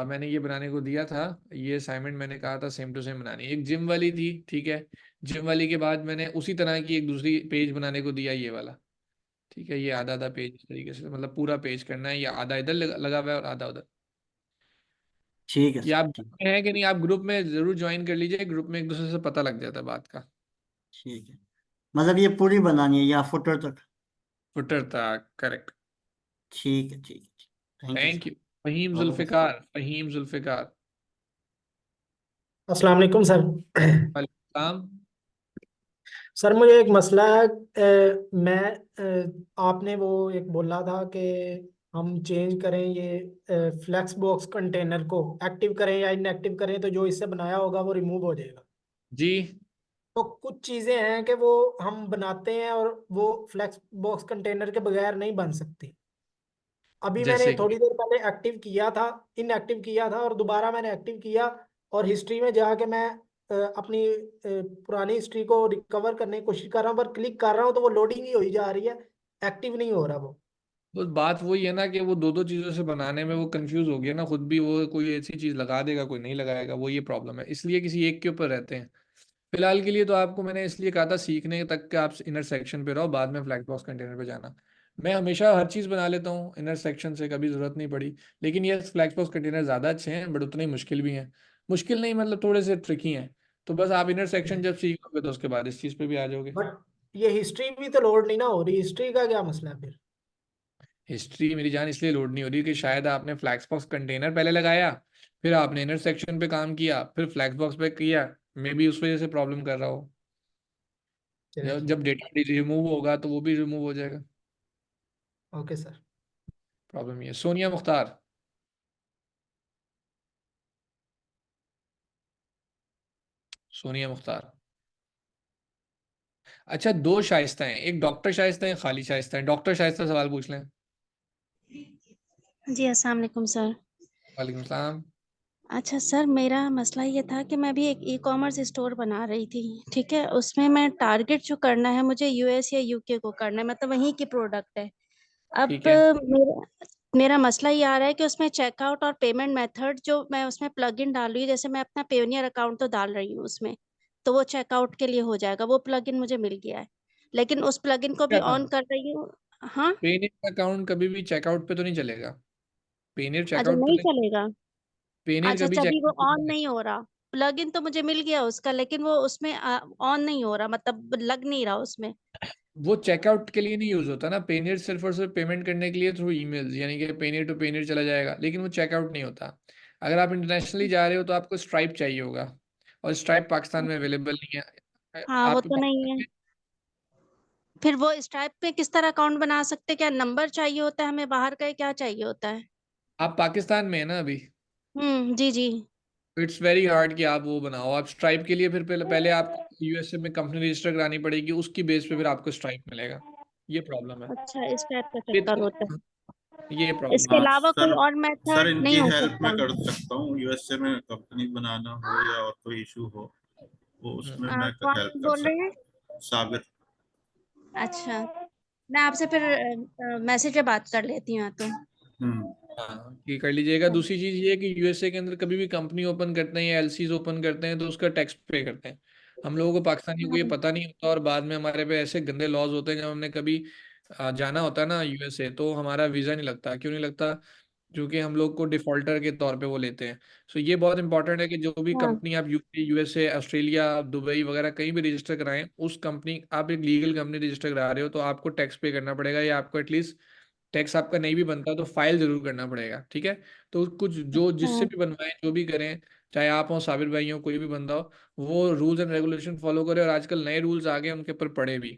मैंने ये बनाने को दिया था। ये असाइनमेंट मैंने कहा था सेम टू सेम बनानी, एक जिम वाली थी, ठीक है। जिम वाली के बाद मैंने उसी तरह की एक दूसरी पेज बनाने को दिया, ये वाला, ठीक है। ये आधा आधा पेज इस तरीके से, मतलब पूरा पेज करना है, ये आधा इधर लगा हुआ है और आधा उधर। ठीक है ये सर, आप ठीक। ग्रुप में हैं कि नहीं? आप ग्रुप में जरूर ज्वाइन कर लीजिए, ग्रुप में एक दूसरे से पता लग जाता है बात का। ठीक है, मतलब ये पूरी बनानी है या फुटर तक? फुटर था, करेक्ट। ठीक है, ठीक है, thank you thank sir. You. Faheem okay. Zulfikar, Faheem Zulfikar. अस्सलाम वालेकुम सर। वालेकुम सलाम। सर मुझे एक मसला है। मैं आपने वो एक बोला था कि हम चेंज करें ये फ्लेक्स बॉक्स कंटेनर को, एक्टिव करें या इनएक्टिव करें, तो जो इससे बनाया होगा वो रिमूव हो जाएगा। जी। तो कुछ चीज़ें हैं कि वो हम बनाते हैं और वो फ्लेक्स बॉक्स कंटेनर के बगैर नहीं बन सकती। अभी मैंने जैसे कि थोड़ी देर पहले एक्टिव किया था, इनएक्टिव किया था, और दोबारा मैंने एक्टिव किया, और हिस्ट्री में जाके मैं अपनी पुरानी हिस्ट्री को रिकवर करने की कोशिश कर रहा हूँ, पर क्लिक कर रहा हूँ तो वो लोडिंग ही हुई जा रही है, एक्टिव नहीं हो रहा वो। बस बात वही है ना कि वो दो दो चीज़ों से बनाने में वो कंफ्यूज हो गया ना खुद भी, वो कोई ऐसी चीज़ लगा देगा कोई नहीं लगाएगा, वो ये प्रॉब्लम है, इसलिए किसी एक के ऊपर रहते हैं। फिलहाल के लिए तो आपको मैंने इसलिए कहा था सीखने तक के आप इनर सेक्शन पे रहो, बाद में फ्लैग बॉक्स कंटेनर पे जाना। मैं हमेशा हर चीज़ बना लेता हूँ इनर सेक्शन से, कभी ज़रूरत नहीं पड़ी। लेकिन ये फ्लैग बॉक्स कंटेनर ज़्यादा अच्छे हैं, बट उतने ही मुश्किल भी हैं। मुश्किल नहीं मतलब थोड़े से ट्रिकी हैं। तो बस आप इनर सेक्शन जब सीखोगे तो उसके बाद इस चीज़ पे भी आ जाओगे। बट ये हिस्ट्री भी तो लोड नहीं ना हो रही, हिस्ट्री का क्या मसला है फिर? हिस्ट्री मेरी जान इसलिए लोड नहीं हो रही कि शायद आपने फ्लैक्स बॉक्स कंटेनर पहले लगाया, फिर आपने इनर सेक्शन पे काम किया, फिर फ्लैक्स बॉक्स पे किया, मे बी उस वजह से प्रॉब्लम कर रहा हो। चलिए जब ठीक जब है। डेटा रिमूव होगा तो वो भी रिमूव हो जाएगा। Okay sir. प्रॉब्लम ये है। सोनिया मुख्तार। सोनिया मुख्तार। अच्छा, दो शाइस्ता हैं, एक डॉक्टर शाइस्ता है, खाली शाइस्ता है। डॉक्टर शाइस्ता सवाल पूछ लें। जी अस्सलाम वालेकुम सर। वालेकुम सलाम। अच्छा सर, मेरा मसला ये था कि मैं भी एक ई कॉमर्स स्टोर बना रही थी, ठीक है। उसमें मैं टारगेट जो करना है मुझे यूएस या यूके को करना है, मतलब वहीं की प्रोडक्ट है। अब ठीक है। मेरा मसला ये आ रहा है कि उसमें चेकआउट और पेमेंट मेथड जो मैं उसमें प्लग इन डाल रही हूँ, जैसे मैं अपना पेयोनियर अकाउंट तो डाल रही हूँ उसमें, तो वो चेकआउट के लिए हो जाएगा, वो प्लग इन मुझे मिल गया है, लेकिन उस प्लग इन को भी क्या ऑन कर रही हूँ। हाँ। पेनियर अकाउंट कभी भी चेकआउट पे तो नहीं चलेगा? पेनियर अच्छा, चेकआउट पे नहीं नहीं। चलेगा। पेनियर अच्छा, कभी तभी वो चेकआउट पे नहीं ऑन चलेगा। नहीं हो रहा। प्लग इन तो मुझे मिल गया उसका, लेकिन वो उसमें ऑन नहीं हो रहा, मतलब लग नहीं रहा उसमें। वो चेकआउट के लिए नहीं यूज होता ना, पेनियर सिर्फ और सिर्फ पेमेंट करने के लिए थ्रू ईमेल्स, यानी कि पेनियर टू पेनियर चला जाएगा, लेकिन वो चेकआउट नहीं होता। अगर आप इंटरनेशनली जा रहे हो तो आपको स्ट्राइप चाहिए होगा, और स्ट्राइप पाकिस्तान में अवेलेबल नहीं है। हाँ, वो आप तो नहीं है। फिर वो स्ट्राइप पे किस तरह अकाउंट बना सकते, क्या नंबर चाहिए होता है हमें बाहर का, या क्या चाहिए होता है? आप पाकिस्तान में है ना अभी? जी जी। इट्स वेरी हार्ड कि आप वो बनाओ। आप स्ट्राइप के लिए फिर पहले आपको यूएसए में कंपनी रजिस्टर करानी पड़ेगी, उसकी बेस पे फिर आपको स्ट्राइप मिलेगा। ये प्रॉब्लम है। अच्छा, इस टाइप का ये चक्कर होता है। ये प्रॉब्लम इसके है। हाँ अलावा कोई सर। और सर मेथड नहीं इनकी हो हेल्प सकता? मैं कर सकता हूँ, यूएसए में कंपनी बनाना हो या और कोई इशू हो, वो हम्म। उसमें मैं कौन हेल्प कर बोल रहे हैं? सकता हूँ। साबिर। अच्छा, मैं आपसे फिर मैसेज पे बात कर लेती हूँ तो। हम्म। हाँ, ये कर लीजिएगा। दूसरी चीज ये है कि यूएसए के अंदर कभी भी कंपनी ओपन करते हैं या एलसीज ओपन करते हैं तो उसका टैक्स पे करते हैं। हम लोगों को पाकिस्तानियों को ये हाँ पता नहीं होता, और बाद में हमारे पे ऐसे गंदे लॉज होते हैं। जब हमने कभी जाना होता है ना यूएसए, तो हमारा वीजा नहीं लगता। क्यों नहीं लगता? क्योंकि हम लोग को डिफॉल्टर के तौर पे वो लेते हैं। सो ये बहुत इंपॉर्टेंट है कि जो भी हाँ। कंपनी आप यूके, यूएसए, ऑस्ट्रेलिया, दुबई वगैरह कहीं भी रजिस्टर कराएं, उस कंपनी, आप एक लीगल कंपनी रजिस्टर करा रहे हो तो आपको टैक्स पे करना पड़ेगा, या आपको एटलीस्ट टैक्स आपका नहीं भी बनता तो फाइल जरूर करना पड़ेगा, ठीक है। तो कुछ जो जिससे हाँ। भी बनवाएं, जो भी करें, चाहे आप हो, साबिर भाई हो, कोई भी बंदा हो, वो रूल्स एंड रेगुलेशन फॉलो करे। और आजकल नए रूल्स आ गए, उनके ऊपर पढ़े भी,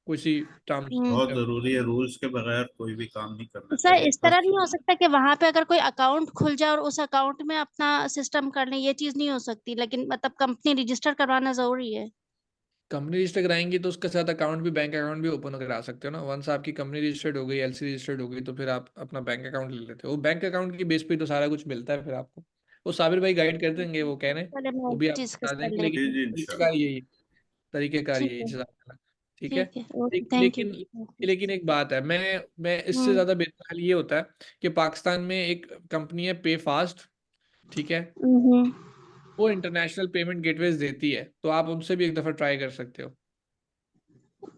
किसी टर्म्स हम्म। बहुत जरूरी है, रूल्स के बगैर कोई भी काम नहीं करना सर चाहिए इस तरह फर्स्ट। नहीं हो सकता कि वहां पे अगर कोई अकाउंट खुल जाए और उस अकाउंट में अपना सिस्टम कर ले, ये चीज नहीं हो सकती, लेकिन मतलब कंपनी रजिस्टर करवाना जरूरी है। कंपनी रजिस्टर कराएंगी तो उसके साथ अकाउंट भी, बैंक अकाउंट भी ओपन करा सकते हो ना। वंस आपकी कंपनी रजिस्टर्ड हो गई, एलसी रजिस्टर्ड हो गई, तो फिर आप अपना बैंक अकाउंट ले लेते हो। वो बैंक अकाउंट की बेस पे तो सारा कुछ मिलता है फिर आपको। वो साबिर भाई गाइड कर देंगे, वो कह रहे हैं, पहले मैं वो भी ये आपको चीज बता कर देंगे। लेती लेकिन जी हूँ। जी तरीकेकार इंशाल्लाह। यही तरीकेकार ठीक यही है। जज़ाकल्लाह। ठीक है। ठीक है, ओके, थैंक यू। लेकिन लेकिन एक बात है, मैं इससे हम्म। ज्यादा बेहतर हाल ये होता है कि पाकिस्तान में एक कंपनी है पे फास्ट, ठीक है। हम्म। वो इंटरनेशनल पेमेंट गेटवेज देती है, तो आप उनसे भी एक दफा ट्राई कर सकते हो।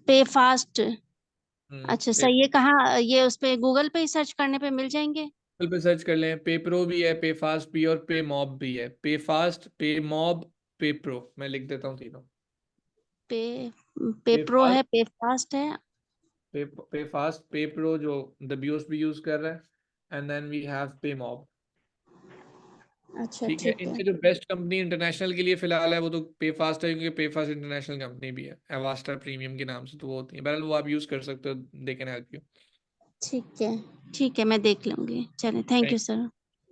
पे फास्ट। अच्छा पे सर, ये कहाँ, ये उस पे गूगल पे ही सर्च करने पे मिल जाएंगे? गूगल पे सर्च कर लें, पे प्रो भी है, पे फास्ट भी है, और पे मॉब भी है। पे फास्ट, पे मॉब, पे प्रो, मैं लिख देता हूँ तीनों। पे पे पे प्रो फास्ट, है, पे फास्ट है। पे फास्ट, पे प्रो जो द बीओस भी यूज कर रहा है, एंड देन वी हैव पे मॉब। अच्छा ठीक है। ठीक है। इनसे जो बेस्ट कंपनी इंटरनेशनल के लिए फिलहाल है वो तो पे फास्ट है, क्योंकि पे फास्ट इंटरनेशनल कंपनी भी है, एवास्टा प्रीमियम के नाम से, तो वो होती है। बहरहाल वो आप यूज कर सकते हो, दे कैन हेल्प यू। ठीक है। ठीक है, मैं देख लूंगी। चलिए, thank you sir.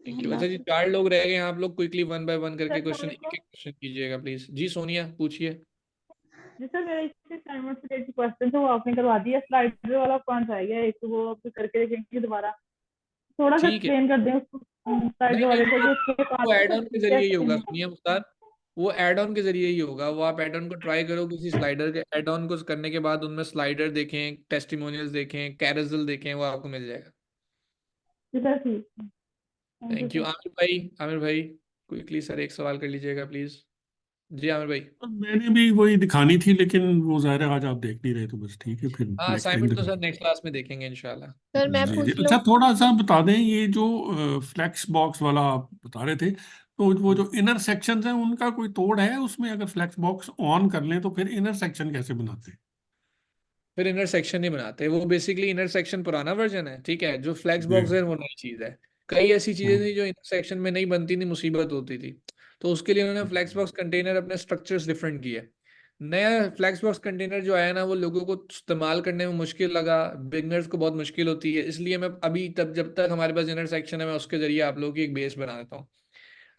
Thank you. Allah अच्छा जी, हाफिज। 4 लोग रह गए हैं, आप लोग quickly one by one sir करके क्वेश्चन, एक सलामकुम। एक क्वेश्चन कीजिएगा प्लीज। जी सोनिया पूछिए। जी सर, मेरा इससे असाइनमेंट से रिलेटेड क्वेश्चन था, वो आपने करवा दिया। स्लाइडर वाला कौन सा है, एक तो वो आप करके देखेंगे दोबारा, थोड़ा सा ठीक है। एक्सप्लेन कर दें उसको। नहीं स्लाइडर नहीं, वाले को जो उसके वो पास एड ऑन के जरिए ही कैसे होगा, करना है। सोनिया मुख्तार। वो एड ऑन के जरिए ही होगा। वो आप एड ऑन को ट्राई करो, किसी स्लाइडर के एड ऑन को करने के बाद उनमें स्लाइडर देखें, टेस्टिमोनियल्स देखें, कैरोसेल देखें, वो आपको मिल जाएगा। जी सर, ठीक है, thank you thank you. Sir. Aamir भाई, आमिर भाई क्विकली सर एक सवाल कर लीजिएगा प्लीज। जी आमिर भाई। मैंने भी वही दिखानी थी, लेकिन वो ज़ाहिर है आज आप देख नहीं रहे, तो बस ठीक है, फिर हाँ, नेक्स्ट टाइम असाइनमेंट तो देखो। सर नेक्स्ट क्लास में देखेंगे इंशाल्लाह। सर मैं जी जी। पूछ लूं? अच्छा, थोड़ा सा बता दें, ये जो फ्लेक्स बॉक्स वाला आप बता रहे थे, तो वो जो इनर सेक्शंस हैं उनका कोई तोड़ है उसमें? अगर फ्लेक्स बॉक्स ऑन कर लें तो फिर इनर सेक्शन कैसे बनाते हैं? फिर इनर सेक्शन नहीं बनाते, वो बेसिकली इनर सेक्शन पुराना वर्जन है, ठीक है। जो फ्लैक्स जी। बॉक्स है वो नई चीज है। कई ऐसी चीजें हम्म। थी जो इनर सेक्शन में नहीं बनती थी, मुसीबत होती थी, तो उसके लिए उन्होंने फ्लैक्स बॉक्स कंटेनर अपने स्ट्रक्चर्स डिफरेंट किए। नया फ्लैक्स बॉक्स कंटेनर जो आया ना, वो लोगों को इस्तेमाल करने में मुश्किल लगा, बिगनर्स को बहुत मुश्किल होती है, इसलिए मैं अभी तब जब तक हमारे पास इनर सेक्शन है, मैं उसके जरिए आप लोगों की एक बेस बना देता हूँ।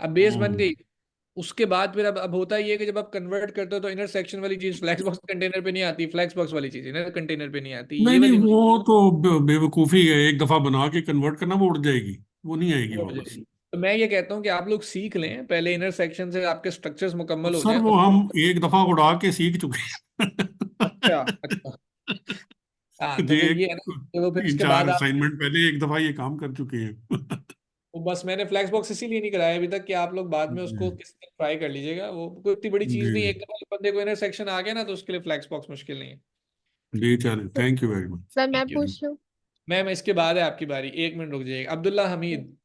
अब बेस बन हम्म। गई, उसके बाद फिर अब होता ही है कि जब आप कन्वर्ट करते हो तो इनर सेक्शन वाली चीज फ्लैक्स बॉक्स कंटेनर पे नहीं आती, फ्लैक्स बॉक्स वाली चीज इनर कंटेनर पे नहीं आती, नहीं ये नहीं, वाली वो मुश्किल तो बेवकूफ़ी है, एक दफ़ा बना के कन्वर्ट करना, वो उड़ जाएगी, वो नहीं आएगी हो वापस। जाएगी। तो मैं ये कहता हूँ कि आप लोग सीख लें पहले, इनर सेक्शन से आपके स्ट्रक्चर्स मुकम्मल हो सर जाएं वो उसके हम बाद। एक दफ़ा उड़ा के सीख चुके अच्छा हैं। अच्छा। हाँ, तो जी, फिर ये एक है ना कि वो फिर तीन उसके चार बाद आप, असाइनमेंट पहले एक दफ़ा ये काम कर चुके हैं। वो बस मैंने फ्लैक्स बॉक्स इसीलिए नहीं कराया अभी तक कि आप लोग बाद में उसको जी किस तरह ट्राई कर लीजिएगा। वो कोई इतनी बड़ी चीज नहीं है, जी एक दफा बंदे को इनर सेक्शन आ गया ना तो उसके लिए फ्लैक्स बॉक्स मुश्किल नहीं है। जी, चलिए, thank you very much. Sir मैं थैंक यू। पूछ लूं? मैम इसके बाद है आपकी बारी, 1 मिनट रुक जाइएगा। अब्दुल्ला हमीद,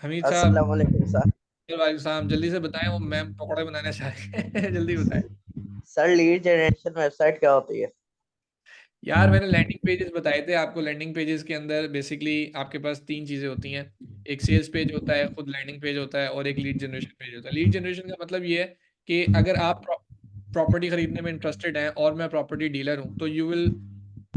हमीद साहब। अस्सलाम वालेकुम सर। वालेकुम सलाम, जल्दी से बताएं, वो मैम पकौड़े बनाने चाह रहे हैं जल्दी बताएं। सर लीड जनरेशन वेबसाइट क्या होती है? यार मैंने लैंडिंग पेजेस बताए थे आपको। लैंडिंग पेजेस के अंदर बेसिकली आपके पास 3 चीज़ें होती हैं। एक सेल्स पेज होता है, खुद लैंडिंग पेज होता है, और एक लीड जनरेशन पेज होता है। लीड जनरेशन का मतलब ये है कि अगर आप प्रॉपर्टी खरीदने में इंटरेस्टेड हैं और मैं प्रॉपर्टी डीलर हूँ, तो you will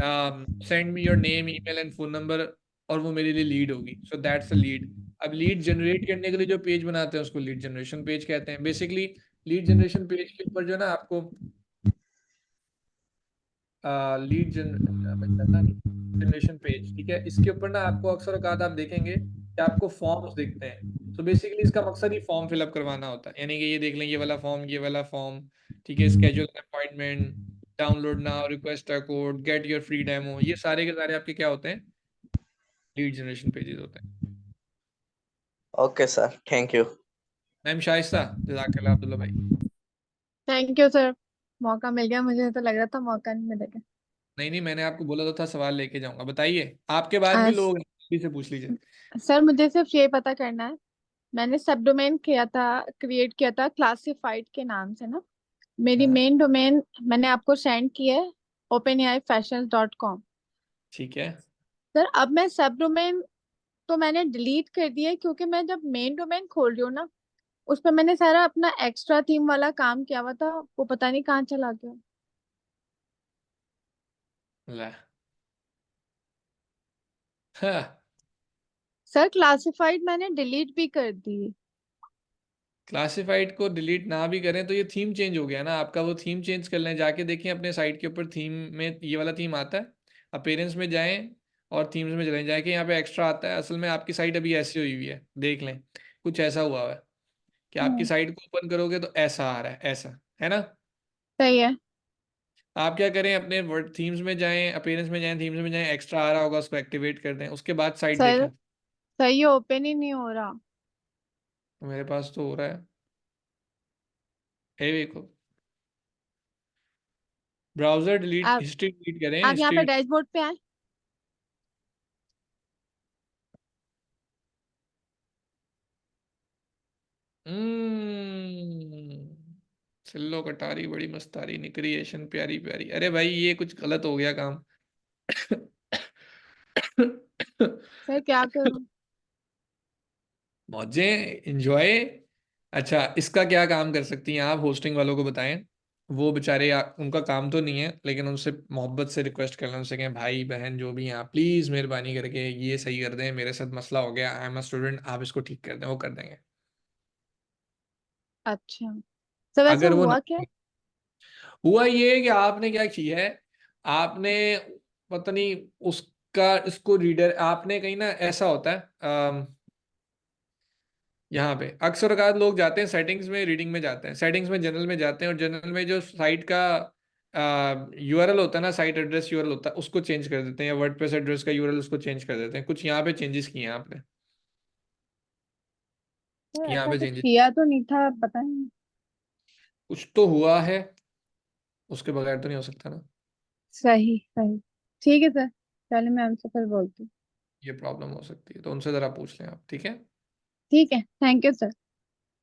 send me your name, email and phone number, और वो मेरे लिए लीड होगी। So that's a lead. अब लीड जनरेट करने के लिए जो पेज बनाते हैं उसको लीड जनरेशन पेज कहते हैं। बेसिकली लीड जनरेशन पेज के ऊपर जो है ना आपको लीड जनरेशन पेज, ठीक है, इसके ऊपर ना आपको अक्सर औकात आप देखेंगे कि आपको फॉर्म्स दिखते हैं। तो बेसिकली इसका मकसद ही फॉर्म फिलअप करवाना होता है, यानी कि ये देख लें, ये वाला फॉर्म, ये वाला फॉर्म, ठीक है, schedule appointment, download now, request a code, get your free demo, ये सारे के सारे आपके क्या होते हैं, लीड जनरेशन पेजेस होते हैं। Okay sir, thank you. Ma'am Shaista, जज़ाकल्लाह अब्दुल्ला भाई। थैंक यू सर, मौका मिल गया, मुझे तो लग रहा था मौका नहीं मिलेगा। नहीं नहीं, मैंने आपको बोला तो था सवाल लेके जाऊंगा। बताइए, आपके बाद भी आज लोग हैं, जल्दी से पूछ लीजिए। सर मुझे सिर्फ ये पता करना है, मैंने सब डोमेन किया था, क्रिएट किया था क्लासिफाइड के नाम से ना। मेरी हाँ मेन डोमेन मैंने आपको सेंड की है, openai fashions.com। ठीक है। सर अब मैं सब डोमेन तो मैंने डिलीट कर दिया है, क्योंकि मैं जब मेन डोमेन खोल रही हूँ ना, उस पर मैंने सारा अपना एक्स्ट्रा थीम वाला काम किया हुआ था, वो पता नहीं कहाँ चला गया। ले हाँ, सर क्लासिफाइड मैंने डिलीट भी कर दी। क्लासिफाइड को डिलीट ना भी करें तो ये थीम चेंज हो गया ना आपका। वो थीम चेंज कर लें, जाके देखिए अपने साइट के ऊपर थीम में ये वाला थीम आता है। अपीयरेंस में जाएं और थीम्स में चलें जाके, यहाँ पे एक्स्ट्रा आता है। असल में आपकी साइट अभी ऐसी हुई हुई है, देख लें। कुछ ऐसा हुआ है कि आपकी हम्म। साइट को ओपन करोगे तो ऐसा आ रहा है, ऐसा है ना। सही है। आप क्या करें, अपने वर्ड थीम्स में जाएं, अपीयरेंस में जाएं, थीम्स में जाएं, एक्स्ट्रा आ रहा होगा उसको एक्टिवेट कर दें, उसके बाद साइट सर देखें। सही ओपन ही नहीं हो रहा। मेरे पास तो हो रहा है, ये देखो। ब्राउजर डिलीट, आप हिस्ट्री डिलीट करें, आप यहाँ पे हिस्ट्री। डैशबोर्ड पे आए। सिल्लो कटारी बड़ी मस्तारी, निक्रिएशन प्यारी प्यारी। अरे भाई ये कुछ गलत हो गया काम। सर क्या करूँ। मौजे, एंजॉय। अच्छा, इसका क्या काम कर सकती हैं आप, होस्टिंग वालों को बताएं। वो बेचारे उनका काम तो नहीं है, लेकिन उनसे मोहब्बत से रिक्वेस्ट कर लें, उनसे कहें भाई बहन जो भी हैं आप प्लीज मेहरबानी करके ये सही कर दें, मेरे साथ मसला हो गया, आई एम अ स्टूडेंट, आप इसको ठीक कर दें, वो कर देंगे। अच्छा सर वैसे अगर वो हुआ क्या। नहीं, हुआ ये कि आपने क्या किया है, आपने पता नहीं उसका, इसको रीडर आपने कहीं ना, ऐसा होता है यहाँ पे अक्सर औकात लोग जाते हैं सेटिंग्स में, रीडिंग में जाते हैं, सेटिंग्स में जनरल में जाते हैं, और जनरल में जो साइट का यूआरएल होता है ना, साइट एड्रेस यूआरएल होता है, उसको चेंज कर देते हैं, या वर्डप्रेस एड्रेस का यूआरएल उसको चेंज कर देते हैं। कुछ यहाँ पे चेंजेस किए हैं आपने, सर यहाँ ऐसा पे कुछ चेंजेस, किया तो नहीं था, पता नहीं। कुछ तो हुआ है, उसके बगैर तो नहीं हो सकता ना। सही सही। ठीक है सर, चलिए मैं उनसे फिर बोलती हूँ। ये प्रॉब्लम हो सकती है, तो उनसे ज़रा पूछ लें आप, ठीक है। ठीक है, thank you sir.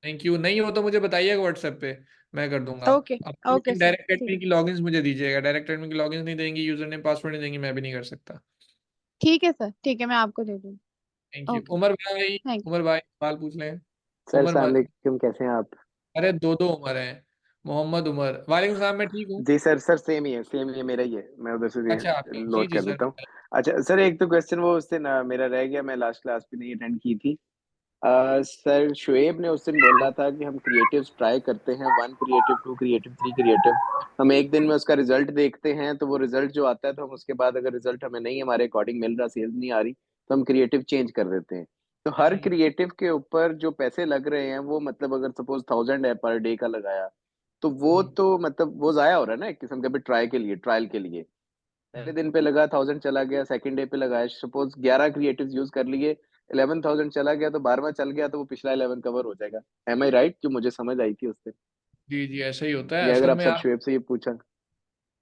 Thank you. नहीं हो तो मुझे बताइएगा व्हाट्सएप पे, मैं कर दूंगा। ओके आप ओके लेकिन सर, डायरेक्ट ठीक एडमिन है। की लॉगिन्स मुझे दीजिएगा, डायरेक्ट एडमिन की लॉगिन्स नहीं देंगी, यूजर नेम पासवर्ड नहीं देंगी, मैं भी नहीं कर सकता। ठीक है सर, ठीक है, मैं आपको दे दूँगी। Thank you. ओके उमर भाई, थैंक उमर भाई सवाल पूछ लें। सर उमर अस्सलाम मत, वालेकुम, कैसे हैं आप? अरे दो दो उमर हैं। मोहम्मद उमर, वालेकुम सलाम, मैं ठीक हूँ। जी सर, सर सेम ही है, मेरा ही है, मैं उधर से अच्छा आपका, जी नोट जी कर सर देता हूँ। बताइए। अच्छा सर, एक तो क्वेश्चन वो उस दिन मेरा रह गया, मैं लास्ट क्लास भी नहीं अटेंड की थी। सर शुएब ने उस दिन बोला था कि हम क्रिएटिव्स ट्राई करते हैं, 1 क्रिएटिव, 2 क्रिएटिव, 3 क्रिएटिव। हम एक दिन में उसका रिजल्ट देखते हैं, तो वो रिजल्ट जो आता है तो हम उसके बाद अगर रिजल्ट हमें नहीं हमारे अकॉर्डिंग मिल रहा, सेल्स नहीं आ रही, तो हम क्रिएटिव चेंज कर देते हैं। तो हर हम्म, क्रिएटिव के ऊपर जो पैसे लग रहे हैं वो मतलब अगर सपोज 1000 है पर डे का लगाया, तो वो हम्म, तो मतलब वो जाया हो रहा है ना एक किस्म का भी, ट्रायल के लिए। पहले हम्म। दिन पे लगा 1000 चला गया, सेकंड डे पे लगाया, सपोज 11 क्रिएटिव्स यूज कर लिए, 11,000 चला गया, तो 12वां चल गया तो वो पिछला 11 कवर हो जाएगा। एम आई राइट, जो मुझे समझ आई थी उससे? जी जी ऐसा ही होता है ये अगर असल आप में। सर आप शुएब से ये पूछा।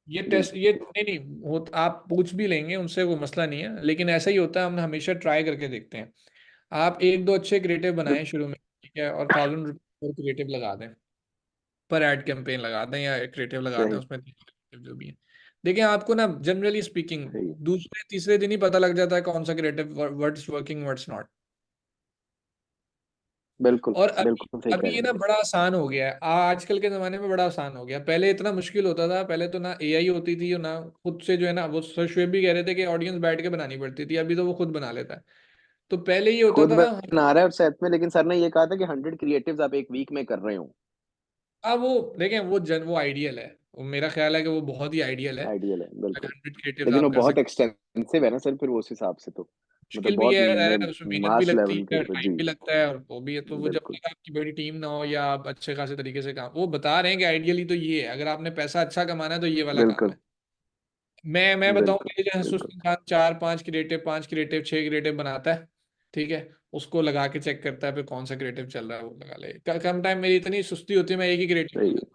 ये जी। टेस्ट, ये नहीं नहीं हो, आप पूछ भी लेंगे उनसे, कोई मसला नहीं है, लेकिन ऐसा ही होता है, हम हमेशा ट्राई करके देखते हैं। आप एक दो अच्छे क्रिएटिव बनाएं शुरू में, ठीक है, और 1000 रुपये क्रिएटिव लगा दें, पर ऐड कैंपेन लगा दें या क्रिएटिव लगा दें, सही। उसमें creative जो भी है। देखिए आपको ना जनरली स्पीकिंग सही। दूसरे तीसरे दिन ही पता लग जाता है कौन सा creative, what's working what's not. बिल्कुल और अभी बिल्कुल सही कह अभी रहे ये हैं। ना बड़ा आसान हो गया है, आजकल के ज़माने में बड़ा आसान हो गया। पहले इतना मुश्किल होता था, पहले तो ना एआई होती थी और ना खुद से जो है ना, वो सर शुएब भी कह रहे थे कि ऑडियंस बैठ के बनानी पड़ती थी, अभी तो वो खुद बना लेता है। तो पहले ये होता खुद था ना, बना रहा है और साथ में, लेकिन सर ने ये कहा था कि 100 क्रिएटिव्स आप एक वीक में कर रहे हो। अब वो देखें, वो आइडियल है, वो मेरा ख्याल है कि वो बहुत ही आइडियल है। आइडियल है बिल्कुल। 100 क्रिएटिव्स लेकिन आप वो कर बहुत सकते। एक्सटेंसिव है ना सर, फिर वो उस हिसाब से तो मतलब मुश्किल भी बहुत है, उसमें मेहनत भी मास लगती लेवल के है, ऊपर। टाइम जी। भी लगता है, और वो भी है। तो वो जब बिल्कुल तक आपकी बड़ी टीम ना हो या आप अच्छे खासे तरीके से काम, वो बता रहे हैं कि आइडियली तो ये है, अगर आपने पैसा अच्छा कमाना है तो ये वाला काम बिल्कुल है। मैं बताऊं, बिल्कुल मेरे जैसे सुस्त बिल्कुल। इंसान चार पांच क्रिएटिव 6 क्रिएटिव बनाता है, ठीक है, उसको लगा के चेक करता है फिर कौन सा क्रिएटिव चल रहा है वो लगा ले। कम टाइम, मेरी इतनी सुस्ती होती है, मैं एक ही क्रिएटिव सही। लगा।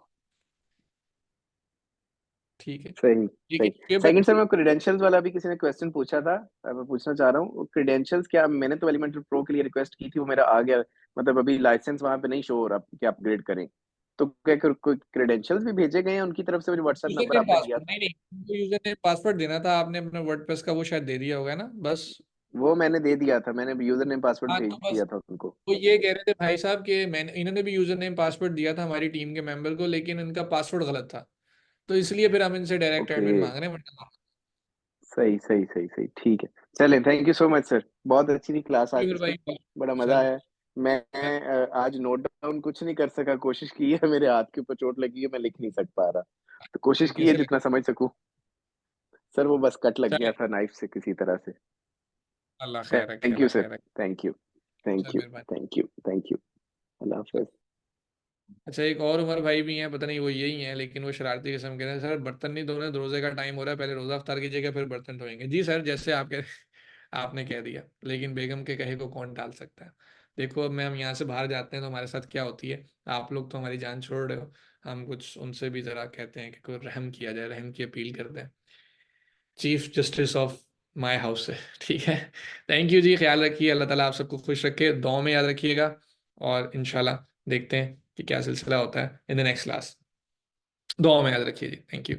ठीक है, सही। ठीक है सही। ये सेकंड सर, भाई। मैं क्रेडेंशियल्स वाला भी किसी ने क्वेश्चन पूछा था, मैं पूछना चाह रहा हूँ क्रेडेंशियल्स क्या, मैंने तो एलिमेंटल प्रो के लिए रिक्वेस्ट की थी, वो मेरा आ गया, मतलब अभी लाइसेंस वहां पे नहीं शो हो रहा कि अपग्रेड करें। तो क्या कोई क्रेडेंशियल्स भी भेजे गए हैं उनकी तरफ से? मुझे व्हाट्सएप यूजर नंबर नेम आपने दिया पासवर्ड, था। नहीं नहीं, उनको यूजर नेम पासवर्ड देना था आपने अपने वर्डप्रेस का, वो शायद दे दिया होगा ना, बस। वो मैंने दे दिया था, मैंने यूजर नेम पासवर्ड हाँ भेज तो बस, दिया था उनको। वो ये कह रहे थे भाई साहब कि मैंने, इन्होंने भी यूजर नेम पासवर्ड दिया था हमारी टीम के मेंबर को, लेकिन इनका पासवर्ड गलत था, तो इसलिए फिर हम इनसे डायरेक्ट ओके, एडमिन मांग रहे हैं, वरना सही सही सही सही, ठीक है। चलें, thank you so much sir, बहुत अच्छी थी क्लास आज फिर की, भाई बड़ा मजा सर, आया। मैं आज नोट डाउन कुछ नहीं कर सका, कोशिश की है, मेरे हाथ के ऊपर चोट लगी है, मैं लिख नहीं पा रहा, तो कोशिश की है कैसे जितना लगे? समझ सकूं। सर वो बस कट लग चले, गया था नाइफ से किसी तरह से। अल्लाह खैर रखे, थैंक यू अल्लाह सर, खैर रखे। Thank you, thank sir you, मेहरबानी। Thank you, thank you. Allah हाफिज। अच्छा, एक और उमर भाई भी हैं, पता नहीं वो यही हैं, लेकिन वो शरारती किस्म के हैं। सर बर्तन नहीं धोने, रोजे का टाइम हो रहा है, पहले रोजा अफ्तार कीजिएगा फिर बर्तन धोएंगे। जी सर, जैसे आप कह आपने कह दिया, लेकिन बेगम के कहे को कौन टाल सकता है। देखो अब मैं हम यहाँ से बाहर जाते हैं तो हमारे साथ क्या होती है। आप लोग तो हमारी जान छोड़ रहे हो, हम कुछ उनसे भी जरा कहते हैं कि कोई रहम किया जाए, रहम की अपील करते हैं chief justice of my house से। ठीक है, थैंक यू जी, ख्याल रखिए, अल्लाह ताला आप सबको खुश रखे, दुआ में याद रखिएगा, और इंशाल्लाह देखते हैं कि क्या सिलसिला होता है इन द नेक्स्ट क्लास। दुआ में याद रखिए जी, थैंक यू।